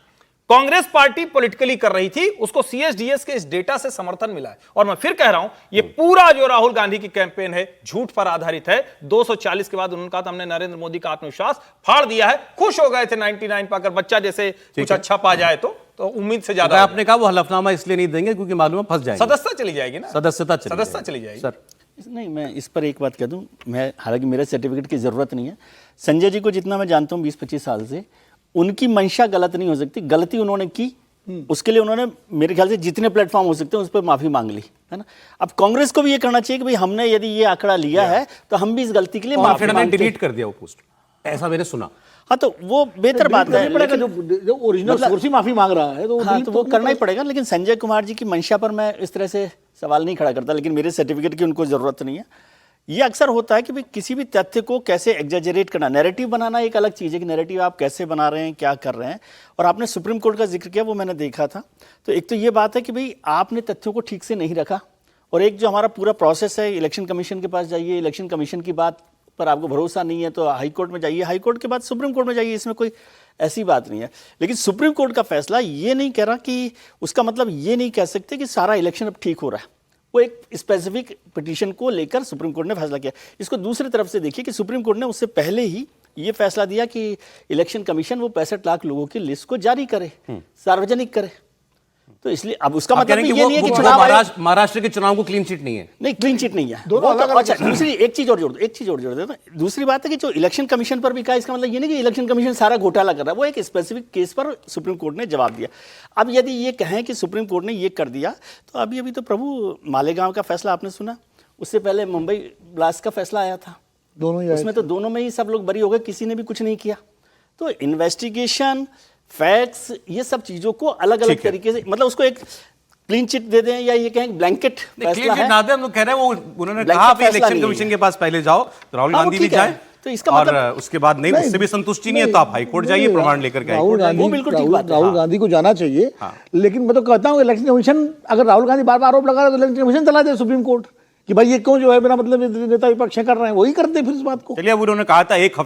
कांग्रेस पार्टी पॉलिटिकली कर रही थी, उसको सीएसडीएस के इस डेटा से समर्थन मिला है। और मैं फिर कह रहा हूं, ये पूरा जो राहुल गांधी की कैंपेन है झूठ पर आधारित है। 240 के बाद उन्होंने कहा था हमने नरेंद्र मोदी का आत्मविश्वास फाड़ दिया है, खुश हो गए थे 99 पाकर, बच्चा जैसे कुछ अच्छा पा जाए तो उम्मीद से ज्यादा। आपने कहा वो हलफनामा इसलिए नहीं देंगे क्योंकि मालूम है फंस जाएंगे, सदस्यता चली जाएगी ना, सदस्यता चली जाएगी। सर नहीं, मैं इस पर एक बात कह दूं, मैं हालांकि मेरे सर्टिफिकेट की जरूरत नहीं है। संजय जी को जितना मैं जानता हूं 20-25 साल से, उनकी मंशा गलत नहीं हो सकती। गलती उन्होंने की, उसके लिए उन्होंने मेरे ख्याल से जितने प्लेटफॉर्म हो सकते हैं उस पर माफी मांग ली, है ना। अब कांग्रेस को भी ये करना चाहिए कि भाई हमने यदि ये आंकड़ा लिया है तो हम भी इस गलती के लिए माफी मांगते हैं। डिलीट कर दिया वो पोस्ट, ऐसा मैंने सुना। हाँ, तो वो बेहतर बात है, जो ओरिजिनल सोर्स ही माफी मांग रहा है तो हाँ, तो वो करना ही पड़ेगा। लेकिन संजय कुमार जी की मंशा पर मैं इस तरह से सवाल नहीं खड़ा करता, लेकिन मेरे सर्टिफिकेट की उनको जरूरत नहीं है। ये अक्सर होता है कि भाई किसी भी तथ्य को कैसे एग्जैजरेट करना, नैरेटिव बनाना एक अलग चीज़ है कि नैरेटिव आप कैसे बना रहे हैं, क्या कर रहे हैं। और आपने सुप्रीम कोर्ट का जिक्र किया, वो मैंने देखा था। तो एक तो ये बात है कि भाई आपने तथ्यों को ठीक से नहीं रखा, और एक जो हमारा पूरा प्रोसेस है, इलेक्शन कमीशन के पास जाइए, इलेक्शन कमीशन की बात पर आपको भरोसा नहीं है तो हाई कोर्ट में जाइए, हाई कोर्ट के बाद सुप्रीम कोर्ट में जाइए, इसमें कोई ऐसी बात नहीं है। लेकिन सुप्रीम कोर्ट का फैसला ये नहीं कह रहा कि उसका मतलब ये नहीं कह सकते कि सारा इलेक्शन अब ठीक हो रहा है। वो एक स्पेसिफिक पिटीशन को लेकर सुप्रीम कोर्ट ने फैसला किया। इसको दूसरी तरफ से देखिए कि सुप्रीम कोर्ट ने उससे पहले ही ये फैसला दिया कि इलेक्शन कमीशन वो 65 लाख लोगों की लिस्ट को जारी करे, सार्वजनिक करे। तो इसलिए अब उसका मतलब ये नहीं है कि चुनाव महाराष्ट्र के चुनाव को क्लीन चिट नहीं है, नहीं क्लीन चिट नहीं है दोनों अलग। अच्छा, दूसरी एक चीज और जोड़ दो, दूसरी बात है कि जो इलेक्शन कमीशन पर भी कहा, इसका मतलब ये नहीं कि इलेक्शन कमीशन सारा घोटाला कर रहा है, वो एक स्पेसिफिक केस पर सुप्रीम कोर्ट ने जवाब दिया। अब यदि ये कहें कि सुप्रीम कोर्ट ने ये कर दिया, तो अभी तो प्रभु मालेगांव का फैसला आपने सुना, उससे पहले मुंबई ब्लास्ट का फैसला आया था, दोनों ही उसमें तो दोनों में ही सब लोग बरी हो गए, किसी ने भी कुछ नहीं किया। तो इन्वेस्टिगेशन, फैक्ट्स, ये सब चीजों को अलग अलग तरीके से, मतलब उसको एक क्लीन चिट दे दें या ये कहें ब्लैंकेट फैसला है, ना दे, हम लोग कह रहे हैं वो उन्होंने कहा इलेक्शन कमिशन के पास पहले जाओ, तो राहुल गांधी भी जाए, तो इसका और मतलब उसके बाद नहीं, उससे भी संतुष्टि नहीं है तो आप हाईकोर्ट जाइए, प्रमाण लेकर के। राहुल गांधी को जाना चाहिए, लेकिन मैं तो कहता हूँ इलेक्शन कमीशन, अगर राहुल गांधी बार बार आरोप लगा रहे तो इलेक्शन कमीशन चला दे सुप्रीम कोर्ट कि भाई ये क्यों जो है बिना मतलब नेता विपक्ष कर रहे हैं, वही करते फिर इस बात को। चलिए, अब उन्होंने कहा था एक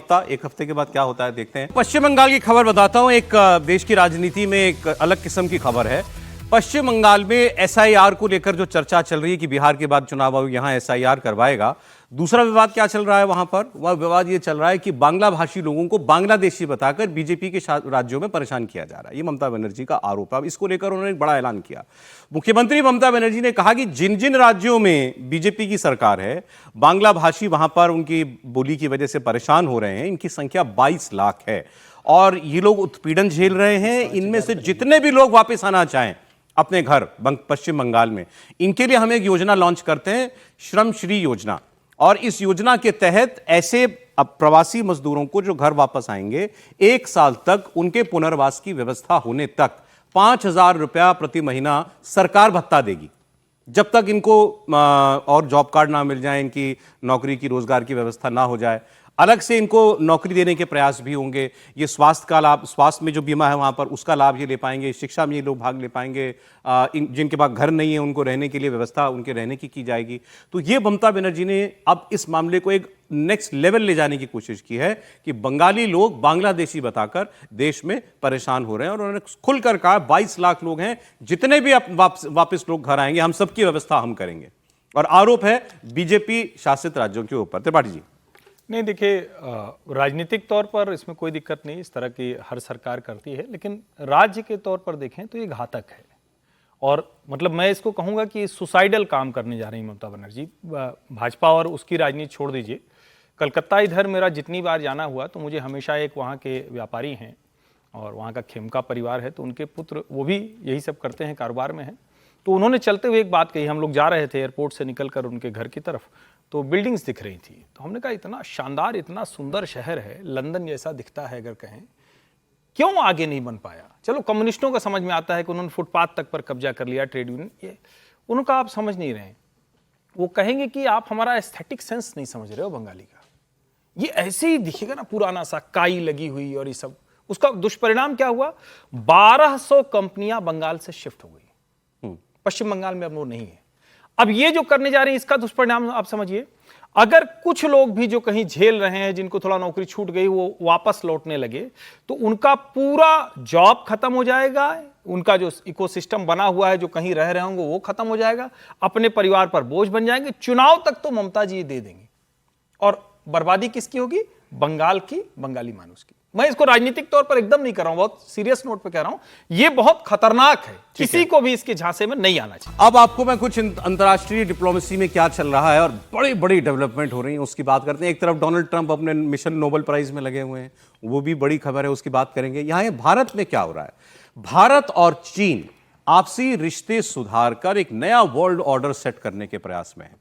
हफ्ते के बाद क्या होता है देखते हैं। पश्चिम बंगाल की खबर बताता हूं, एक देश की राजनीति में एक अलग किस्म की खबर है। पश्चिम बंगाल में एसआईआर को लेकर जो चर्चा चल रही है कि बिहार के बाद चुनाव आयोग यहां एसआईआर करवाएगा। दूसरा विवाद क्या चल रहा है वहां पर? वह विवाद ये चल रहा है कि बांग्ला भाषी लोगों को बांग्लादेशी बताकर बीजेपी के राज्यों में परेशान किया जा रहा है। ये ममता बनर्जी का आरोप है। अब इसको लेकर उन्होंने एक बड़ा ऐलान किया। मुख्यमंत्री ममता बनर्जी ने कहा कि जिन जिन राज्यों में बीजेपी की सरकार है, बांग्ला भाषी वहां पर उनकी बोली की वजह से परेशान हो रहे हैं, इनकी संख्या 22 लाख है और ये लोग उत्पीड़न झेल रहे हैं। इनमें से जितने भी लोग वापस आना चाहें अपने घर पश्चिम बंगाल में, इनके लिए हम एक योजना लॉन्च करते हैं, श्रम श्री योजना। और इस योजना के तहत ऐसे प्रवासी मजदूरों को जो घर वापस आएंगे, 1 साल तक उनके पुनर्वास की व्यवस्था होने तक 5,000 रुपया प्रति महीना सरकार भत्ता देगी, जब तक इनको और जॉब कार्ड ना मिल जाए, इनकी नौकरी की रोजगार की व्यवस्था ना हो जाए। अलग से इनको नौकरी देने के प्रयास भी होंगे। ये स्वास्थ्य का लाभ, स्वास्थ्य में जो बीमा है वहाँ पर उसका लाभ ये ले पाएंगे, शिक्षा में ये लोग भाग ले पाएंगे, जिनके पास घर नहीं है उनको रहने के लिए व्यवस्था उनके रहने की जाएगी। तो ये ममता बनर्जी ने अब इस मामले को एक नेक्स्ट लेवल ले जाने की कोशिश की है कि बंगाली लोग बांग्लादेशी बताकर देश में परेशान हो रहे हैं, और उन्होंने खुलकर कहा 22 लाख लोग हैं, जितने भी वापस लोग घर आएंगे हम सबकी व्यवस्था हम करेंगे। और आरोप है बीजेपी शासित राज्यों के ऊपर। त्रिपाठी जी। नहीं, देखिए, राजनीतिक तौर पर इसमें कोई दिक्कत नहीं, इस तरह की हर सरकार करती है, लेकिन राज्य के तौर पर देखें तो ये घातक है। और मतलब मैं इसको कहूँगा कि सुसाइडल काम करने जा रही ममता बनर्जी। भाजपा और उसकी राजनीति छोड़ दीजिए, कलकत्ता इधर मेरा जितनी बार जाना हुआ तो मुझे हमेशा एक वहाँ के व्यापारी हैं और वहाँ का खेमका परिवार है, तो उनके पुत्र वो भी यही सब करते हैं, कारोबार में हैं। तो उन्होंने चलते हुए एक बात कही, हम लोग जा रहे थे एयरपोर्ट से निकलकर उनके घर की तरफ, तो बिल्डिंग्स दिख रही थी, तो हमने कहा इतना शानदार, इतना सुंदर शहर है, लंदन जैसा दिखता है अगर कहें, क्यों आगे नहीं बन पाया। चलो कम्युनिस्टों का समझ में आता है कि उन्होंने फुटपाथ तक पर कब्जा कर लिया, ट्रेड यूनियन, ये उनका आप समझ नहीं रहे हैं। वो कहेंगे कि आप हमारा एस्थेटिक सेंस नहीं समझ रहे हो बंगाली का, ये ऐसे ही दिखेगा ना पुराना सा, काई लगी हुई और ये सब। उसका दुष्परिणाम क्या हुआ, 1200 कंपनियां बंगाल से शिफ्ट हो गई, पश्चिम बंगाल में अब वो नहीं है। अब ये जो करने जा रहे हैं इसका दुष्परिणाम आप समझिए, अगर कुछ लोग भी जो कहीं झेल रहे हैं, जिनको थोड़ा नौकरी छूट गई, वो वापस लौटने लगे तो उनका पूरा जॉब खत्म हो जाएगा, उनका जो इकोसिस्टम बना हुआ है, जो कहीं रह रहे होंगे वो खत्म हो जाएगा, अपने परिवार पर बोझ बन जाएंगे, चुनाव तक तो ममता जी दे देंगी, और बर्बादी किसकी होगी, बंगाल की, बंगाली मानुस की। मैं इसको राजनीतिक तौर पर एकदम नहीं कर रहा हूं, बहुत सीरियस नोट पे कह रहा हूं, ये बहुत खतरनाक है, किसी को भी इसके झांसे में नहीं आना चाहिए। अब आपको मैं कुछ अंतर्राष्ट्रीय डिप्लोमेसी में क्या चल रहा है और बड़ी बड़ी डेवलपमेंट हो रही है उसकी बात करते हैं। एक तरफ डोनाल्ड ट्रंप अपने मिशन नोबेल प्राइज में लगे हुए हैं, वो भी बड़ी खबर है, उसकी बात करेंगे। यहां भारत में क्या हो रहा है, भारत और चीन आपसी रिश्ते सुधार कर एक नया वर्ल्ड ऑर्डर सेट करने के प्रयास में है।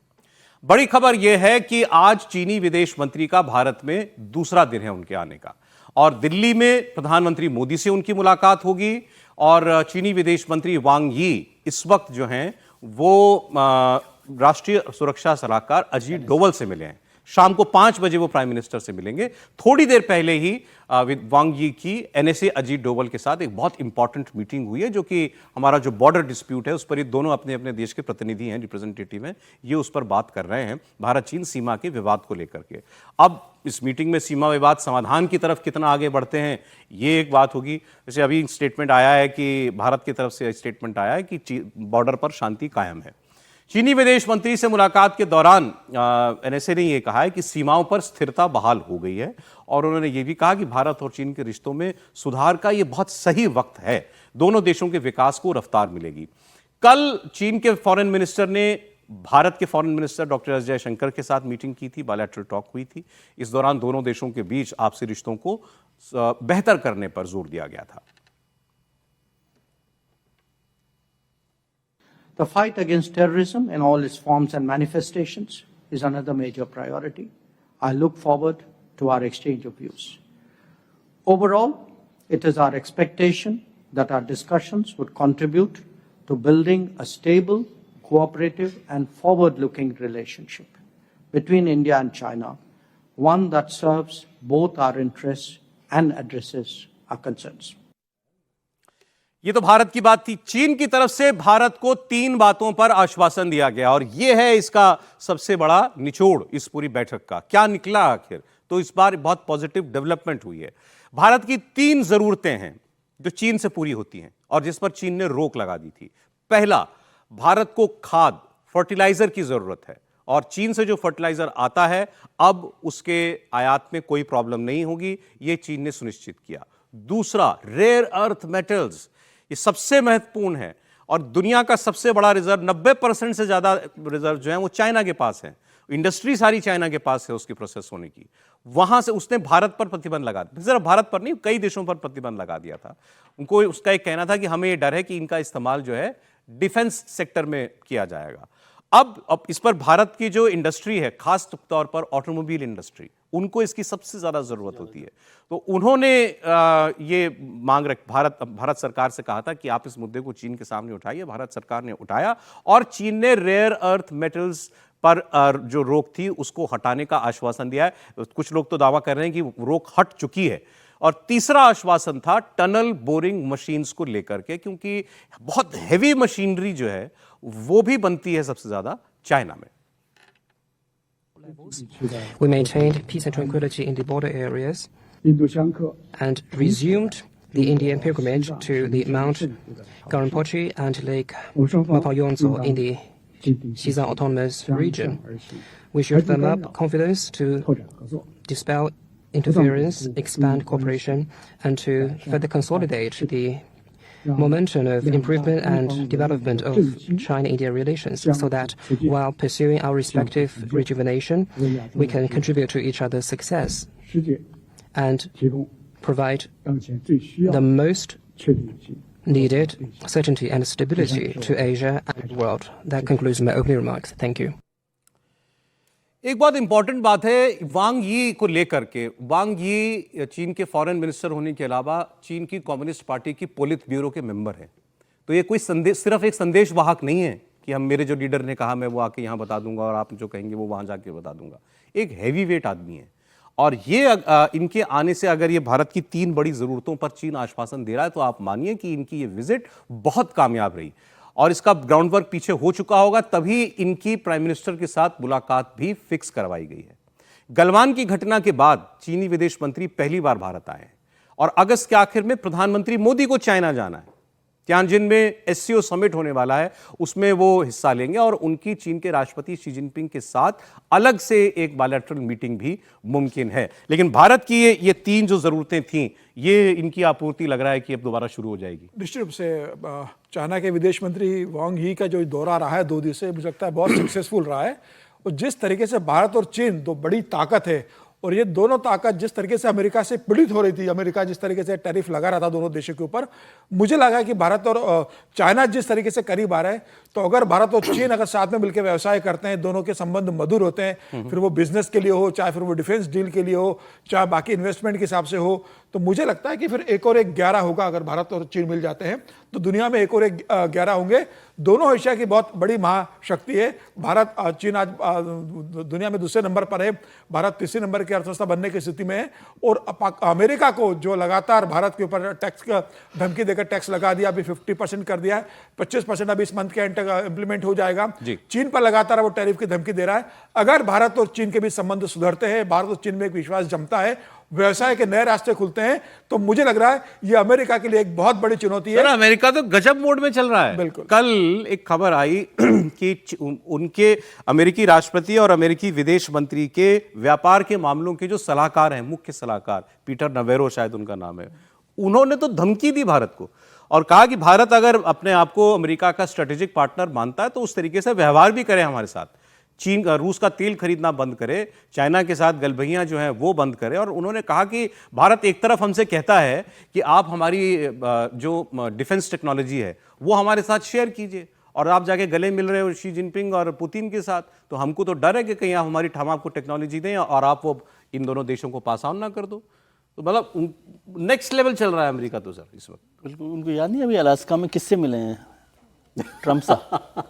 बड़ी खबर यह है कि आज चीनी विदेश मंत्री का भारत में दूसरा दिन है उनके आने का, और दिल्ली में प्रधानमंत्री मोदी से उनकी मुलाकात होगी, और चीनी विदेश मंत्री वांग यी इस वक्त जो हैं वो राष्ट्रीय सुरक्षा सलाहकार अजीत डोवल से मिले हैं। शाम को 5 बजे वो प्राइम मिनिस्टर से मिलेंगे। थोड़ी देर पहले ही वांग यी की एनएसए अजीत डोवल के साथ एक बहुत इंपॉर्टेंट मीटिंग हुई है, जो कि हमारा जो बॉर्डर डिस्प्यूट है उस पर ये दोनों अपने अपने देश के प्रतिनिधि हैं, रिप्रेजेंटेटिव हैं, ये उस पर बात कर रहे हैं, भारत चीन सीमा के विवाद को लेकर के। अब इस मीटिंग में सीमा विवाद समाधान की तरफ कितना आगे बढ़ते हैं ये एक बात होगी। जैसे अभी स्टेटमेंट आया है कि भारत की तरफ से स्टेटमेंट आया है कि बॉर्डर पर शांति कायम है। चीनी विदेश मंत्री से मुलाकात के दौरान एनएसए ने यह कहा है कि सीमाओं पर स्थिरता बहाल हो गई है, और उन्होंने यह भी कहा कि भारत और चीन के रिश्तों में सुधार का यह बहुत सही वक्त है, दोनों देशों के विकास को रफ्तार मिलेगी। कल चीन के फॉरेन मिनिस्टर ने भारत के foreign minister doctor S Jaishankar के साथ मीटिंग की थी, बायलैटरल टॉक हुई थी। इस दौरान दोनों देशों के बीच आपसी रिश्तों को बेहतर करने पर जोर दिया गया था। The fight against terrorism in all its forms and manifestations is another major priority. I look forward to our exchange of views. Overall, it is our expectation that our discussions would contribute to building a stable, cooperative and forward-looking relationship between India and China, one that serves both our interests and addresses our concerns. ये तो भारत की बात थी। चीन की तरफ से भारत को 3 बातों पर आश्वासन दिया गया, और ये है इसका सबसे बड़ा निचोड़ इस पूरी बैठक का। क्या निकला आखिर, तो इस बार बहुत पॉजिटिव डेवलपमेंट हुई है। भारत की 3 जरूरतें हैं जो चीन से पूरी होती हैं और जिस पर चीन ने रोक लगा दी थी। पहला, भारत को खाद, फर्टिलाइजर की जरूरत है, और चीन से जो फर्टिलाइजर आता है अब उसके आयात में कोई प्रॉब्लम नहीं होगी, यह चीन ने सुनिश्चित किया। दूसरा, रेयर अर्थ मेटल्स, ये सबसे महत्वपूर्ण है, और दुनिया का सबसे बड़ा रिजर्व, 90% से ज्यादा रिजर्व जो है वो चाइना के पास है। इंडस्ट्री सारी चाइना के पास है उसकी प्रोसेस होने की। वहां से उसने भारत पर प्रतिबंध लगा दिया, सिर्फ भारत पर नहीं, कई देशों पर प्रतिबंध लगा दिया था। उनको उसका एक कहना था कि हमें ये डर है कि इनका इस्तेमाल जो है डिफेंस सेक्टर में किया जाएगा। अब इस पर भारत की जो इंडस्ट्री है, खास तौर पर ऑटोमोबाइल इंडस्ट्री, उनको इसकी सबसे ज्यादा जरूरत होती है। तो उन्होंने ये मांग भारत सरकार से कहा था कि आप इस मुद्दे को चीन के सामने उठाइए। भारत सरकार ने उठाया और चीन ने रेयर अर्थ मेटल्स पर जो रोक थी उसको हटाने का आश्वासन दिया है। कुछ लोग तो दावा कर रहे हैं कि रोक हट चुकी है। और तीसरा आश्वासन था टनल बोरिंग मशीन्स को लेकर के, क्योंकि बहुत हेवी मशीनरी जो है वो भी बनती है सबसे ज्यादा चाइना में। We maintained peace and tranquility in the border areas and resumed the Indian pilgrimage to the Mount Garampochi and Lake Mapayonso in the Xizang Autonomous Region. We should firm up confidence to dispel interference, expand cooperation, and to further consolidate the momentum of improvement and development of China-India relations, so that while pursuing our respective rejuvenation, we can contribute to each other's success and provide the most needed certainty and stability to Asia and the world. That concludes my opening remarks. Thank you. एक बहुत important बात है वांग यी को लेकर के। वांग यी चीन के फॉरेन मिनिस्टर होने के अलावा चीन की कम्युनिस्ट पार्टी की पोलित ब्यूरो के मेंबर हैं। तो ये कोई संदेश, सिर्फ एक संदेश वाहक नहीं है कि हम, मेरे जो लीडर ने कहा मैं वो आके यहाँ बता दूंगा और आप जो कहेंगे वो वहाँ जाके बता दूंगा। एक हैवी वेट आदमी है और ये इनके आने से अगर ये भारत की 3 बड़ी ज़रूरतों पर चीन आश्वासन दे रहा है तो आप मानिए कि इनकी ये विजिट बहुत कामयाब रही और इसका ग्राउंड वर्क पीछे हो चुका होगा, तभी इनकी प्राइम मिनिस्टर के साथ मुलाकात भी फिक्स करवाई गई है। गलवान की घटना के बाद चीनी विदेश मंत्री पहली बार भारत आए हैं और अगस्त के आखिर में प्रधानमंत्री मोदी को चाइना जाना है। तियानजिन में एससीओ समिट होने वाला है, उसमें वो हिस्सा लेंगे और उनकी चीन के राष्ट्रपति शी जिनपिंग के साथ अलग से एक बायलैटरल मीटिंग भी मुमकिन है। लेकिन भारत की ये 3 जो जरूरतें थीं, ये इनकी आपूर्ति लग रहा है कि अब दोबारा शुरू हो जाएगी। निश्चित रूप से चाइना के विदेश मंत्री वांग ही का जो दौरा रहा है 2 दिवसीय, मुझे लगता है बहुत सक्सेसफुल रहा है। और जिस तरीके से भारत और चीन 2 बड़ी ताकत है और ये दोनों ताकत जिस तरीके से अमेरिका से पीड़ित हो रही थी, अमेरिका जिस तरीके से टैरिफ लगा रहा था दोनों देशों के ऊपर, मुझे लगा कि भारत और चाइना जिस तरीके से करीब आ रहे हैं, तो अगर भारत और चीन अगर साथ में मिलकर व्यवसाय करते हैं, दोनों के संबंध मधुर होते हैं, फिर वो बिजनेस के लिए हो, चाहे फिर वो डिफेंस डील के लिए हो, चाहे बाकी इन्वेस्टमेंट के हिसाब से हो, तो मुझे लगता है कि फिर एक और एक 11 होगा। अगर भारत और चीन मिल जाते हैं तो दुनिया में एक और एक 11 होंगे। दोनों एशिया की बहुत बड़ी महाशक्ति है। भारत, चीन आज दुनिया में दूसरे नंबर पर है, भारत तीसरे नंबर की अर्थव्यवस्था बनने की स्थिति में है। और अमेरिका को जो लगातार भारत के ऊपर टैक्स का धमकी देकर टैक्स लगा दिया, अभी 50% कर दिया है, 25% अभी इस मंथ के एंड तक इंप्लीमेंट हो जाएगा। चीन पर लगातार वो टैरिफ की धमकी दे रहा है। अगर भारत और चीन के बीच संबंध सुधरते हैं, भारत और चीन में एक विश्वास जमता है, व्यवसाय के नए रास्ते खुलते हैं, तो मुझे लग रहा है ये अमेरिका के लिए एक बहुत बड़ी चुनौती है। अमेरिका तो गजब मोड में चल रहा है। बिल्कुल। कल एक खबर आई कि उनके अमेरिकी राष्ट्रपति और अमेरिकी विदेश मंत्री के व्यापार के मामलों के जो सलाहकार हैं, मुख्य सलाहकार पीटर नवेरो शायद उनका नाम है, उन्होंने तो धमकी दी भारत को और कहा कि भारत अगर अपने आप को अमेरिका का स्ट्रेटेजिक पार्टनर मानता है तो उस तरीके से व्यवहार भी करे हमारे साथ। चीन रूस का तेल खरीदना बंद करे, चाइना के साथ गलबहियां जो हैं वो बंद करे। और उन्होंने कहा कि भारत एक तरफ हमसे कहता है कि आप हमारी जो डिफेंस टेक्नोलॉजी है वो हमारे साथ शेयर कीजिए, और आप जाके गले मिल रहे हो शी जिनपिंग और पुतिन के साथ, तो हमको तो डर है कि कहीं आप हम आपको टेक्नोलॉजी दें और आप वो इन दोनों देशों को पास ऑन ना कर दो। तो मतलब नेक्स्ट लेवल चल रहा है अमेरिका तो सर इस वक्त। बिल्कुल। उनको याद नहीं अभी अलास्का में किससे मिले हैं? ट्रम्प साहब।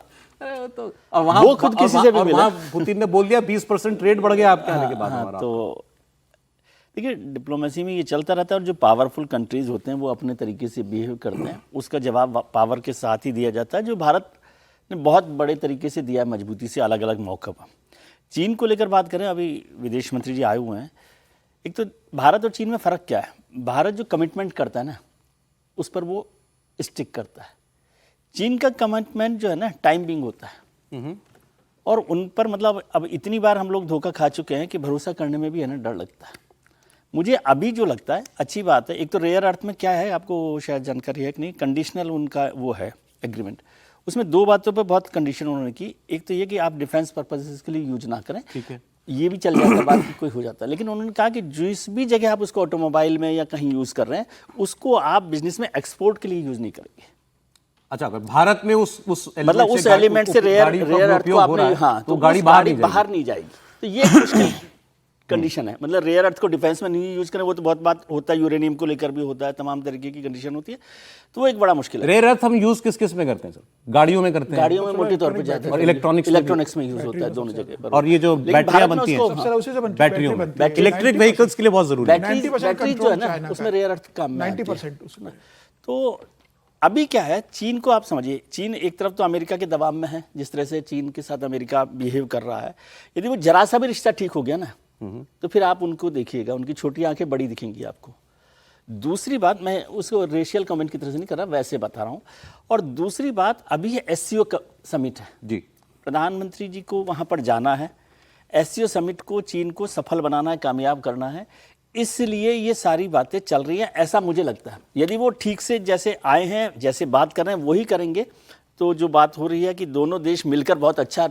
तो वहां वो खुद किसी से भी मिला। पुतिन ने बोल दिया 20% रेट बढ़ गया आपके आने के बाद हमारा। तो देखिए, डिप्लोमेसी में ये चलता रहता है और जो पावरफुल कंट्रीज होते हैं वो अपने तरीके से बिहेव करते हैं, उसका जवाब पावर के साथ ही दिया जाता है, जो भारत ने बहुत बड़े तरीके से दिया है, मजबूती से अलग अलग मौक़ों पर। चीन को लेकर बात करें, अभी विदेश मंत्री जी आए हुए हैं। एक तो भारत और चीन में फ़र्क क्या है? भारत जो कमिटमेंट करता है ना, उस पर वो स्टिक करता है। चीन का कमिटमेंट जो है ना, टाइम बिंग होता है और उन पर मतलब अब इतनी बार हम लोग धोखा खा चुके हैं कि भरोसा करने में भी है ना डर लगता है। मुझे अभी जो लगता है अच्छी बात है, एक तो रेयर अर्थ में क्या है आपको शायद जानकारी है कि नहीं, कंडीशनल उनका वो है एग्रीमेंट, उसमें 2 बातों पर बहुत कंडीशन उन्होंने की। एक तो ये कि आप डिफेंस पर्पसेस के लिए यूज ना करें, ठीक है, ये भी चल जाता है, बात की कोई हो जाता है। लेकिन उन्होंने कहा कि जिस भी जगह आप उसको ऑटोमोबाइल में या कहीं यूज़ कर रहे हैं, उसको आप बिजनेस में एक्सपोर्ट के लिए यूज़ नहीं करेंगे। अच्छा, अगर भारत में उस मतलब उस एलिमेंट से रेयर अर्थ को आपने, हाँ, तो गाड़ी बाहर नहीं जाएगी। तो ये कंडीशन है, मतलब रेयर अर्थ को डिफेंस में नहीं यूज करें, वो तो बहुत बात होता है, यूरेनियम को लेकर भी होता है, तमाम तरीके की कंडीशन होती है, तो वो एक बड़ा मुश्किल है। रेयर अर्थ हम यूज किस किस में करते हैं सर? गाड़ियों में करते हैं, गाड़ियों में मोटे तौर पर जाते हैं, और इलेक्ट्रॉनिक्स में यूज होता है दोनों जगह पर। और ये जो बैटरियां बनती हैं बैटरियों में, इलेक्ट्रिक व्हीकल्स के लिए बहुत जरूरी है। बैटरी जो है ना उसमें रेयर अर्थ काम में 90% उसमें। तो अभी क्या है, चीन को आप समझिए, चीन एक तरफ तो अमेरिका के दबाव में है, जिस तरह से चीन के साथ अमेरिका बिहेव कर रहा है, यदि वो जरा सा भी रिश्ता ठीक हो गया ना तो फिर आप उनको देखिएगा, उनकी छोटी आंखें बड़ी दिखेंगी आपको। दूसरी बात, मैं उसको रेशियल कमेंट की तरह से नहीं कर रहा, वैसे बता रहा हूँ। और दूसरी बात, अभी ये SCO समिट है जी, प्रधानमंत्री जी को वहाँ पर जाना है, SCO समिट को चीन को सफल बनाना है, कामयाब करना है, इसलिए ये सारी बातें चल रही हैं, ऐसा मुझे लगता है। यदि वो ठीक से जैसे आए हैं, जैसे बात कर रहे हैं वही करेंगे, तो जो बात हो रही है कि दोनों देश मिलकर बहुत अच्छा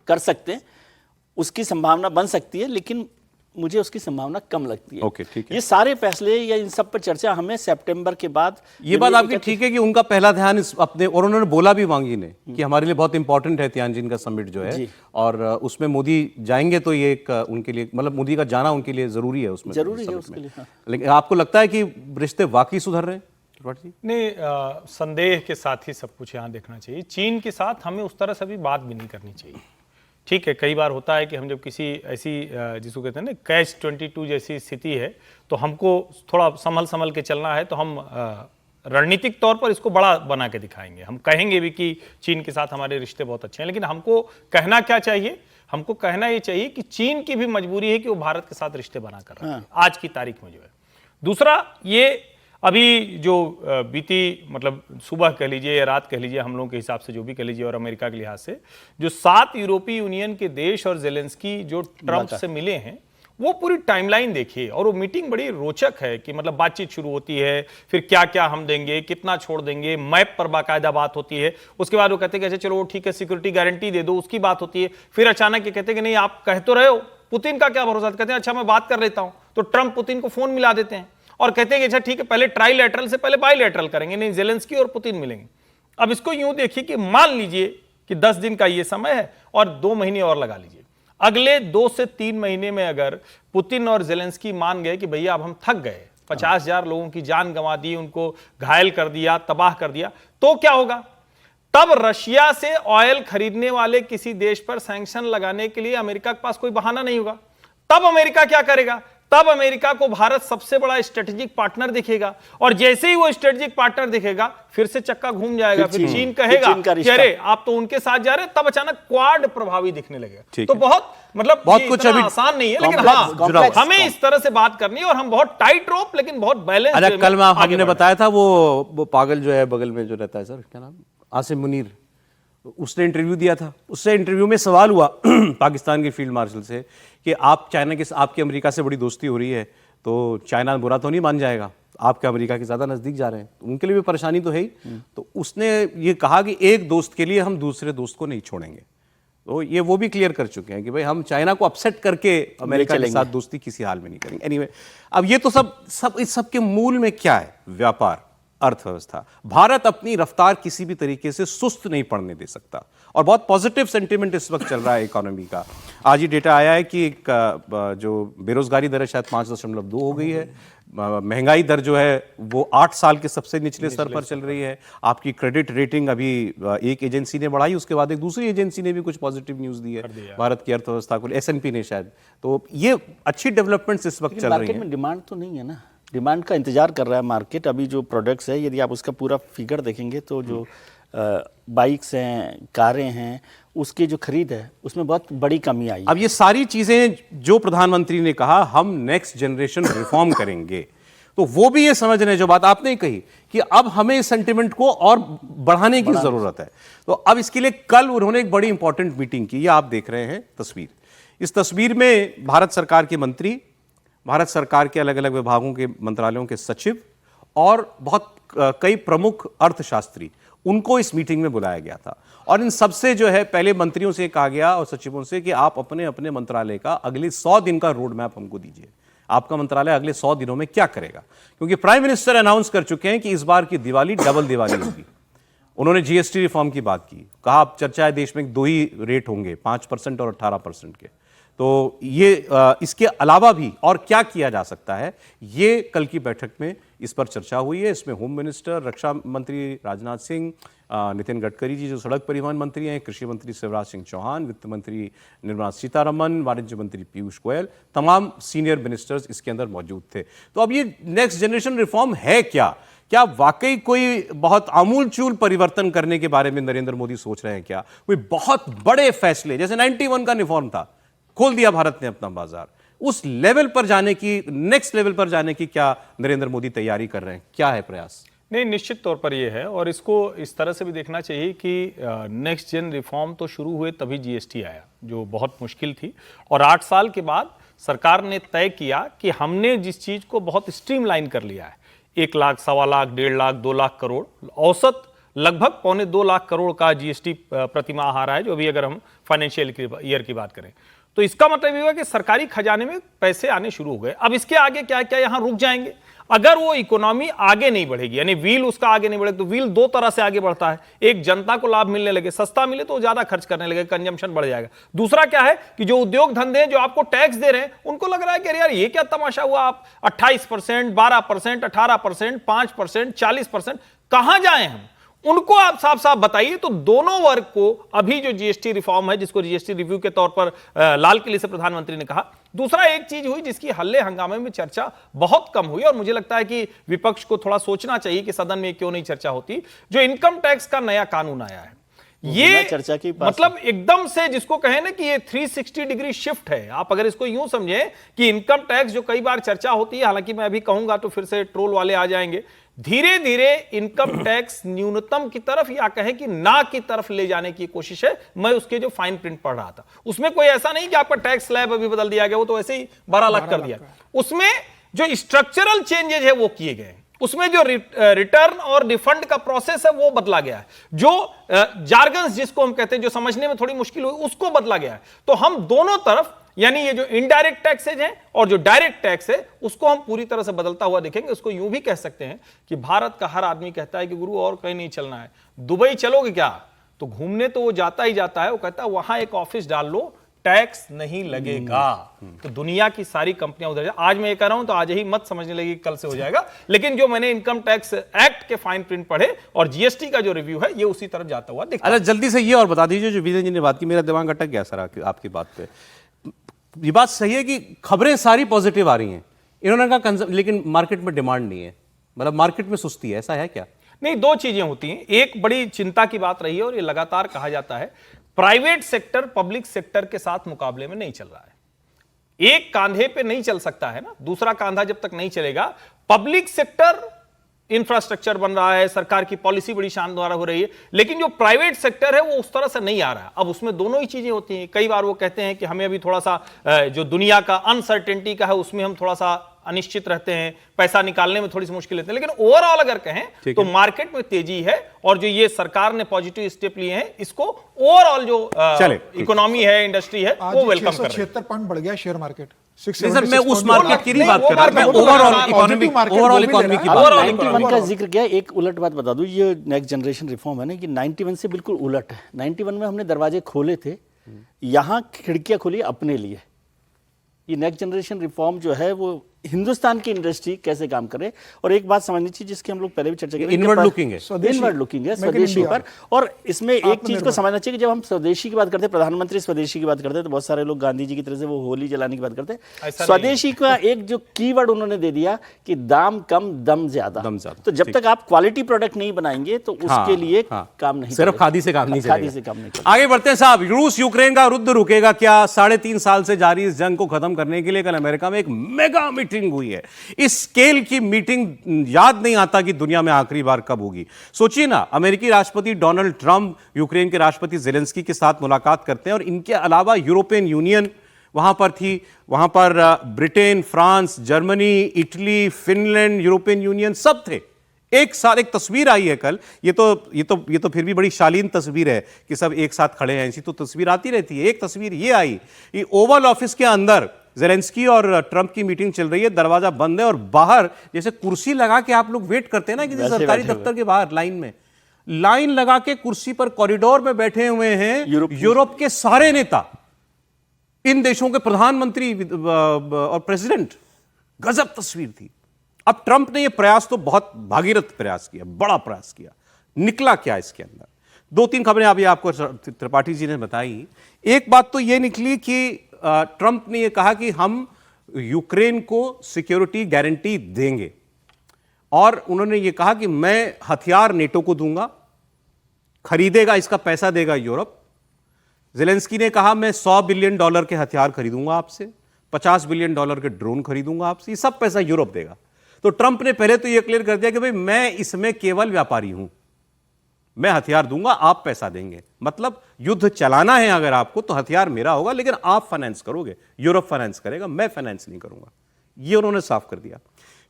कर सकते हैं, उसकी संभावना बन सकती है, लेकिन मुझे उसकी संभावना कम लगती है। ओके, ठीक है। ये सारे फैसले या इन सब पर चर्चा हमें सितंबर के बाद, ये बात आपकी ठीक है कि उनका पहला ध्यान इस अपने, और उन्होंने बोला भी वांगी ने कि हमारे लिए बहुत इंपॉर्टेंट है तियानजिन का समिट जो है, और उसमें मोदी जाएंगे तो ये एक उनके लिए, मतलब मोदी का जाना उनके लिए जरूरी है, उसमें जरूरी है उसके लिए। लेकिन आपको लगता है कि रिश्ते वाकई सुधर रहे हैं? नहीं, संदेह के साथ ही सब कुछ यहाँ देखना चाहिए। चीन के साथ हमें उस तरह से भी बात भी नहीं करनी चाहिए। ठीक है, कई बार होता है कि हम जब किसी ऐसी जिसको कहते हैं ना कैच 22 जैसी स्थिति है, तो हमको थोड़ा संभल के चलना है, तो हम रणनीतिक तौर पर इसको बड़ा बना के दिखाएंगे। हम कहेंगे भी कि चीन के साथ हमारे रिश्ते बहुत अच्छे हैं, लेकिन हमको कहना क्या चाहिए? हमको कहना ये चाहिए कि चीन की भी मजबूरी है कि वो भारत के साथ रिश्ते बना कर रहे हैं आज की तारीख में जो है। दूसरा, ये अभी जो बीती, मतलब सुबह कह लीजिए या रात कह लीजिए, हम लोगों के हिसाब से जो भी कह लीजिए, और अमेरिका के लिहाज से जो 7 यूरोपीय यूनियन के देश और जेलेंस्की जो ट्रंप से मिले हैं, वो पूरी टाइमलाइन देखिए, और वो मीटिंग बड़ी रोचक है कि मतलब बातचीत शुरू होती है, फिर क्या क्या हम देंगे, कितना छोड़ देंगे, मैप पर बाकायदा बात होती है, उसके बाद वो कहते हैं कि चलो ठीक है सिक्योरिटी गारंटी दे दो, उसकी बात होती है, फिर अचानक ये कहते हैं कि नहीं आप कह तो रहे हो, पुतिन का क्या भरोसा, कहते हैं अच्छा मैं बात कर लेता हूं, तो ट्रंप पुतिन को फोन मिला देते हैं और कहते हैं कि अच्छा ठीक है पहले ट्राइलैटरल से पहले बाइलैटरल करेंगे, नहीं जेलेंस्की और पुतिन मिलेंगे। अब इसको यूं देखिए कि मान लीजिए कि 10 दिन का ये समय है और 2 महीने और लगा लीजिए, अगले 2 से 3 महीने में अगर पुतिन और जेलेंस्की मान गए कि भैया अब हम थक गए, 50,000 लोगों की जान गंवा दी, उनको घायल कर दिया, तबाह कर दिया, तो क्या होगा? तब रशिया से ऑयल खरीदने वाले किसी देश पर सैंक्शन लगाने के लिए अमेरिका के पास कोई बहाना नहीं होगा। तब अमेरिका क्या करेगा? तब अमेरिका को भारत सबसे बड़ा स्ट्रेटेजिक पार्टनर दिखेगा, और जैसे ही वो स्ट्रेटेजिक पार्टनर दिखेगा फिर से चक्का घूम जाएगा, फिर चीन कहेगा कि अरे आप तो उनके साथ जा रहे हैं, तब अचानक क्वाड प्रभावी दिखने लगेगा। तो बहुत मतलब बहुत कुछ अभी आसान नहीं है, लेकिन हाँ हमें इस तरह से बात करनी है, और हम बहुत टाइट रोप लेकिन बहुत बैलेंस। अच्छा, कल में हमने बताया था वो पागल जो है बगल में जो रहता है, सर क्या नाम, आसिम मुनीर, उसने इंटरव्यू दिया था, उससे इंटरव्यू में सवाल हुआ पाकिस्तान के फील्ड मार्शल से कि आप चाइना के, आपकी अमेरिका से बड़ी दोस्ती हो रही है, तो चाइना बुरा तो नहीं मान जाएगा, आपके अमेरिका के ज़्यादा नज़दीक जा रहे हैं, तो उनके लिए भी परेशानी तो है ही। तो उसने ये कहा कि एक दोस्त के लिए हम दूसरे दोस्त को नहीं छोड़ेंगे। तो ये वो भी क्लियर कर चुके हैं कि भाई हम चाइना को अपसेट करके अमेरिका के साथ दोस्ती किसी हाल में नहीं करेंगे। एनीवे, अब ये तो सब इस सब के मूल में क्या है? व्यापार, अर्थव्यवस्था। भारत अपनी रफ्तार किसी भी तरीके से सुस्त नहीं पड़ने दे सकता, और बहुत पॉजिटिव सेंटिमेंट इस वक्त चल रहा है इकोनॉमी का। आज ही डेटा आया है कि जो बेरोजगारी दर है शायद 5.2 हो गई है, महंगाई दर जो है वो 8 साल के सबसे निचले स्तर पर चल रही है। आपकी क्रेडिट रेटिंग अभी एक एजेंसी ने बढ़ाई, उसके बाद एक दूसरी एजेंसी ने भी कुछ पॉजिटिव न्यूज दी है भारत की अर्थव्यवस्था को, S&P ने शायद। तो ये अच्छी डेवलपनिक्स इस वक्त चल रही है। डिमांड तो नहीं है ना, डिमांड का इंतजार कर रहा है मार्केट। अभी जो प्रोडक्ट्स है, यदि आप उसका पूरा फिगर देखेंगे तो जो बाइक्स हैं, कारें हैं, उसकी जो खरीद है उसमें बहुत बड़ी कमी आई। अब ये सारी चीजें जो प्रधानमंत्री ने कहा हम नेक्स्ट जनरेशन रिफॉर्म करेंगे, तो वो भी ये समझ रहे हैं जो बात आपने कही कि अब हमें इस सेंटिमेंट को और बढ़ाने की जरूरत है। तो अब इसके लिए कल उन्होंने एक बड़ी इंपॉर्टेंट मीटिंग की, ये आप देख रहे हैं तस्वीर। इस तस्वीर में भारत सरकार के मंत्री, भारत सरकार के अलग अलग विभागों के मंत्रालयों के सचिव और बहुत कई प्रमुख अर्थशास्त्री, उनको इस मीटिंग में बुलाया गया था। और इन सबसे जो है पहले मंत्रियों से कहा गया और सचिवों से कि आप अपने अपने मंत्रालय का अगले 100 दिन का रोड मैप हमको दीजिए। आपका मंत्रालय अगले 100 दिनों में क्या करेगा, क्योंकि प्राइम मिनिस्टर अनाउंस कर चुके हैं कि इस बार की दिवाली डबल दिवाली होगी। उन्होंने GST रिफॉर्म की बात की, कहा अब चर्चा है देश में 2 ही रेट होंगे, 5% और 18% के। तो ये इसके अलावा भी और क्या किया जा सकता है, ये कल की बैठक में इस पर चर्चा हुई है। इसमें होम मिनिस्टर, रक्षा मंत्री राजनाथ सिंह, नितिन गडकरी जी जो सड़क परिवहन मंत्री हैं, कृषि मंत्री शिवराज सिंह चौहान, वित्त मंत्री निर्मला सीतारमन, वाणिज्य मंत्री पीयूष गोयल, तमाम सीनियर मिनिस्टर्स इसके अंदर मौजूद थे। तो अब ये नेक्स्ट जनरेशन रिफॉर्म है क्या? क्या वाकई कोई बहुत आमूलचूल परिवर्तन करने के बारे में नरेंद्र मोदी सोच रहे हैं क्या? कोई बहुत बड़े फैसले, जैसे 91 का रिफॉर्म था, खोल दिया भारत ने अपना बाजार, उस लेवल पर जाने की, नेक्स्ट लेवल पर जाने की क्या नरेंद्र मोदी तैयारी कर रहे हैं? क्या है प्रयास? नहीं, निश्चित तौर पर ये है, और इसको इस तरह से भी देखना चाहिए कि नेक्स्ट जेन रिफॉर्म तो शुरू हुए तभी जीएसटी आया, जो बहुत मुश्किल थी, और 8 साल के बाद सरकार ने तय किया कि हमने जिस चीज को बहुत स्ट्रीमलाइन कर लिया है, 1 लाख, 1.25 लाख, 1.5 लाख, 2 लाख करोड़, औसत लगभग 1.25 लाख करोड़ का जीएसटी प्रतिमाह आ रहा है, जो अभी अगर हम फाइनेंशियल ईयर की बात करें, तो इसका मतलब ये हुआ कि सरकारी खजाने में पैसे आने शुरू हो गए। अब इसके आगे क्या क्या यहां रुक जाएंगे? अगर वो इकोनॉमी आगे नहीं बढ़ेगी, यानी व्हील उसका आगे नहीं बढ़ेगा, तो व्हील 2 तरह से आगे बढ़ता है। एक, जनता को लाभ मिलने लगे, सस्ता मिले तो ज्यादा खर्च करने लगे, कंजम्पशन बढ़ जाएगा। दूसरा क्या है कि जो उद्योग धंधे जो आपको टैक्स दे रहे हैं, उनको लग रहा है कि यार ये क्या तमाशा हुआ, आप 28%, 12%, 18%, 5%, 40%, कहां जाए हम? उनको आप साफ साफ बताइए। तो दोनों वर्ग को अभी जो जीएसटी रिफॉर्म है, जिसको जीएसटी रिव्यू के तौर पर लाल किले से प्रधानमंत्री ने कहा। दूसरा एक चीज हुई जिसकी हल्ले हंगामे में चर्चा बहुत कम हुई, और मुझे लगता है कि विपक्ष को थोड़ा सोचना चाहिए कि सदन में क्यों नहीं चर्चा होती, जो इनकम टैक्स का नया कानून आया है। ये चर्चा की मतलब एकदम से जिसको कहें ना कि ये 360 डिग्री शिफ्ट है। आप अगर इसको यूं समझें कि इनकम टैक्स जो कई बार चर्चा होती है, हालांकि मैं अभी कहूंगा तो फिर से ट्रोल वाले आ जाएंगे, धीरे धीरे इनकम टैक्स न्यूनतम की तरफ, या कहें कि ना की तरफ ले जाने की कोशिश है। मैं उसके जो फाइन प्रिंट पढ़ रहा था, उसमें कोई ऐसा नहीं कि आपका टैक्स स्लैब अभी बदल दिया गया, वो तो ऐसे ही 12 लाख कर दिया। उसमें जो स्ट्रक्चरल चेंजेस है वो किए गए, उसमें जो रिटर्न और रिफंड का प्रोसेस है वो बदला गया है, जो जार्गन्स जिसको हम कहते हैं, जो समझने में थोड़ी मुश्किल हुई, उसको बदला गया है। तो हम दोनों तरफ, यानी ये जो इनडायरेक्ट टैक्सेज हैं और जो डायरेक्ट टैक्स है, उसको हम पूरी तरह से बदलता हुआ देखेंगे। उसको यूं भी कह सकते हैं कि भारत का हर आदमी कहता है कि गुरु और कहीं नहीं चलना है, दुबई चलोगे क्या? तो घूमने तो वो जाता ही जाता है, वो कहता है वहां एक ऑफिस डाल लो, टैक्स नहीं लगेगा। तो दुनिया की सारी कंपनियां उधर, आज मैं ये कह रहा हूं तो आज ही मत समझने लगी कल से हो जाएगा, लेकिन जो मैंने इनकम टैक्स एक्ट के फाइन प्रिंट पढ़े और जीएसटी का जो रिव्यू है, ये उसी तरफ जाता हुआ दिखता है। अच्छा, जल्दी से ये और बता दीजिए, जो विजय जी ने बात की, मेरा दिमाग अटक गया सर आपकी बात पे। ये बात सही है कि खबरें सारी पॉजिटिव आ रही हैं, इन्होंने कहा लेकिन मार्केट में डिमांड नहीं है, मतलब मार्केट में सुस्ती है, ऐसा है क्या? नहीं, 2 चीजें होती हैं। एक बड़ी चिंता की बात रही है, और ये लगातार कहा जाता है, प्राइवेट सेक्टर पब्लिक सेक्टर के साथ मुकाबले में नहीं चल रहा है। एक कांधे पे नहीं चल सकता है ना, दूसरा कांधा जब तक नहीं चलेगा। पब्लिक सेक्टर इंफ्रास्ट्रक्चर बन रहा है, सरकार की पॉलिसी बड़ी शानदार हो रही है, लेकिन जो प्राइवेट सेक्टर है वो उस तरह से नहीं आ रहा है। अब उसमें दोनों ही चीजें होती हैं। कई बार वो कहते हैं कि हमें अभी थोड़ा सा जो दुनिया का अनसर्टेनिटी का है, उसमें हम थोड़ा सा अनिश्चित रहते हैं, पैसा निकालने में थोड़ी सी मुश्किल रहती है, लेकिन ओवरऑल अगर कहें तो मार्केट में तेजी है, और जो ये सरकार ने पॉजिटिव स्टेप लिए हैं, इसको ओवरऑल जो इकोनॉमी है, इंडस्ट्री है, वो वेलकम कर रही है। 76 पॉइंट बढ़ गया शेयर मार्केट। सर, मैं उस मार्केट की नहीं बात कर रहा, मैं ओवरऑल इकोनॉमी की बात। 91 का जिक्र किया। एक उलट बात बता दूं, ये नेक्स्ट जनरेशन रिफॉर्म है ना, कि 91 से बिल्कुल उलट है। 91 में हमने दरवाजे खोले थे, यहां खिड़कियां खोली अपने लिए। ये नेक्स्ट जनरेशन रिफॉर्म जो है वो हिंदुस्तान की इंडस्ट्री कैसे काम करे। और एक बात समझनी चाहिए जिसकी हम लोग पहले भी चर्चा करें, इनवर्ड लुकिंग है, इनवर्ड लुकिंग है स्वदेशी पर। और इसमें एक चीज को समझना चाहिए कि जब हम स्वदेशी की बात करते हैं, प्रधानमंत्री स्वदेशी की बात करते हैं, तो बहुत सारे लोग गांधी जी की तरह से वो होली जलाने की बात करते हैं। स्वदेशी का एक जो कीवर्ड उन्होंने दे दिया कि दाम कम दम ज्यादा। तो जब तक आप क्वालिटी प्रोडक्ट नहीं बनाएंगे तो उसके लिए काम नहीं, सिर्फ खादी से काम नहीं चलेगा। खादी से काम नहीं। आगे बढ़ते हैं साहब। रूस यूक्रेन का युद्ध रुकेगा क्या? 3.5 साल से जारी इस जंग को खत्म करने के लिए कल अमेरिका में एक मेगा मीटिंग हुई है। इस स्केल की मीटिंग याद नहीं आता कि दुनिया में आखिरी बार कब होगी। सोचिए ना, अमेरिकी राष्ट्रपति डोनाल्ड ट्रंप यूक्रेन के राष्ट्रपति ज़ेलेंस्की के साथ मुलाकात करते हैं, और इनके अलावा यूरोपियन यूनियन वहां पर थी, वहां पर Britain, France, Germany, Italy, Finland, European union सब थे। एक साथ एक तस्वीर आई है कल। ये तो फिर भी बड़ी शालीन तस्वीर है कि सब एक साथ खड़े हैं, ऐसी तो तस्वीर आती रहती है। एक तस्वीर ये आई, ये ओवल ऑफिस के अंदर ज़ेलेंस्की और ट्रंप की मीटिंग चल रही है, दरवाजा बंद है, और बाहर जैसे कुर्सी लगा के आप लोग वेट करते हैं ना किसी सरकारी दफ्तर के बाहर लाइन लगा के कुर्सी पर कॉरिडोर में बैठे हुए हैं यूरोप के सारे नेता। इन देशों के प्रधानमंत्री और प्रेसिडेंट, गजब तस्वीर थी। अब ट्रंप ने यह प्रयास तो बहुत भागीरथ प्रयास किया, बड़ा प्रयास किया। निकला क्या इसके अंदर? दो तीन खबरें अभी आपको त्रिपाठी जी ने बताई। एक बात तो यह निकली कि ट्रंप ने यह कहा कि हम यूक्रेन को सिक्योरिटी गारंटी देंगे, और उन्होंने यह कहा कि मैं हथियार नेटो को दूंगा, खरीदेगा, इसका पैसा देगा यूरोप। ज़ेलेंस्की ने कहा मैं $100 बिलियन के हथियार खरीदूंगा आपसे, $50 बिलियन के ड्रोन खरीदूंगा आपसे, ये सब पैसा यूरोप देगा। तो ट्रंप ने पहले तो यह क्लियर कर दिया कि भाई मैं इसमें केवल व्यापारी हूं, मैं हथियार दूंगा, आप पैसा देंगे। मतलब युद्ध चलाना है अगर आपको तो हथियार मेरा होगा, लेकिन आप फाइनेंस करोगे, यूरोप फाइनेंस करेगा, मैं फाइनेंस नहीं करूंगा। ये उन्होंने साफ कर दिया।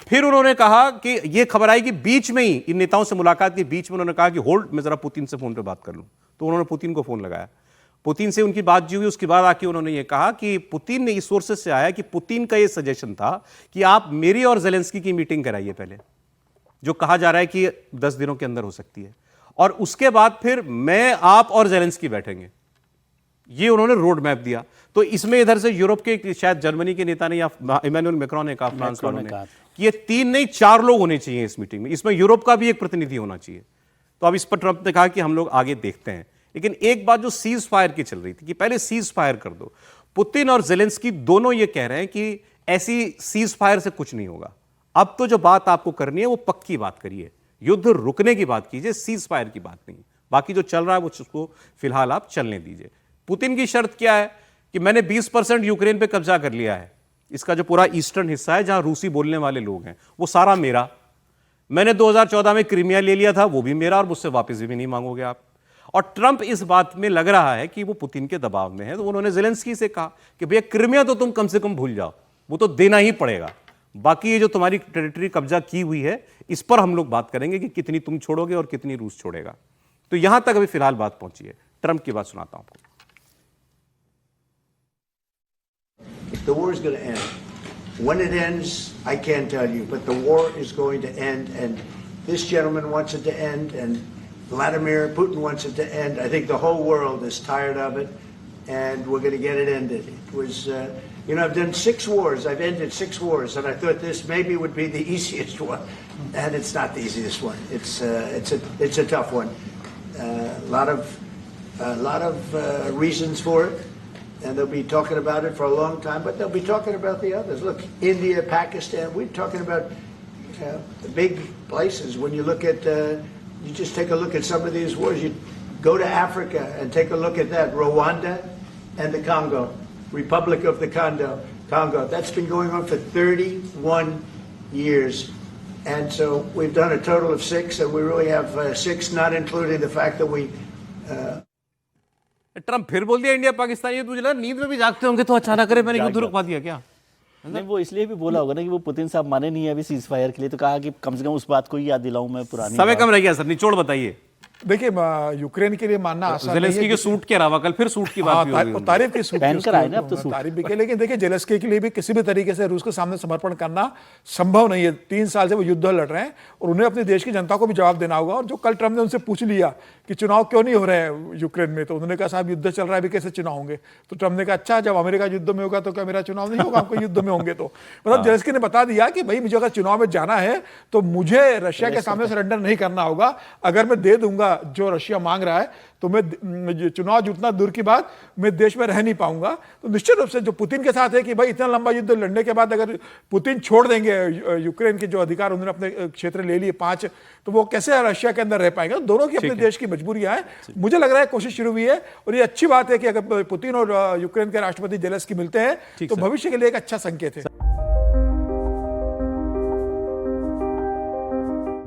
फिर उन्होंने कहा कि यह खबर आई कि बीच में ही, इन नेताओं से मुलाकात के बीच में उन्होंने कहा कि होल्ड, मैं जरा पुतिन से फोन पे बात कर लूं। तो उन्होंने पुतिन को फोन लगाया, पुतिन से उनकी बात जो हुई, उसके बाद आके उन्होंने ये कहा कि पुतिन ने, इस सोर्सेस से आया कि पुतिन का ये सजेशन था कि आप मेरी और ज़ेलेंस्की की मीटिंग कराइए पहले, जो कहा जा रहा है कि 10 दिनों के अंदर हो सकती है, और उसके बाद फिर मैं, आप और ज़ेलेंस्की बैठेंगे। ये उन्होंने रोड मैप दिया। तो इसमें इधर से यूरोप के, शायद जर्मनी के नेता ने या इमैनुअल मैक्रोन ने कहा, फ्रांस वालों ने कि ये 3 नहीं 4 लोग होने चाहिए इस मीटिंग में, इसमें यूरोप का भी एक प्रतिनिधि होना चाहिए। तो अब इस पर ट्रंप ने कहा कि हम लोग आगे देखते हैं। लेकिन एक बात जो सीज फायर की चल रही थी कि पहले सीज फायर कर दो, पुतिन और ज़ेलेंस्की दोनों ये कह रहे हैं कि ऐसी सीज फायर से कुछ नहीं होगा। अब तो जो बात आपको करनी है वो पक्की बात करिए, युद्ध रुकने की बात कीजिए, सीज फायर की बात नहीं। बाकी जो चल रहा है वो उसको फिलहाल आप चलने दीजिए। पुतिन की शर्त क्या है कि मैंने 20% यूक्रेन पे कब्जा कर लिया है, इसका जो पूरा ईस्टर्न हिस्सा है जहां रूसी बोलने वाले लोग हैं वो सारा मेरा। मैंने 2014 में क्रीमिया ले लिया था, वो भी मेरा, और मुझसे वापस भी नहीं मांगोगे आप। और ट्रंप इस बात में लग रहा है कि वो पुतिन के दबाव में है। तो उन्होंने ज़ेलेंस्की से कहा कि भैया क्रीमिया तो तुम कम से कम भूल जाओ, वो तो देना ही पड़ेगा, बाकी ये जो तुम्हारी टेरिटरी कब्जा की हुई है इस पर हम लोग बात करेंगे कि कितनी तुम छोड़ोगे और कितनी रूस छोड़ेगा। तो यहां तक अभी फिलहाल बात पहुंची है। ट्रंप की बात सुनाता हूं आपको। The war is going to end. When it ends, I can't tell you, but the war is going to end, and this gentleman wants it to end, and Vladimir Putin wants it to end. I think the whole world is tired of it, and we're going to get it ended. It was, I've done 6 wars. I've ended 6 wars, and I thought this maybe would be the easiest one, and it's not the easiest one. It's a tough one. A lot of reasons for it. And they'll be talking about it for a long time, but they'll be talking about the others. Look, India, Pakistan, we're talking about the big places. When you look at, you just take a look at some of these wars. You go to Africa and take a look at that. Rwanda and the Congo, Republic of the Congo. That's been going on for 31 years. And so we've done a total of 6, and we really have 6, not including the fact that we... Trump फिर बोल दिया India Pakistan. ये तुझे लगा नींद में भी जागते होंगे तो अचानक करे मैंने युद्ध रुकवा दिया क्या? नहीं, वो इसलिए भी बोला होगा ना कि वो पुतिन साहब माने नहीं है अभी सीज फायर के लिए, तो कहा कि कम से कम उस बात को ही याद दिलाऊं मैं पुरानी। समय कम रह गया सर, निचोड़ बताइए। देखिए, यूक्रेन के लिए मानना आसान नहीं है। ज़ेलेंस्की के सूट के अलावा कल फिर सूट की बात भी हुई। तारीफ की सूट पहनकर आए ना अब तो सूट। तारीफ भी की, लेकिन देखिए ज़ेलेंस्की के लिए भी किसी भी तरीके से रूस के सामने समर्पण करना संभव नहीं है। 3 साल से वो युद्ध लड़ रहे हैं और उन्हें अपने देश की जनता को भी जवाब देना होगा। और जो कल ट्रंप ने उनसे पूछ लिया कि चुनाव क्यों नहीं हो रहे हैं यूक्रेन में, तो उन्होंने कहा साहब युद्ध चल रहा है, अभी कैसे चुनाव होंगे? तो ट्रंप ने कहा अच्छा, जब अमेरिका युद्ध में होगा तो क्या मेरा चुनाव नहीं होगा? आपको युद्ध में होंगे तो मतलब ज़ेलेंस्की ने बता दिया कि भाई मुझे अगर चुनाव में जाना है तो मुझे रशिया के सामने सरेंडर नहीं करना होगा। अगर मैं दे दूंगा जो रशिया मांग रहा है तो मैं चुनाव जीतना दूर की बात, मैं देश में रह नहीं पाऊंगा। तो निश्चित रूप से जो पुतिन के साथ है कि भाई इतना लंबा युद्ध लड़ने के बाद अगर पुतिन छोड़ देंगे यूक्रेन के जो अधिकार उन्होंने अपने क्षेत्र ले लिए 5, तो वो कैसे रशिया के अंदर रह पाएंगे? दोनों की अपने देश की मजबूरियां हैं। मुझे लग रहा है कोशिश शुरू हुई है और ये अच्छी बात है कि अगर पुतिन और यूक्रेन के राष्ट्रपति ज़ेलेंस्की मिलते हैं तो भविष्य के लिए एक अच्छा संकेत है।